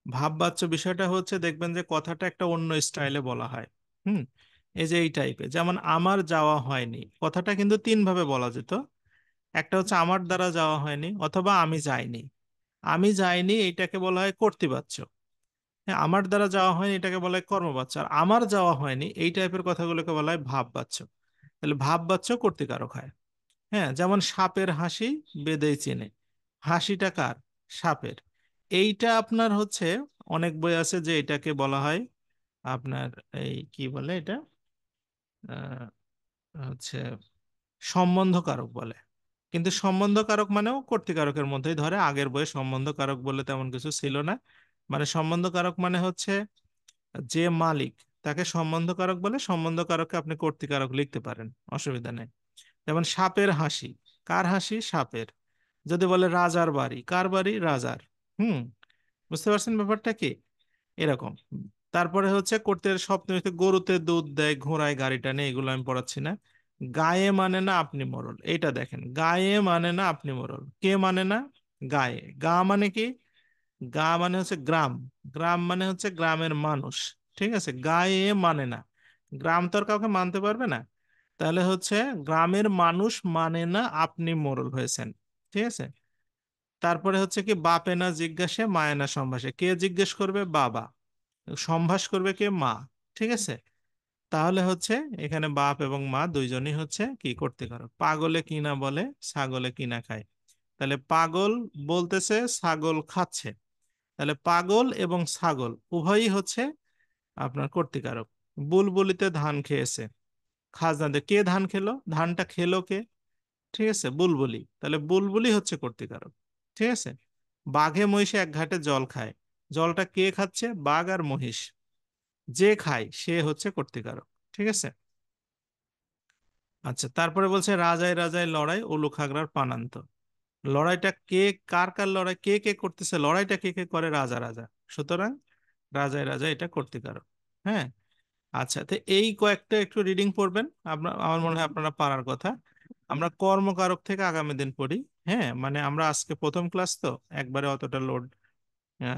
Speaker 1: ভাববাচ্য বিষয়টা হচ্ছে দেখবেন যে কথাটা একটা অন্য স্টাইলে বলা হয়। হুম, এই যে এই টাইপের, যেমন আমার যাওয়া হয়নি, কথাটা কিন্তু তিন ভাবে বলা যেত। একটা হচ্ছে আমার দ্বারা যাওয়া হয়নি, অথবা আমি যাইনি। আমি যাইনি এটাকে বলা হয় কর্তৃবাচ্য। হ্যাঁ, আমার দ্বারা যাওয়া হয়নি এটাকে বলা হয় কর্মবাচ্য। আর আমার যাওয়া হয়নি এই টাইপের কথাগুলোকে বলা হয় ভাববাচ্য। তাহলে ভাববাচ্য কর্তৃকারক হয়। হ্যাঁ, যেমন সাপের হাসি বেদেই চেনে, হাসিটা কার? সাপের। এইটা আপনার হচ্ছে অনেক বই আছে যে এটাকে বলা হয় আপনার, এই কি বলে এটা, আহ, হচ্ছে সম্বন্ধকারক বলে। কিন্তু সম্বন্ধকারক মানেও কর্তৃকারকের মধ্যেই ধরে, আগের বইয়ে সম্বন্ধকারক বলে তেমন কিছু ছিল না। মানে সম্বন্ধকারক মানে হচ্ছে যে মালিক তাকে সম্বন্ধকারক বলে, সম্বন্ধকারককে আপনি কর্তৃকারক লিখতে পারেন, অসুবিধা নেই। যেমন সাপের হাসি, কার হাসি? সাপের। যদি বলে রাজার বাড়ি, কার বাড়ি? রাজার। হুম, বুঝতে পারছেন ব্যাপারটা কি? এরকম। তারপরে হচ্ছে করতে সপ্তমীতে গরুতে দুধ দেয়, ঘোড়ায় গাড়ি টানে, এগুলো আমি পড়াচ্ছি না। গায়ে মানে না আপনি মোড়ল, এইটা দেখেন, গায়ে মানে না আপনি মোড়ল, কে মানে না? গায়ে। গা মানে কি? গা মানে হচ্ছে গ্রাম, গ্রাম মানে হচ্ছে গ্রামের মানুষ। ঠিক আছে, গায়ে মানে না, গ্রাম তো আর কাউকে মানতে পারবে না। তাহলে হচ্ছে গ্রামের মানুষ মানে না আপনি মোড়ল হয়েছেন। ঠিক আছে। তারপরে হচ্ছে কি বাপে না জিজ্ঞাসে মায়ে না সম্ভাষে, কে জিজ্ঞেস করবে? বাবা। সম্ভাষ করবে কে? মা। ঠিক আছে। তাহলে হচ্ছে এখানে বাপ এবং মা দুইজনই হচ্ছে কি কর্তৃকারক। পাগলে কি না বলে, ছাগলে কি না খায়। তাহলে পাগল বলতেছে ছাগল খাচ্ছে, তাহলে পাগল এবং ছাগল উভয়ই হচ্ছে আপনার কর্তৃকারক। বুলবুলিতে ধান খেয়েছে, খাজনা দে, কে ধান খেলো? ধানটা খেলো কে? ঠিক আছে, বুলবুলি। তাহলে বুলবুলি হচ্ছে কর্তৃকারক। ঠিক আছে। বাঘে মহিষে এক ঘাটে জল খায়, জলটা কে খাচ্ছে? বাঘ আর মহিষ। যে খায় সে হচ্ছে কর্তৃকারক। ঠিক আছে। আচ্ছা, তারপরে বলছে রাজায় রাজায় লড়াই, উলু খাগড়ার পানান্ত। লড়াইটা কে, কার কার লড়াই, কে কে করতেছে লড়াইটা? কে কে করে? রাজা রাজা। সুতরাং রাজায় রাজা এটা কর্তৃকারক। হ্যাঁ। আচ্ছা, তো এই কয়েকটা একটু রিডিং পড়বেন, আপনার আমার মনে হয় আপনারা পারার কথা। আমরা কর্মকারক থেকে আগামী দিন পড়ি। হ্যাঁ, মানে আমরা আজকে প্রথম ক্লাস তো একবারে অতটা লোড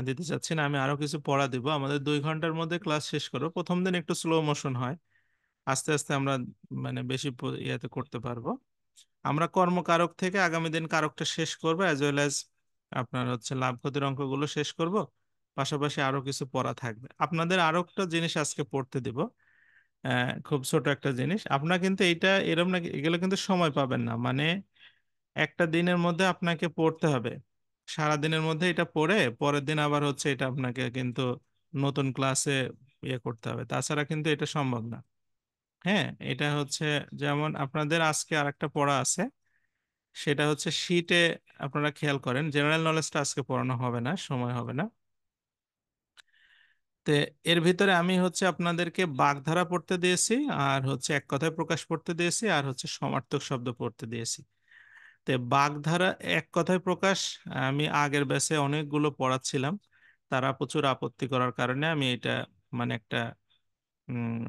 Speaker 1: দিতে চাচ্ছি না, আমি আরো কিছু পড়া দিব। আমাদের 2 ঘন্টার মধ্যে ক্লাস শেষ করবো। প্রথম দিন একটু স্লো মোশন হয়, আস্তে আস্তে আমরা মানে বেশি ইয়েতে করতে পারবো। আমরা কর্মকারক থেকে আগামী দিন কারকটা শেষ করবো, অ্যাজ ওয়েল অ্যাজ আপনার হচ্ছে লাভ ক্ষতির অঙ্কগুলো শেষ করব। পাশাপাশি আরো কিছু পড়া থাকবে। আপনাদের আরো একটা জিনিস আজকে পড়তে দিব, খুব ছোট একটা জিনিস। আপনার কিন্তু এইটা এরকম না, এগুলো কিন্তু সময় পাবেন না, মানে একটা দিনের মধ্যে আপনাকে পড়তে হবে। সারা দিনের মধ্যে এটা পড়ে পরের দিন আবার হচ্ছে এটা আপনাকে কিন্তু নতুন ক্লাসে ইয়ে করতে হবে, তাছাড়া কিন্তু এটা সম্ভব না। হ্যাঁ, এটা হচ্ছে যেমন আপনাদের আজকে আরেকটা পড়া আছে, সেটা হচ্ছে শীটে। আপনারা খেয়াল করেন, জেনারেল নলেজটা আজকে পড়ানো হবে না, সময় হবে না। তে এর ভিতরে আমি হচ্ছে আপনাদেরকে বাগধারা পড়তে দিয়েছি, আর হচ্ছে এক কথায় প্রকাশ পড়তে দিয়েছি, আর হচ্ছে সমার্থক শব্দ পড়তে দিয়েছি। তে বাগধারা এক কথায় প্রকাশ আমি আগের ব্যাচে অনেকগুলো পড়াচ্ছিলাম, তারা প্রচুর আপত্তি করার কারণে আমি এটা মানে একটা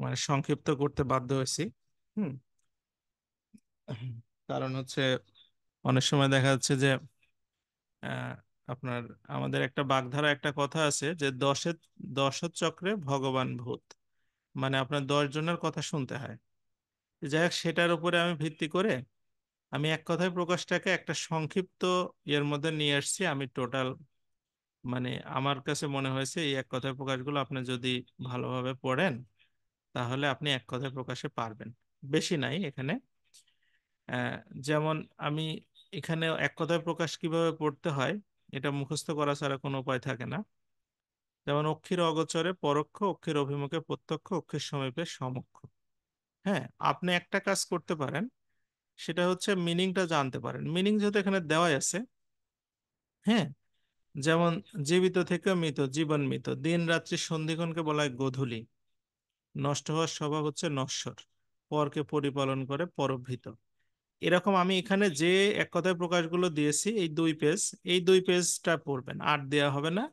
Speaker 1: মানে সংক্ষিপ্ত করতে বাধ্য হয়েছি। হুম। কারণ হচ্ছে অনেক সময় দেখা যাচ্ছে যে আহ, আপনার আমাদের একটা বাগধারা একটা কথা আছে যে দশের চক্রে ভগবান ভূত, মানে আপনার 10 জনের কথা শুনতে হয়। যাই হোক, সেটার উপরে আমি ভিত্তি করে আমি এক কথায় প্রকাশটাকে একটা সংক্ষিপ্ত ইয়ের মধ্যে নিয়ে আসছি। আমি টোটাল মানে আমার কাছে মনে হয়েছে এই এক কথায় প্রকাশগুলো আপনি যদি ভালোভাবে পড়েন তাহলে আপনি এক কথায় প্রকাশে পারবেন। বেশি নাই এখানে। আহ, যেমন আমি এখানে এক কথায় প্রকাশ কিভাবে পড়তে হয় এটা মুখস্থ করা ছাড়া কোনো উপায় থাকে না। যেমন অক্ষির অগোচরে পরোক্ষ, অক্ষির অভিমুখে প্রত্যক্ষ, অক্ষির সমীপে সমক্ষ। হ্যাঁ, আপনি একটা কাজ করতে পারেন, সেটা হচ্ছে মিনিংটা জানতে পারেন। মিনিং যেহেতু এখানে দেওয়াই আছে। হ্যাঁ, যেমন জীবিত থেকে মৃত, জীবন মৃত, দিন রাত্রি সন্ধিক্ষণকে বলা হয় গোধূলি, নষ্ট হওয়ার স্বভাব হচ্ছে নশ্বর, পরকে পরিপালন করে পরভৃত। এরকম আমি এখানে যে এক কথায় প্রকাশগুলো দিয়েছি এই 2 পেজটা পড়বেন, আর দেয়া হবে না।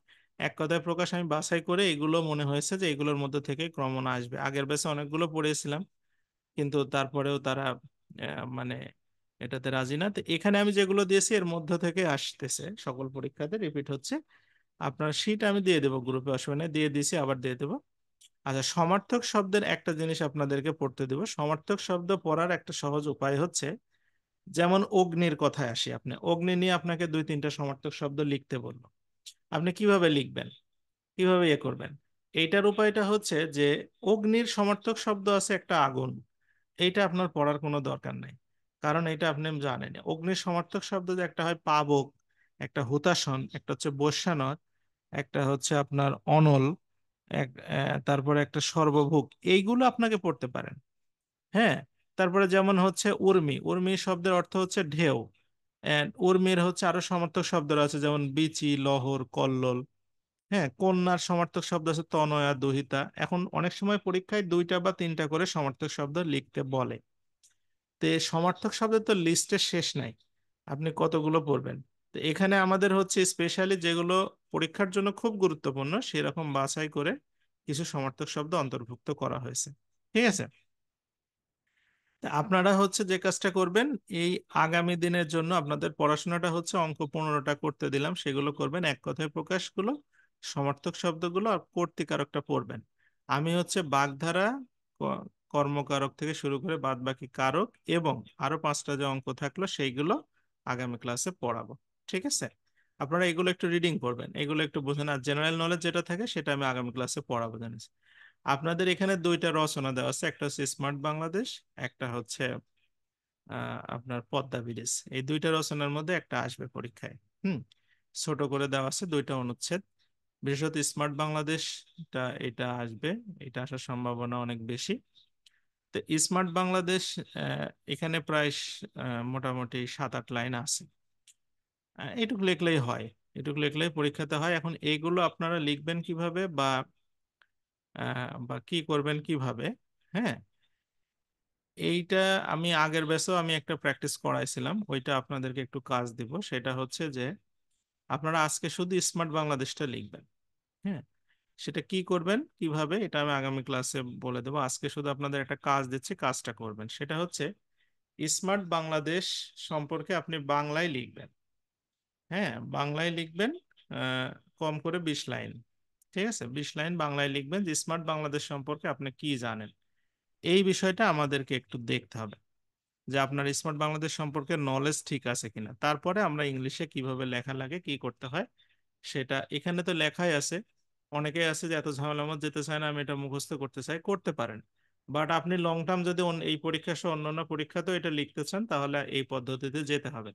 Speaker 1: এক কথায় প্রকাশ আমি বাছাই করে এগুলো মনে হয়েছে যে এগুলোর মধ্যে থেকে ক্রমণ আসবে। আগের ব্যাচে অনেকগুলো পড়েছিলাম, কিন্তু তারপরেও তারা মানে এটাতে রাজি না। তো এখানে আমি যেগুলো দিয়েছি এর মধ্য থেকে আসতেছে, সকল পরীক্ষাতে রিপিট হচ্ছে। আপনার শীট আমি দিয়ে দেবো গ্রুপে, অসুবিধা নেই, দিয়ে দিয়েছি, আবার দিয়ে দেবো। আচ্ছা, সমার্থক শব্দের একটা জিনিস আপনাদেরকে পড়তে দেবো। সমার্থক শব্দ পড়ার একটা সহজ উপায় হচ্ছে, যেমন অগ্নির কথায় আসি, আপনি অগ্নি নিয়ে আপনাকে 2-3টা সমার্থক শব্দ লিখতে বললো, আপনি কিভাবে লিখবেন, কিভাবে ইয়ে করবেন? এইটার উপায়টা হচ্ছে যে অগ্নির সমার্থক শব্দ আছে একটা আগুন, এইটা আপনার পড়ার কোনো দরকার নেই, কারণ এটা আপনি জানেন। অগ্নির সমার্থক শব্দ যে একটা হয় পাবক, একটা হুতাশন, একটা হচ্ছে বৈশ্যানর, একটা হচ্ছে আপনার অনল, তারপরে একটা সর্বভুক, এইগুলো আপনাকে পড়তে পারেন। হ্যাঁ, তারপরে যেমন হচ্ছে উর্মি, উর্মি শব্দের অর্থ হচ্ছে ঢেউ। এন্ড উর্মির হচ্ছে আরো সমার্থক শব্দ আছে, যেমন বিচি, লহর, কল্লোল। হ্যাঁ, কন্যার সমার্থক শব্দ আছে তনয়া, দুহিতা। এখন অনেক সময় পরীক্ষায় 2টা বা 3টা করে সমার্থক শব্দ লিখতে বলে। তো এই সমার্থক শব্দের তো লিস্টের শেষ নাই, আপনি কতগুলো পড়বেন। তো এখানে আমাদের হচ্ছে স্পেশালি যেগুলো পরীক্ষার জন্য খুব গুরুত্বপূর্ণ সেরকম বাছাই করে কিছু সমার্থক শব্দ অন্তর্ভুক্ত করা হয়েছে। ঠিক আছে, তা আপনারা হচ্ছে যে কাজটা করবেন, এই আগামী দিনের জন্য আপনাদের পড়াশোনাটা হচ্ছে অঙ্ক 15টা করতে দিলাম, সেগুলো করবেন, এক কথায় প্রকাশগুলো, সমার্থক শব্দগুলো আর কর্তৃকারকটা পড়বেন। আমি হচ্ছে বাগধারা, ক- কর্মকারক থেকে শুরু করে বাদ বাকি কারক এবং আরো 5টা যে অঙ্ক থাকলো সেইগুলো আগামী ক্লাসে পড়াবো। ঠিক আছে, আপনারা এগুলো একটু রিডিং করবেন, এগুলো একটু বুঝেন, আর জেনারেল নলেজ যেটা থাকে সেটা আমি আগামী ক্লাসে পড়াবো জানিস। আপনাদের এখানে 2টা রচনা দেওয়া আছে, একটা হচ্ছে স্মার্ট বাংলাদেশ, একটা হচ্ছে আপনার পদ্মা ব্রিজ। এই 2টা রচনার মধ্যে একটা আসবে পরীক্ষায়। হুম, ছোট করে দেওয়া আছে 2টা অনুচ্ছেদ। বিশেষত স্মার্ট বাংলাদেশ, এটা আসবে, এটা আসার সম্ভাবনা অনেক বেশি। তো স্মার্ট বাংলাদেশ এখানে প্রায় মোটামুটি 7-8 লাইন আছে। এটুকু লিখলেই হয়, এটুকু লিখলেই পরীক্ষাতে হয়। এখন এইগুলো আপনারা লিখবেন কিভাবে বা কি করবেন কিভাবে, হ্যাঁ, এইটা আমি আগের ব্যাচেও আমি একটা প্র্যাকটিস করাইছিলাম, ওইটা আপনাদেরকে একটু কাজ দিব। সেটা হচ্ছে যে আপনারা আজকে শুধু স্মার্ট বাংলাদেশটা লিখবেন। হ্যাঁ, সেটা কি করবেন কিভাবে এটা আমি আগামী ক্লাসে বলে দেবো। আজকে শুধু আপনাদের একটা কাজ দিচ্ছি, কাজটা করবেন। সেটা হচ্ছে স্মার্ট বাংলাদেশ সম্পর্কে আপনি বাংলায় লিখবেন। হ্যাঁ, বাংলায় লিখবেন, আহ, কম করে 20 লাইন। ঠিক আছে, 20 লাইন বাংলায় লিখবেন যে স্মার্ট বাংলাদেশ সম্পর্কে আপনি কি জানেন। এই বিষয়টা আমাদেরকে একটু দেখতে হবে যে আপনার স্মার্ট বাংলাদেশ সম্পর্কে নলেজ ঠিক আছে কিনা। তারপরে আমরা ইংলিশে কিভাবে লেখা লাগে, কি করতে হয় সেটা এখানে তো লেখাই আছে। অনেকেই আছে যে এত ঝামেলার মধ্যে যেতে চায় না, আমি এটা মুখস্থ করতে চাই, করতে পারেন। বাট আপনি লং টার্ম যদি এই পরীক্ষা সহ অন্যান্য পরীক্ষাতেও এটা লিখতে চান তাহলে এই পদ্ধতিতে যেতে হবে।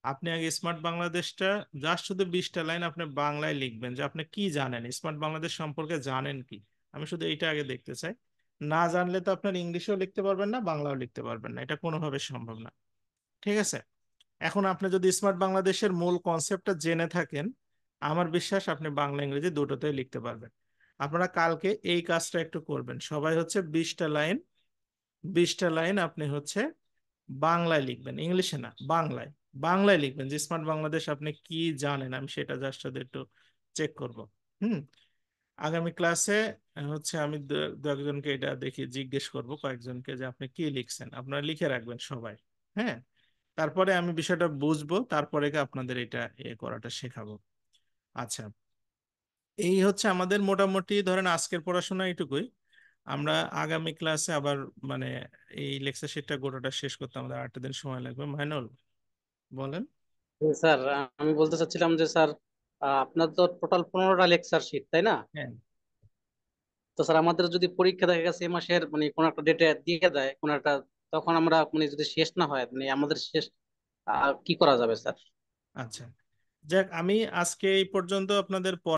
Speaker 1: আপনি আগে স্মার্ট বাংলাদেশটা জাস্ট শুধু 20টা লাইন আপনি বাংলায় লিখবেন যে আপনি কি জানেন, স্মার্ট বাংলাদেশ সম্পর্কে জানেন কি। আমি শুধু এইটা আগে দেখতে চাই। না জানলে তো আপনার ইংলিশেও লিখতে পারবেন না, বাংলাও লিখতে পারবেন না, এটা কোনোভাবে সম্ভব না। ঠিক আছে, এখন আপনি যদি স্মার্ট বাংলাদেশের মূল কনসেপ্টটা জেনে থাকেন, আমার বিশ্বাস আপনি বাংলা ইংরেজি দুটোতেই লিখতে পারবেন। আপনারা কালকে এই কাজটা একটু করবেন, সবাই হচ্ছে 20টা লাইন, 20টা লাইন আপনি হচ্ছে বাংলায় লিখবেন, ইংলিশে না, বাংলায়। বাংলায় লিখবেন যে স্মার্ট বাংলাদেশ আপনি কি জানেন, আমি সেটা জাস্ট একটু চেক করব। হুম, আগামী ক্লাসে হচ্ছে আমি দু একজনকে এটা দেখি জিজ্ঞেস করব, কয়েকজনকে, যে আপনি কি লিখছেন, আপনারা লিখে রাখবেন সবাই। হ্যাঁ, তারপরে আমি বিষয়টা বুঝবো, তারপরে আপনাদের এটা করাটা শেখাবো। আচ্ছা, এই হচ্ছে আমাদের মোটামুটি ধরেন আজকের পড়াশোনা এইটুকুই। আমরা আগামী ক্লাসে আবার মানে এই লেকচার শিটটা গোটাটা শেষ করতে আমাদের 8টা দিন সময় লাগবে। মাইনুল বলেন।
Speaker 3: স্যার, আমি বলতে চাচ্ছিলাম যে স্যার, আপনার তো টোটাল 15টা লেকচার শিট, তাই না?
Speaker 1: হ্যাঁ,
Speaker 3: তো স্যার আমাদের যদি পরীক্ষা দেখা গেছে এই মাসের মানে কোন একটা ডেটে দিয়ে দেয় কোন একটা, তখন আমরা মানে যদি শেষ না হয় মানে আমাদের শেষ, কি করা যাবে স্যার?
Speaker 1: আচ্ছা, যাক, আমি আজকে এই পর্যন্ত আপনাদের